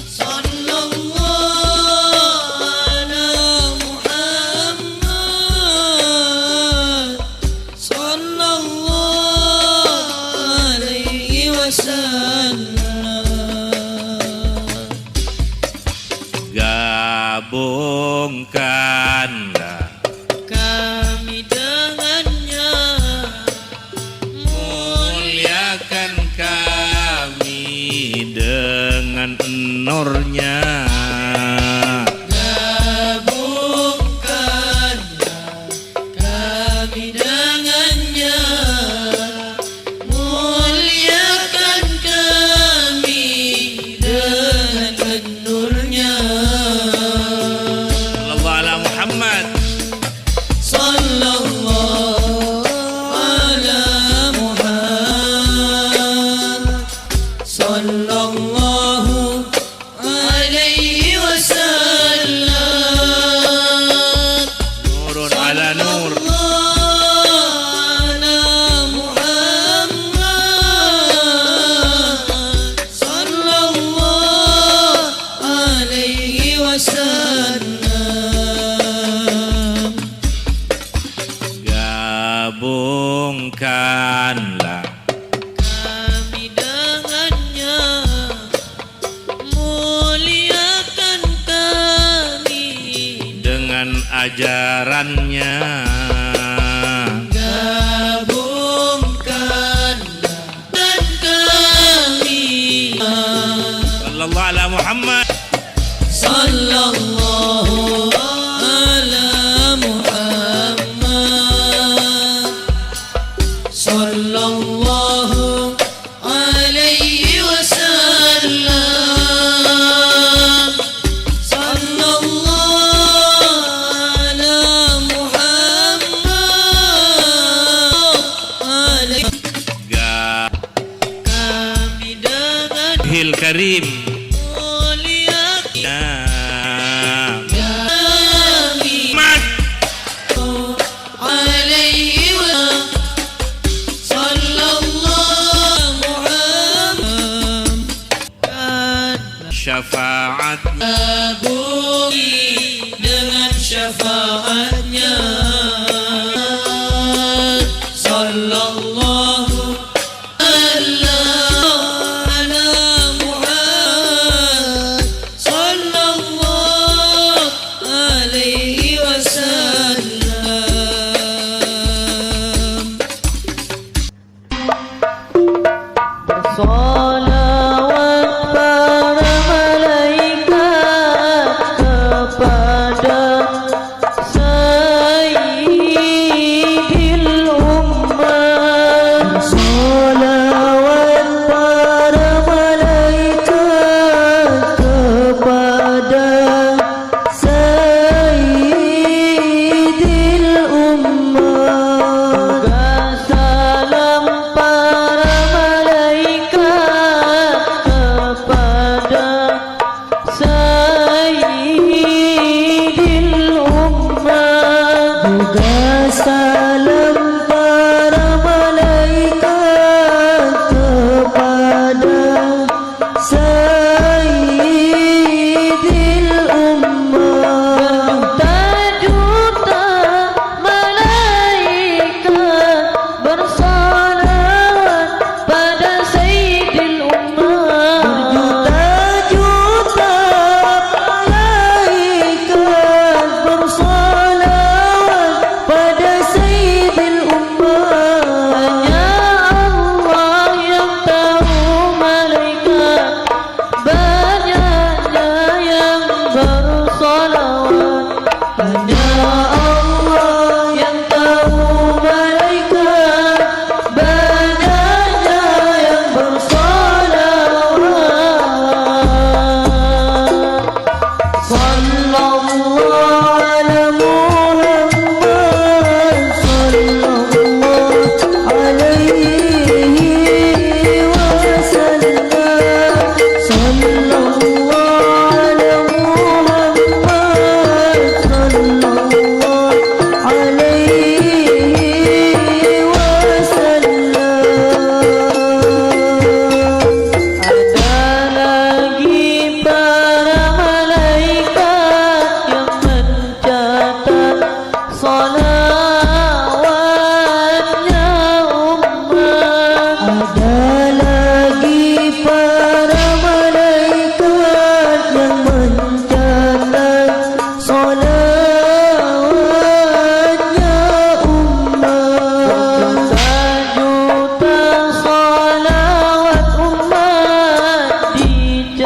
Sallallahu ala Muhammad. Sallallahu alaihi wasallam. Gabungkanlah Kami dengannya. muliakan kami dengan nurnya Gabungkan kami dengannya. Muliakan kami dengan nurnya. Sallallahu ala Muhammad. Sallallahu ala Muhammad. Sallallahu alaihi wasallam. Nurun ala nur. Ala Muhammad. Sallallahu alaihi wasallam. Gabungkanlah Kami dengannya. Muliakan kami dengan ajarannya gabungkan dan kami. Sallallahu ala Muhammad. Sallallahu ala Muhammad. Sallallahu alaihi wasallam. Sallallahu ala Muhammad. Kami dengan Hil Karim. muliakan Ya. kami. Mat. Alaihi wa sallallahu Muhammad. Syafaatnya Gabungi dengan syafaatnya. Sallallahu ala Muhammad. Sallallahu alaihi wasallam. Salawat para malaikat kepada Sayyidina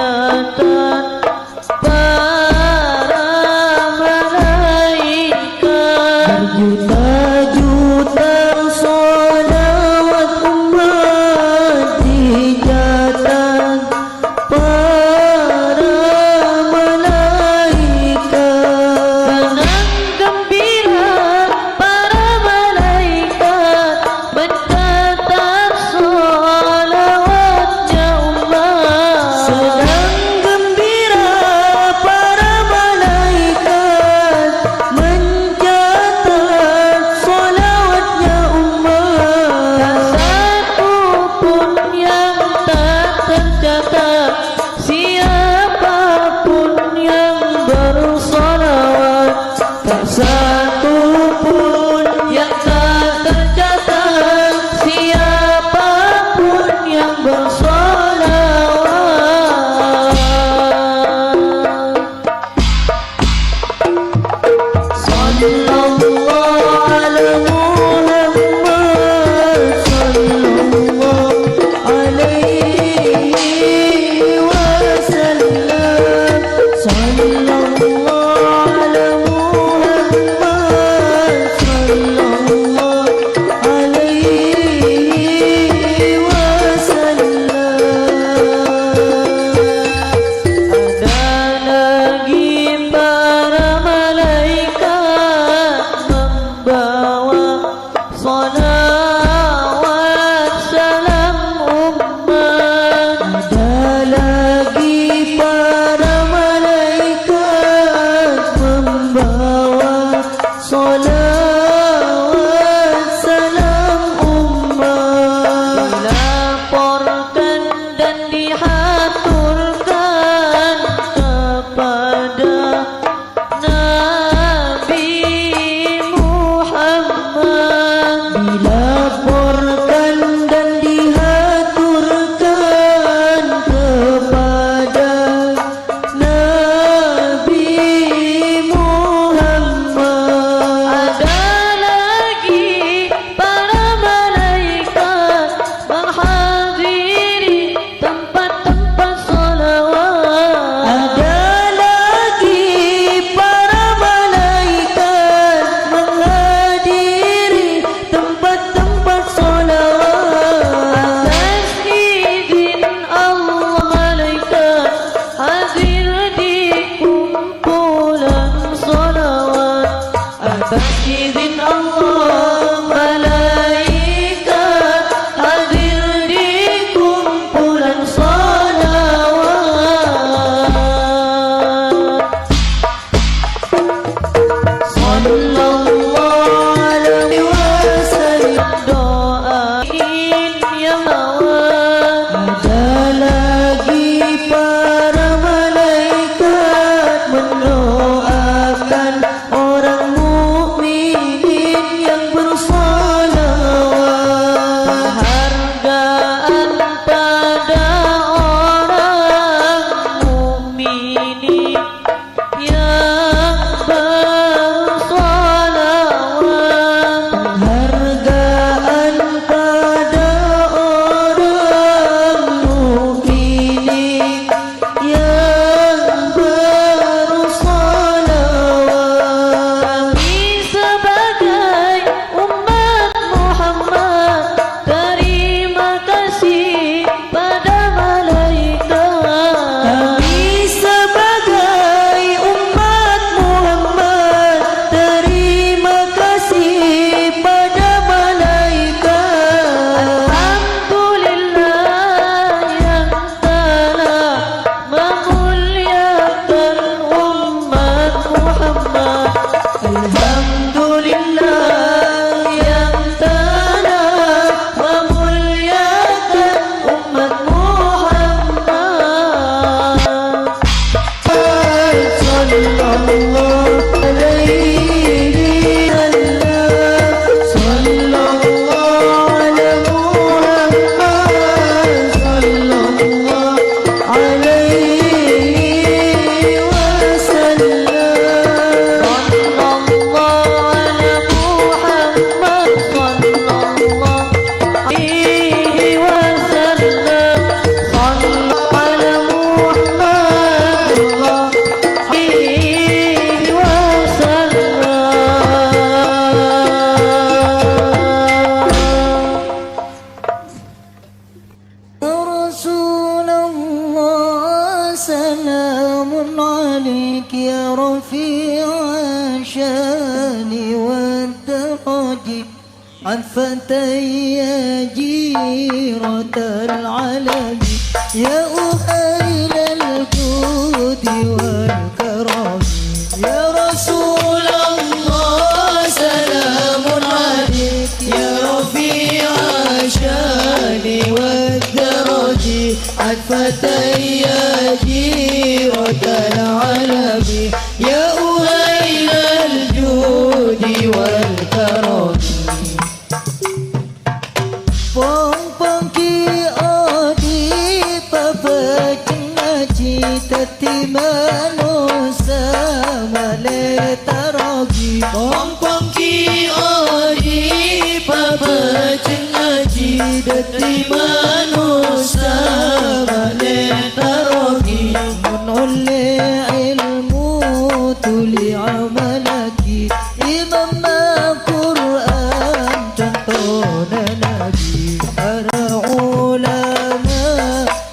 hujatan para malaikat, berjuta-juta salawat umat hujatan para malaikat, senang gembira para malaikat mencatat salawatnya umat. senang gembira para malaikat mencatat salawatnya umat. Satu pun yang tak tercatat, siapapun yang bersolawat. Tak satu pun Yang tak tercatat, siapapun yang bersolawat. sallallahu ala Muhammad sallallahu alaihi wasallam, sallallahu ala Muhammad sallallahu alaihi wasallam. Ada lagi para malaikat membawa salawat salam umat. Ada lagi para malaikat membawa salawat salam umat. Dilaporkan dan dihaturkan kepada Nabi Muhammad. Dilaporkan dan dihaturkan kepada Nabi Muhammad. Ada lagi para malaikat menghadiri tempat-tempat salawat. Ada lagi para malaikat menghadiri tempat-tempat salawat. Atas izin Allah malaikat hadir di kumpulan salawat. Atas izin Allah malaikat hadir di kumpulan salawat. Sallallahu alaihi wasallam. Doain ya mawat. Ada lagi para malaikat mendoakan orang mukmin سلام عليك يا رفيع الشان والدرج عفة يا جيرة العلم يا أهيل الجود والكرم يا رسول الله سلام عليك يا رفيع الشان والدرج عفة يا جيرة العلم يا أهيل الجود والكرم Pong ki odi papa cengaji tati manusia male tarogi Pong ki odi papa cengaji dati manusia male tarogi menoleh ilmu tuli amalaki imam Al-Quran contoh nabi para ulama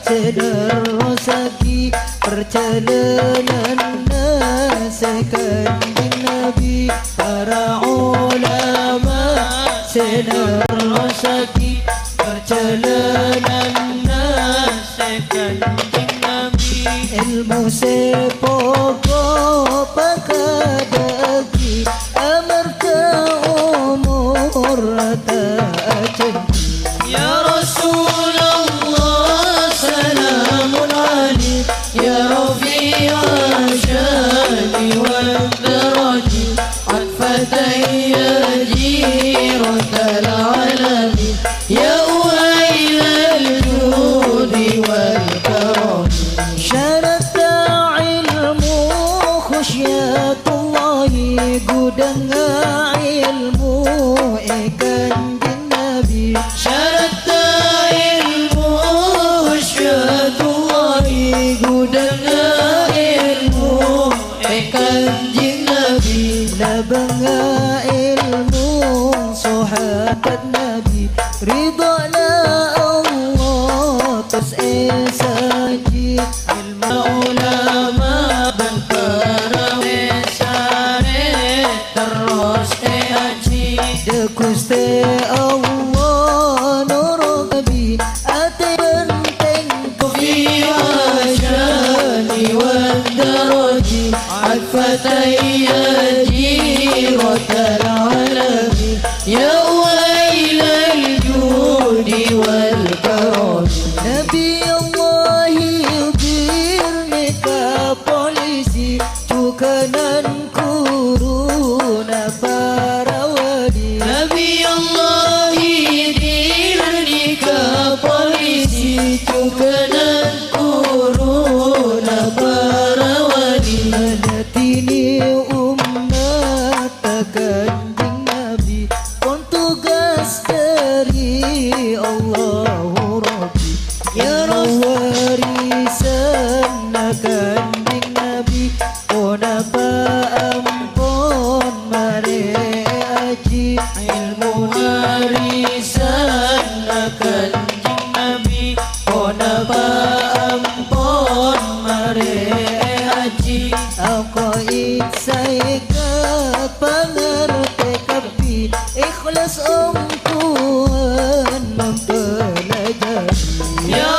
sederosaki perjalanan nasekan nabi para ulama sederosaki perjalanan nasekan nabi ilmu sepokok pakadagi amarka umur tak Ya Rasulullah salamun alaik Ya Rafi'al syani wal daraji Atfatai ya jiratal alami Ya uhailal judi wal karami syarata ilmu khusyatullahi gudang ilmu ikan nabi Syarata ilmu syatullahi gudanga ilmu kanjeng Nabi labanga ilmu sahabat nabi ridana Allah tas esaji ilmu ulama dan para besare terus haji Gusti Allah nur nabi ate benteng في وجهي والدرج عفتي يا جيرة العالم يا ويل الجود والكرم Nabi Allah yubirni ka polisi cukanan kuruna para wali Nabi Allah dirni ka polisi cukanan kuruna para wali Alatini umat kanjeng Nabi pun tugas dari Allahu Rabbi Ya warisan kanjeng Nabi pun apa ampun mare aji ilmu warisan kanjeng Nabi pun apa ampun mare haji Aku iksai ke pengerti kapi ikhlas Tuhan mempelajari Ya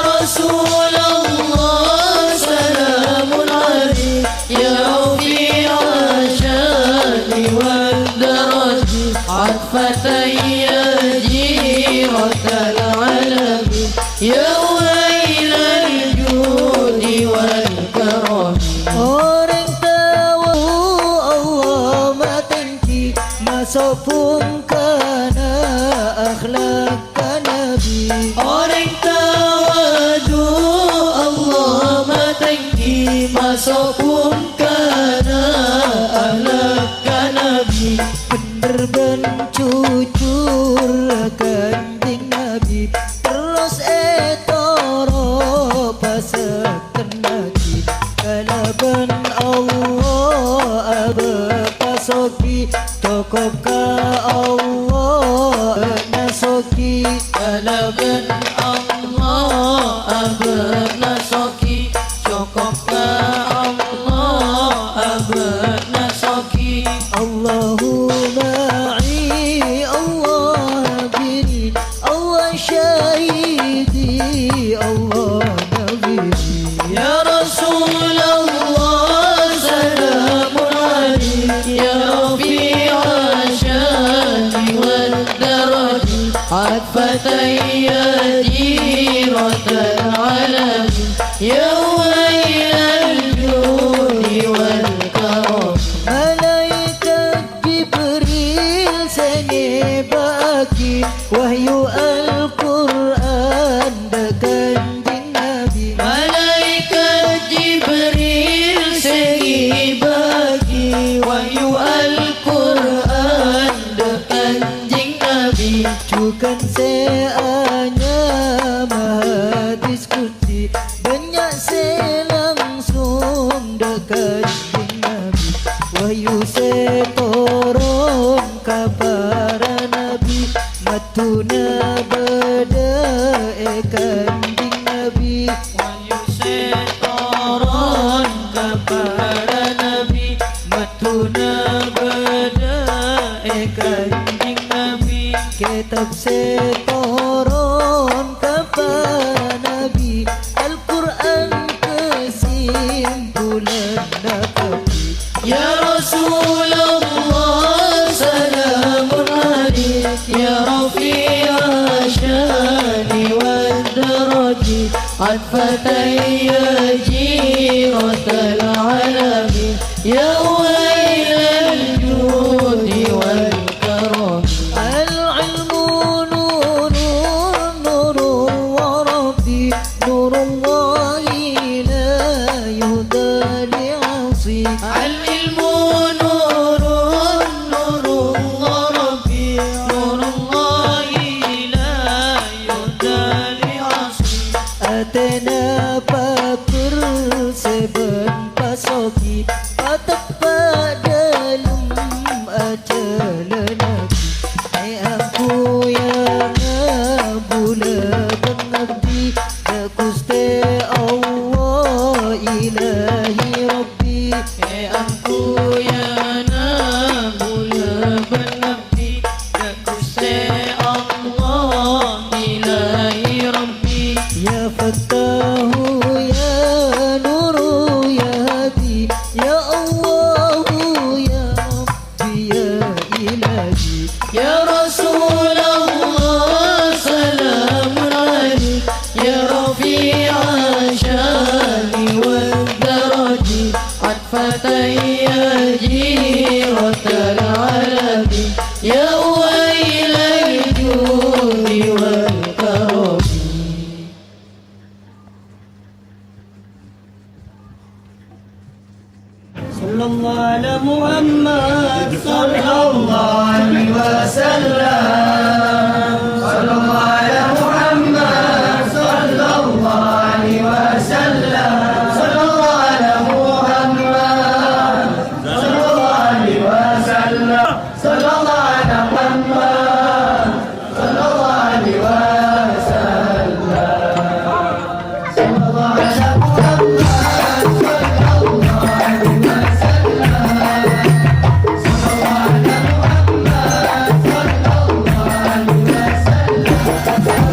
Rasulullah salamun alaik Ya Rafi'al syani wal daraji Atfatai ya jiratal alami Ya wailal judi wal karami Orang tahu Allah matenki masuk pun kana akhlak Nabi Orang tawadu Allah matangki masuk pun kana ahlak Nabi bener ben cucur kanjeng Nabi terus etoro pasaken lagi kalaban Allah abapasoki tokop ka Allah nasoki kalaban Allah abar nasoki cukup فتي جيرة العلم يا ويل الجود والكرم Malaikat Jibril seni bagi wahyu Al-Quran dekat Nabi. Malaikat Jibril segi bagi wahyu Al-Quran dekat Nabi. Cukan seanya maha diskusi banyak selangsung dekat Nabi. Wahyu seturun ke para Nabi matuna beda kanjeng Nabi. Wahyu seturun kepada Nabi matuna beda kanjeng Nabi. Kitab seturun kepada Nabi Al-Quran kesimpulan Nabi. Ya Rasulullah salamun alaik ya rafi'a syani wal daraji atfatayya jiratal alami ya wailal judi wal karam. Al-ilmu nurun nurun wa rabbi nurullahi la yuhda li'asi. العلم نور نور ربي نور الله لا يهدى لعصي. Atena papur seben pasoki patak padalum acala nabi. Hai aku yang bula pengabdi dakuste Allah ilahi rabbi. Aku ya nabula benabdi ya kuste Allah ilahi rabbi. Ya Fattahu ya Nuru ya Hadi ya Allahu ya Rabbi ya Ilahi. Ya Rasulullah salamun alaik ya rafi'a syani wal daraji atfatayya jiratal alami ya wailal judi wal karam. Sallallahu ala Muhammad sallallahu alaihi wasallam. Sallallahu ala Muhammad sallallahu alaihi wasallam. Sallallahu ala Muhammad sallallahu alaihi wasallam. Sallallahu ala Muhammad sallallahu alaihi wasallam. Sallallahu ala Muhammad sallallahu alaihi wasallam.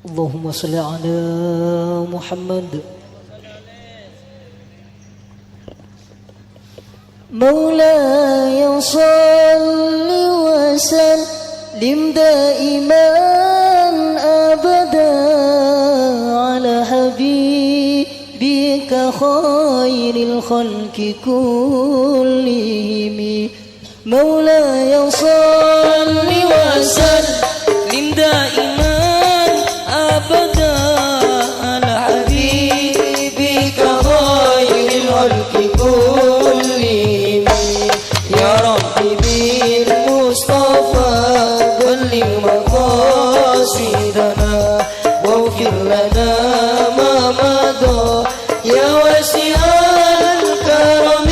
Allahumma salli ala محمد مولاي صل وسلم دائما أبدا على حبيبك خير الخلق كلهم مولاي صل وسلم دائما أبدا على حبيبك خير الخلق كلهم يا ربي بالمصطفى بلغ مقاصدنا واغفر لنا ما مضى يا واسع الكرم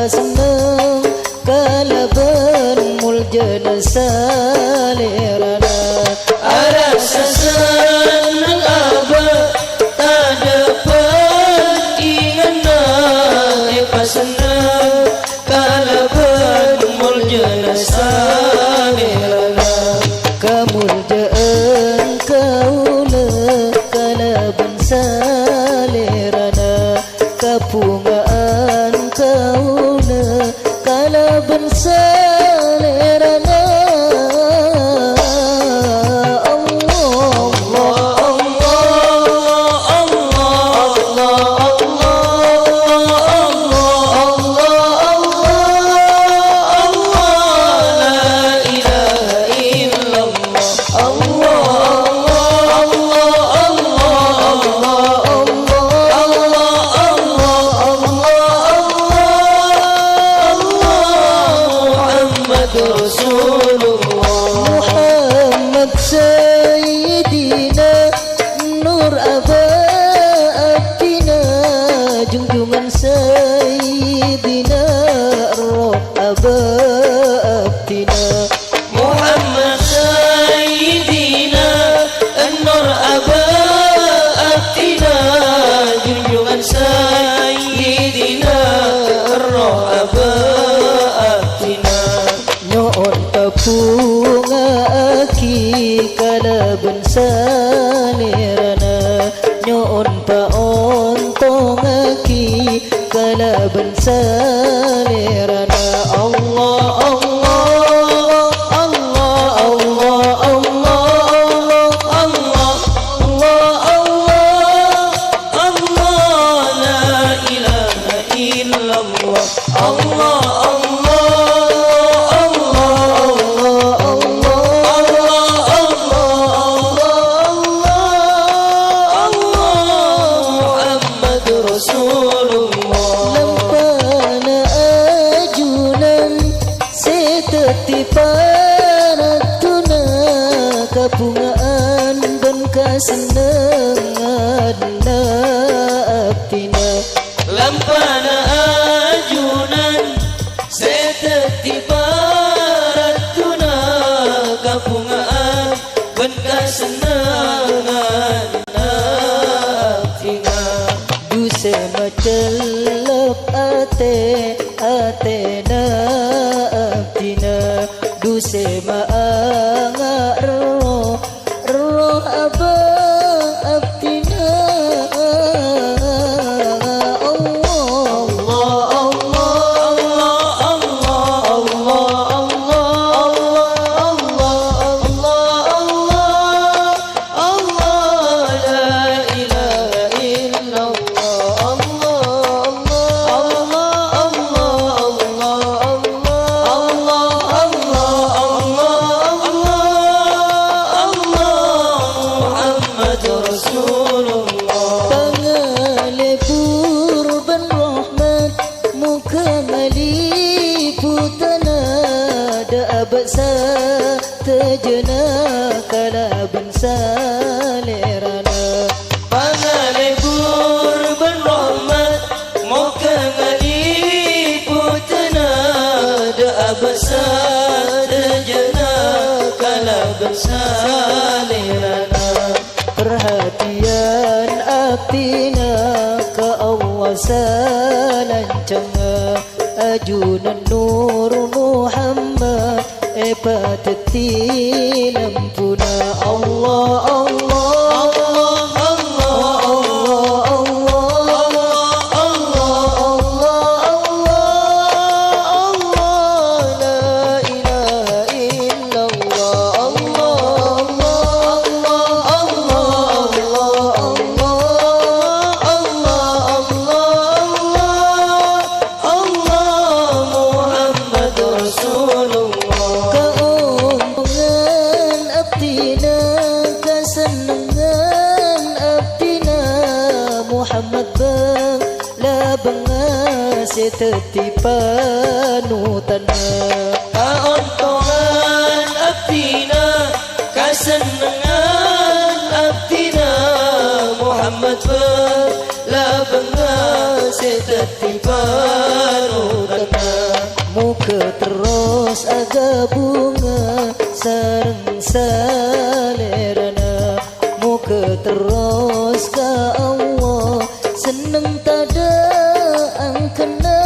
senang kalaban muljana salerana arasa senang abad tak dapat ingana pas senang kalaban muljana salerana kemuljaan kaula kalaban salerana kepungaan kaula kalaban salerana Muhammad Sayyidina Nur Abadina junjungan Sayyidina Roh Abadina Muhammad Sayyidina Nur Abadina junjungan Sayyidina Roh Abadina nyoon kapunga aki kalaban salerana nyoon paontong aki kalaban salerana Allah Allah Allah Allah Allah Allah Allah Allah la ilaha illallah Allah tiparatuna kapungaan dan kasenengan abdina lampana ajunan setetiparatuna kapungaan dan kasenengan abdina duse macelap atena abdina duse maanga roh aba abdina Allah baksa tejena kala bangsa lerana Pangalebur berrahmat moga ngali putana da abasa tejana kala bangsa lerana perhatian abdina keawasan lancang ajunan nur Muhammad pateti lampuna Allah Allah Tetipanutana kaontongan abdina kasenengan abdina Muhammad berlabenga setetipanutana muka terus aga bunga sareng salerana muka terus ka Allah seneng tada angkena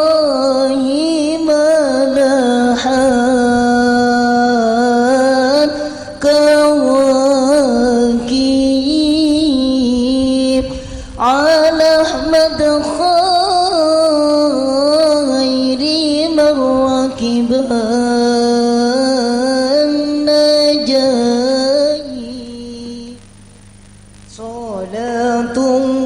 Salatullahi malahan kawakib ala Ahmad khairi marrakiban najayi Salatullah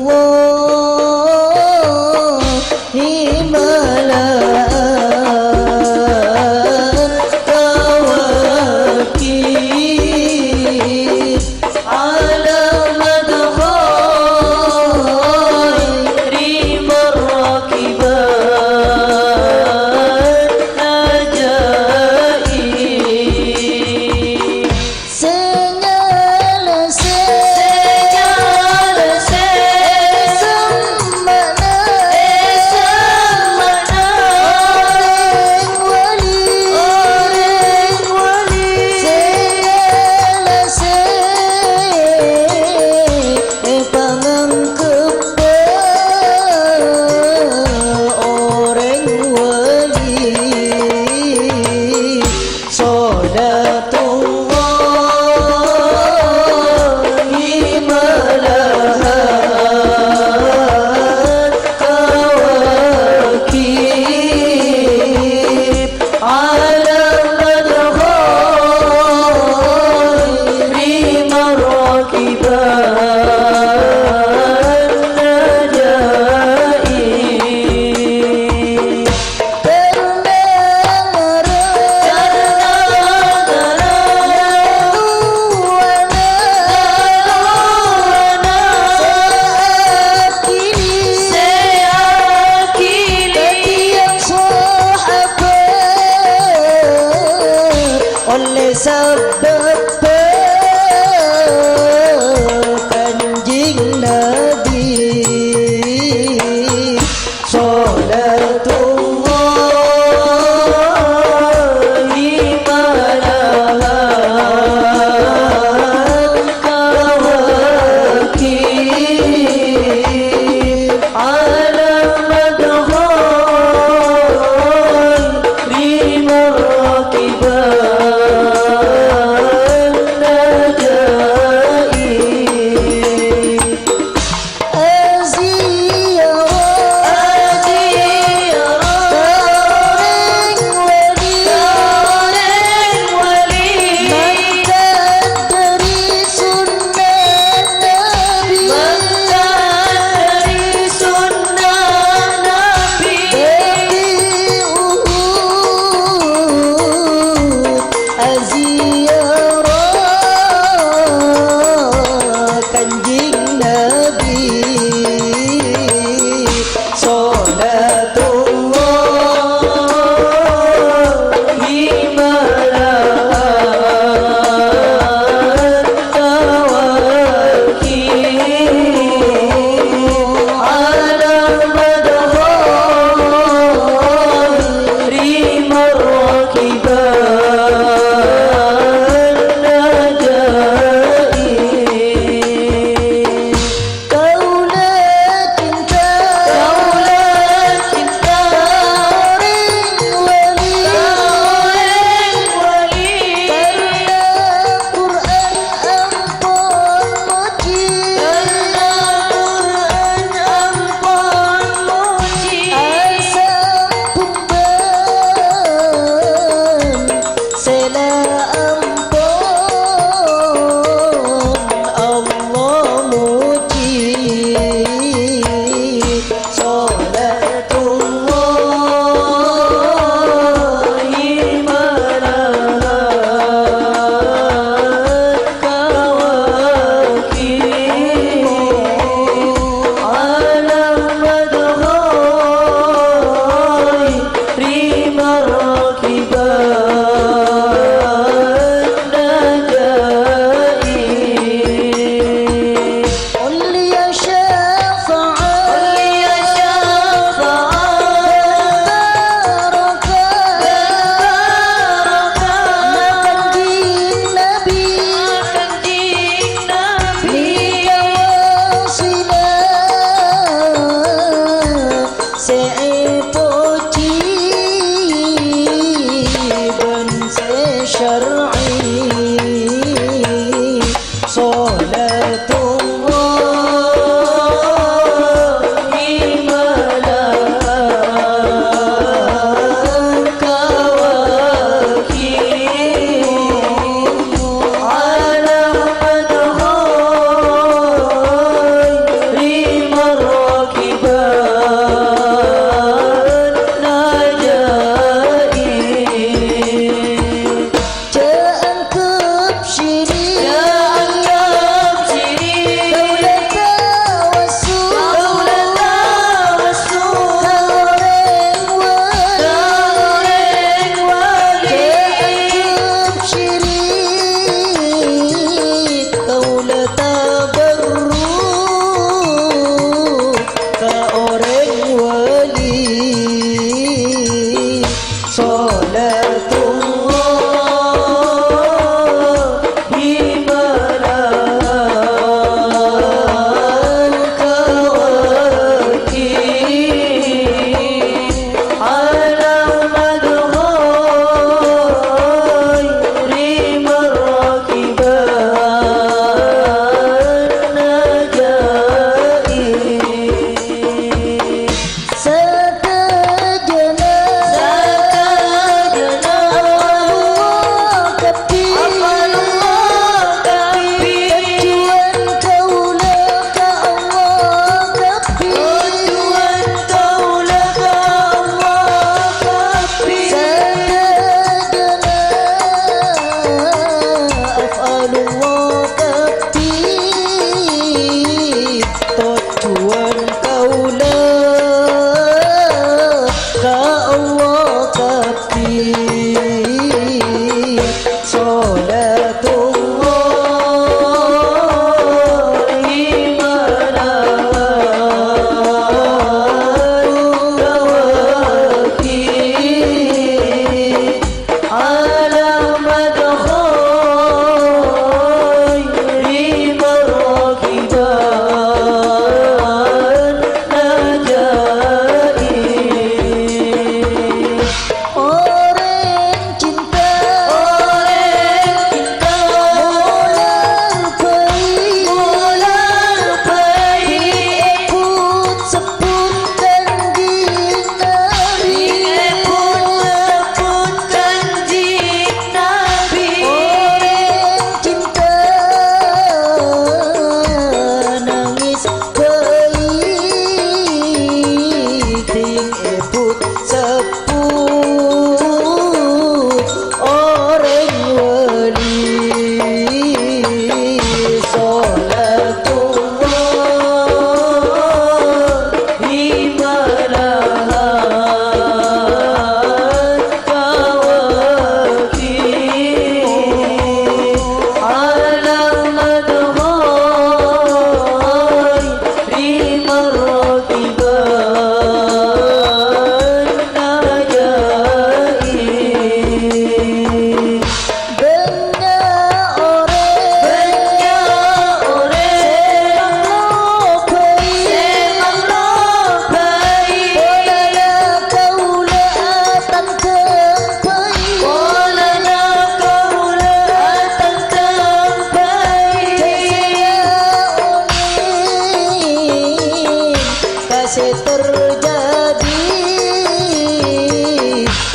kasih terjadi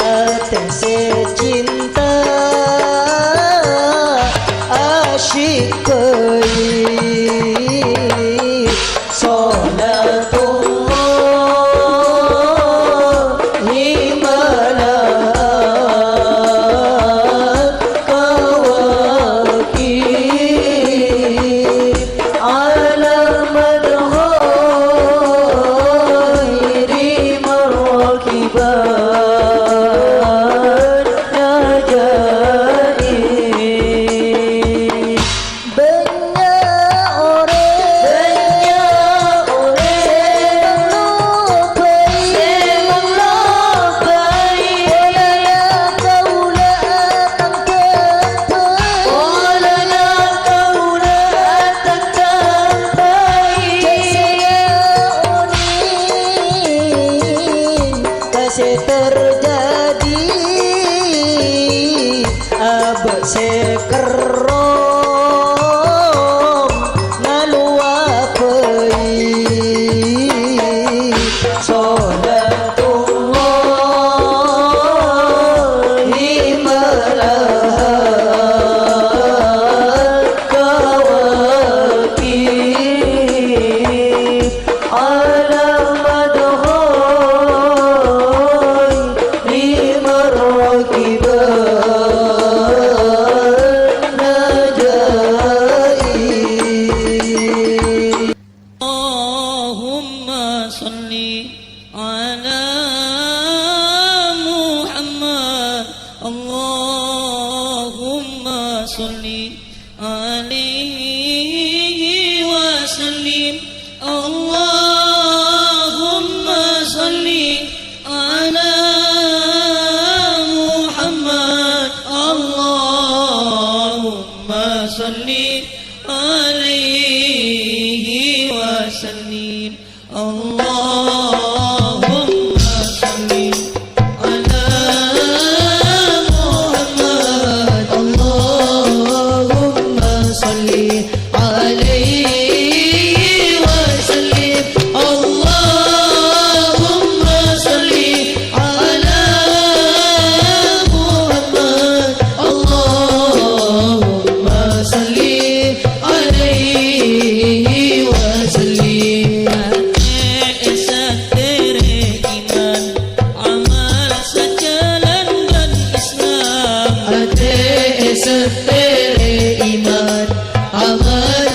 atensi cinta asyik kei salatullah himala kawaki ala madhairi marwakiban najai banyak terjadi abad sekerom ngaluapai salatullah himalaha kawaki ala Allahumma salli ala Muhammad. Allahumma salli alaihi wa sallim. Allahumma salli ala Muhammad. Allahumma salli alaihi wa sallim. Allahumma salli ala Muhammad. Allahumma salli alaihi wa sallim. Allahumma salli ala Muhammad. Allahumma salli alaihi wa sallim. Esa tere iman amal sejalan dan Islam. Ate esa tere iman amal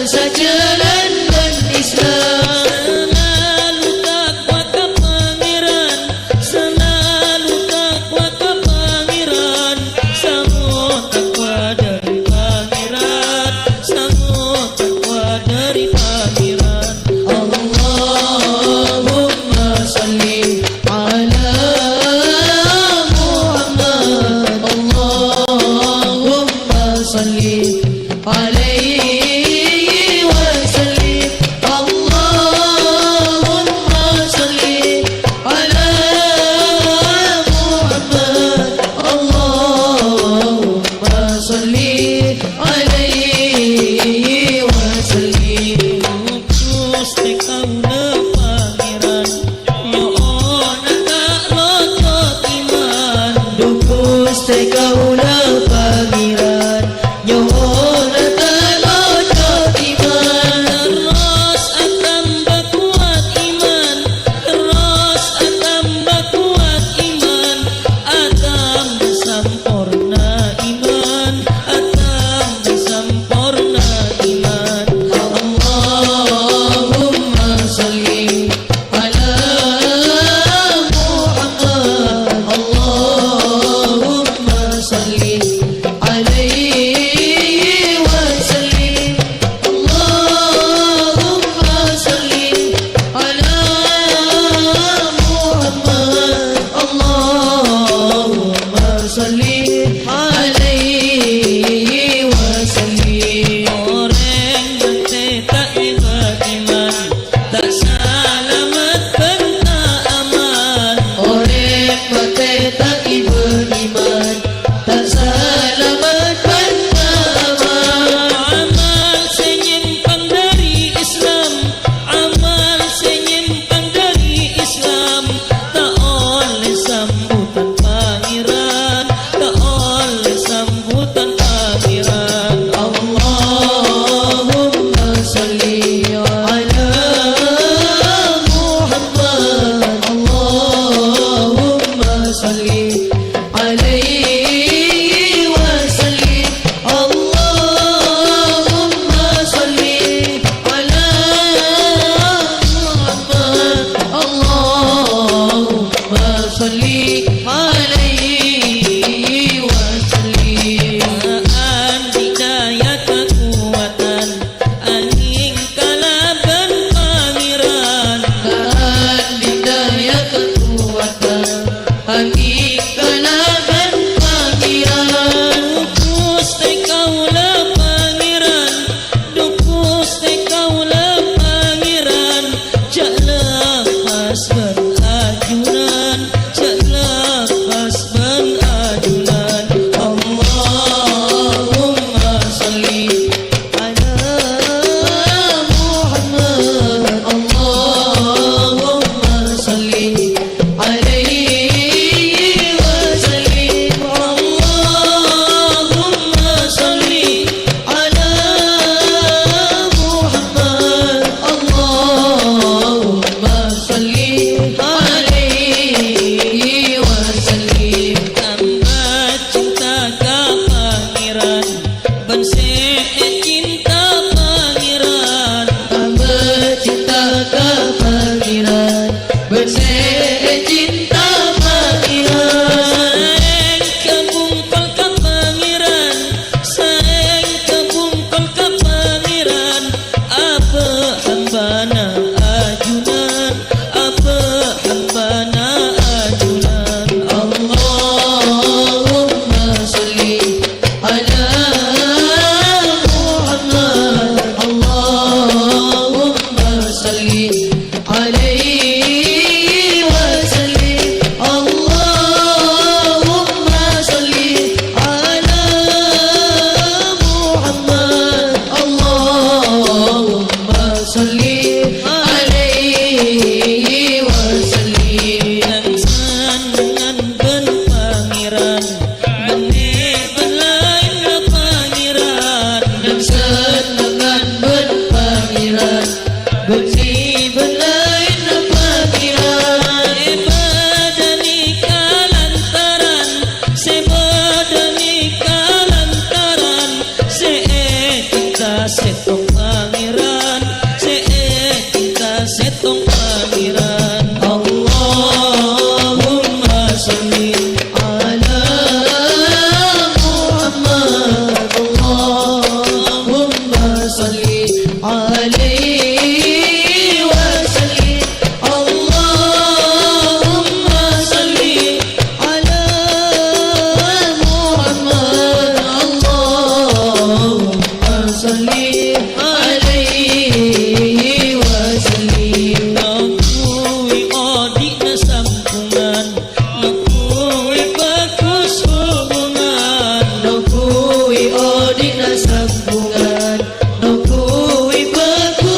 salli alaihi wasallim. Dan senengan ben pangeran benih belain na pangeran. Dan senengan ben pangeran benih belain na pangeran. Badani kalantaran sebadani kalantaran seetika setong pangeran seetika setong pangeran. Allahumma salli ala Muhammad. Allahumma salli alaihi wasallim. Allahumma salli ala Muhammad. Allahumma salli alaihi wasallim. Nakui odik na sampungan nakui bagus hubungan. Nukui odi na sambungan, nukui bagus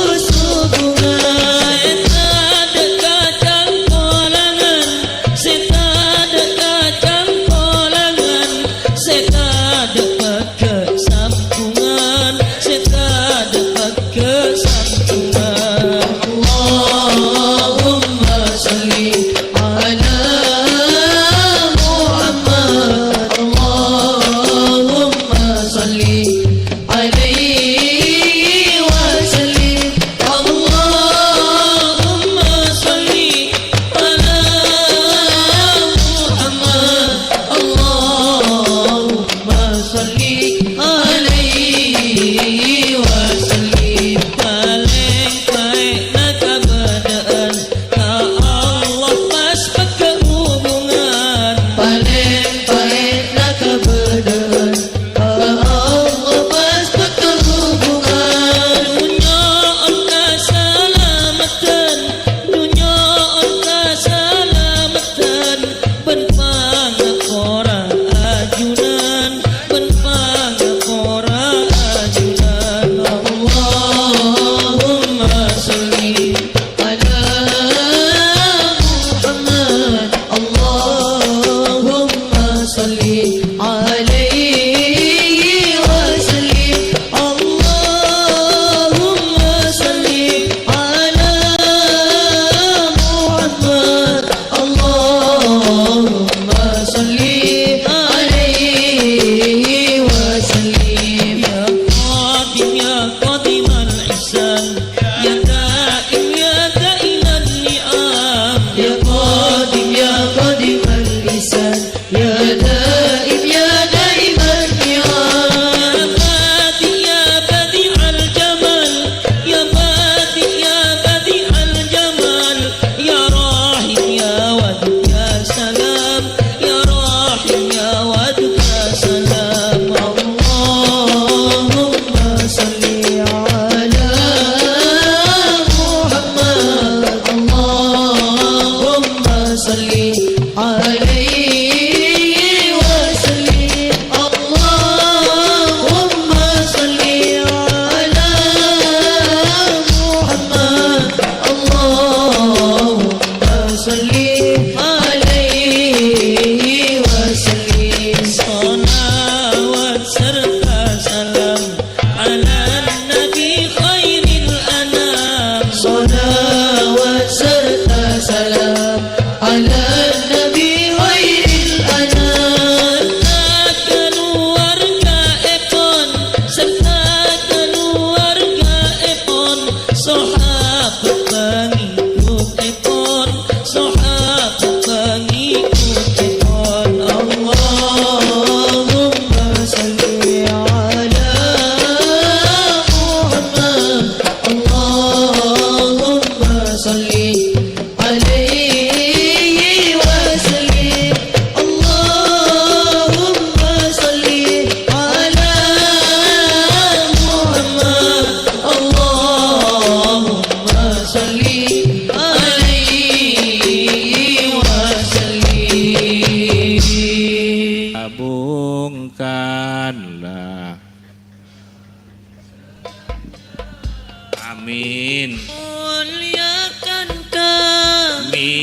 Amin. Muliakan kami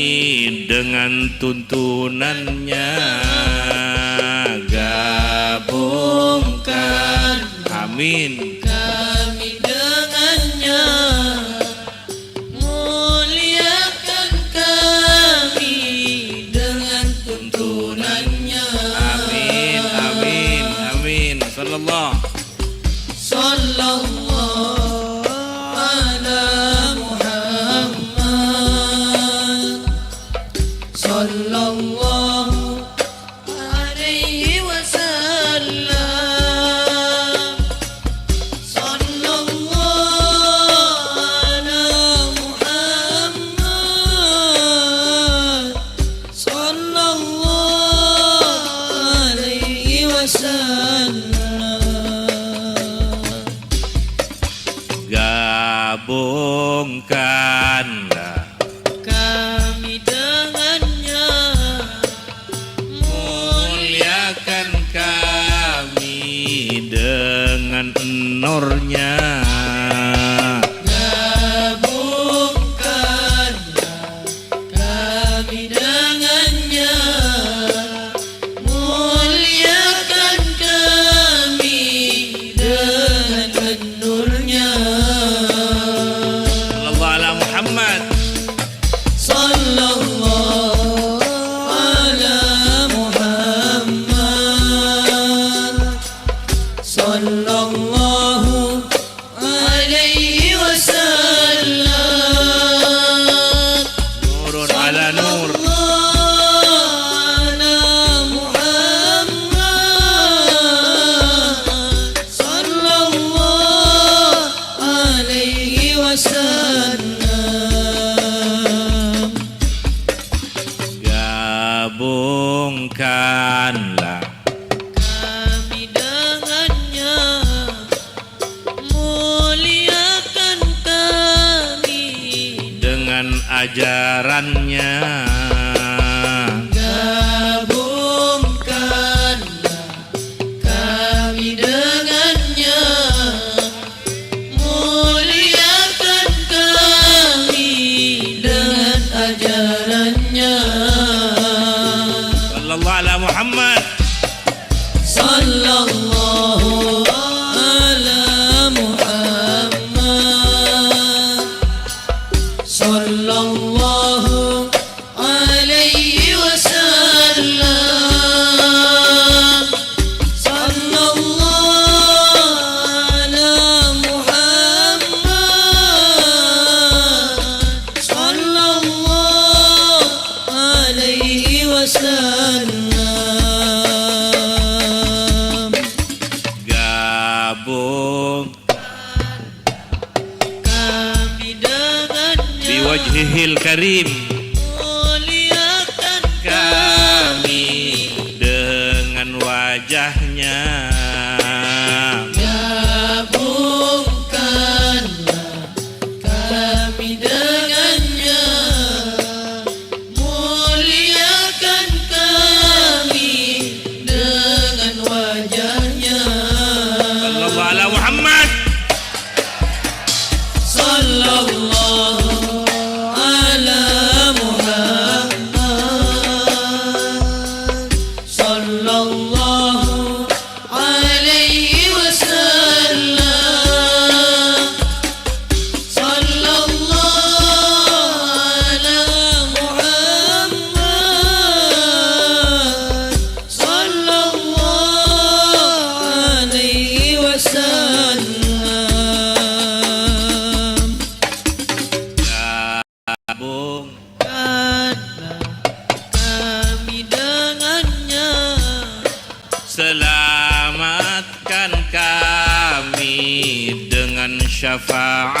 Dengan tuntunannya gabungkan Amin. kami dengannya. Muliakan kami dengan tuntunannya. Amin. Amin. Amin. Sallallahu. Sallallahu ala Muhammad. Sallallahu alaihi wasallam. Sallallahu ala Muhammad. Sallallahu alaihi wasallam. Gabungkanlah Kami dengannya. muliakan kami dengan nurnya Gabungkanlah kami dengannya. Muliakan kami dengan nurnya. Sallallahu ala Muhammad. Sallallahu ala Muhammad. Sallallahu alaihi wasallam. Nurun ala nur. Ala Muhammad. Sallallahu alaihi wasallam. Gabungkanlah Kami dengannya. Muliakan kami dengan ajarannya gabungkanlah kami dengannya. Muliakan kami dengan ajarannya. Sallallahu ala Muhammad. Sallallahu ala Muhammad. Sallallahu alaihi wasallam. Sallallahu ala Muhammad. Sallallahu alaihi wasallam. Gabung Kami dengannya. biwajhihil karim Muliakan kami dengan wajahnya gabungkanlah kami dengannya. Muliakan kami dengan wajahnya. Sallallahu ala Muhammad. Sallallahu ala Muhammad. Sallallahu alaihi wasallam. Sallallahu ala Muhammad. Sallallahu alaihi wasallam. Gabung Kami dengannya. selamatkan kami dengan syafaat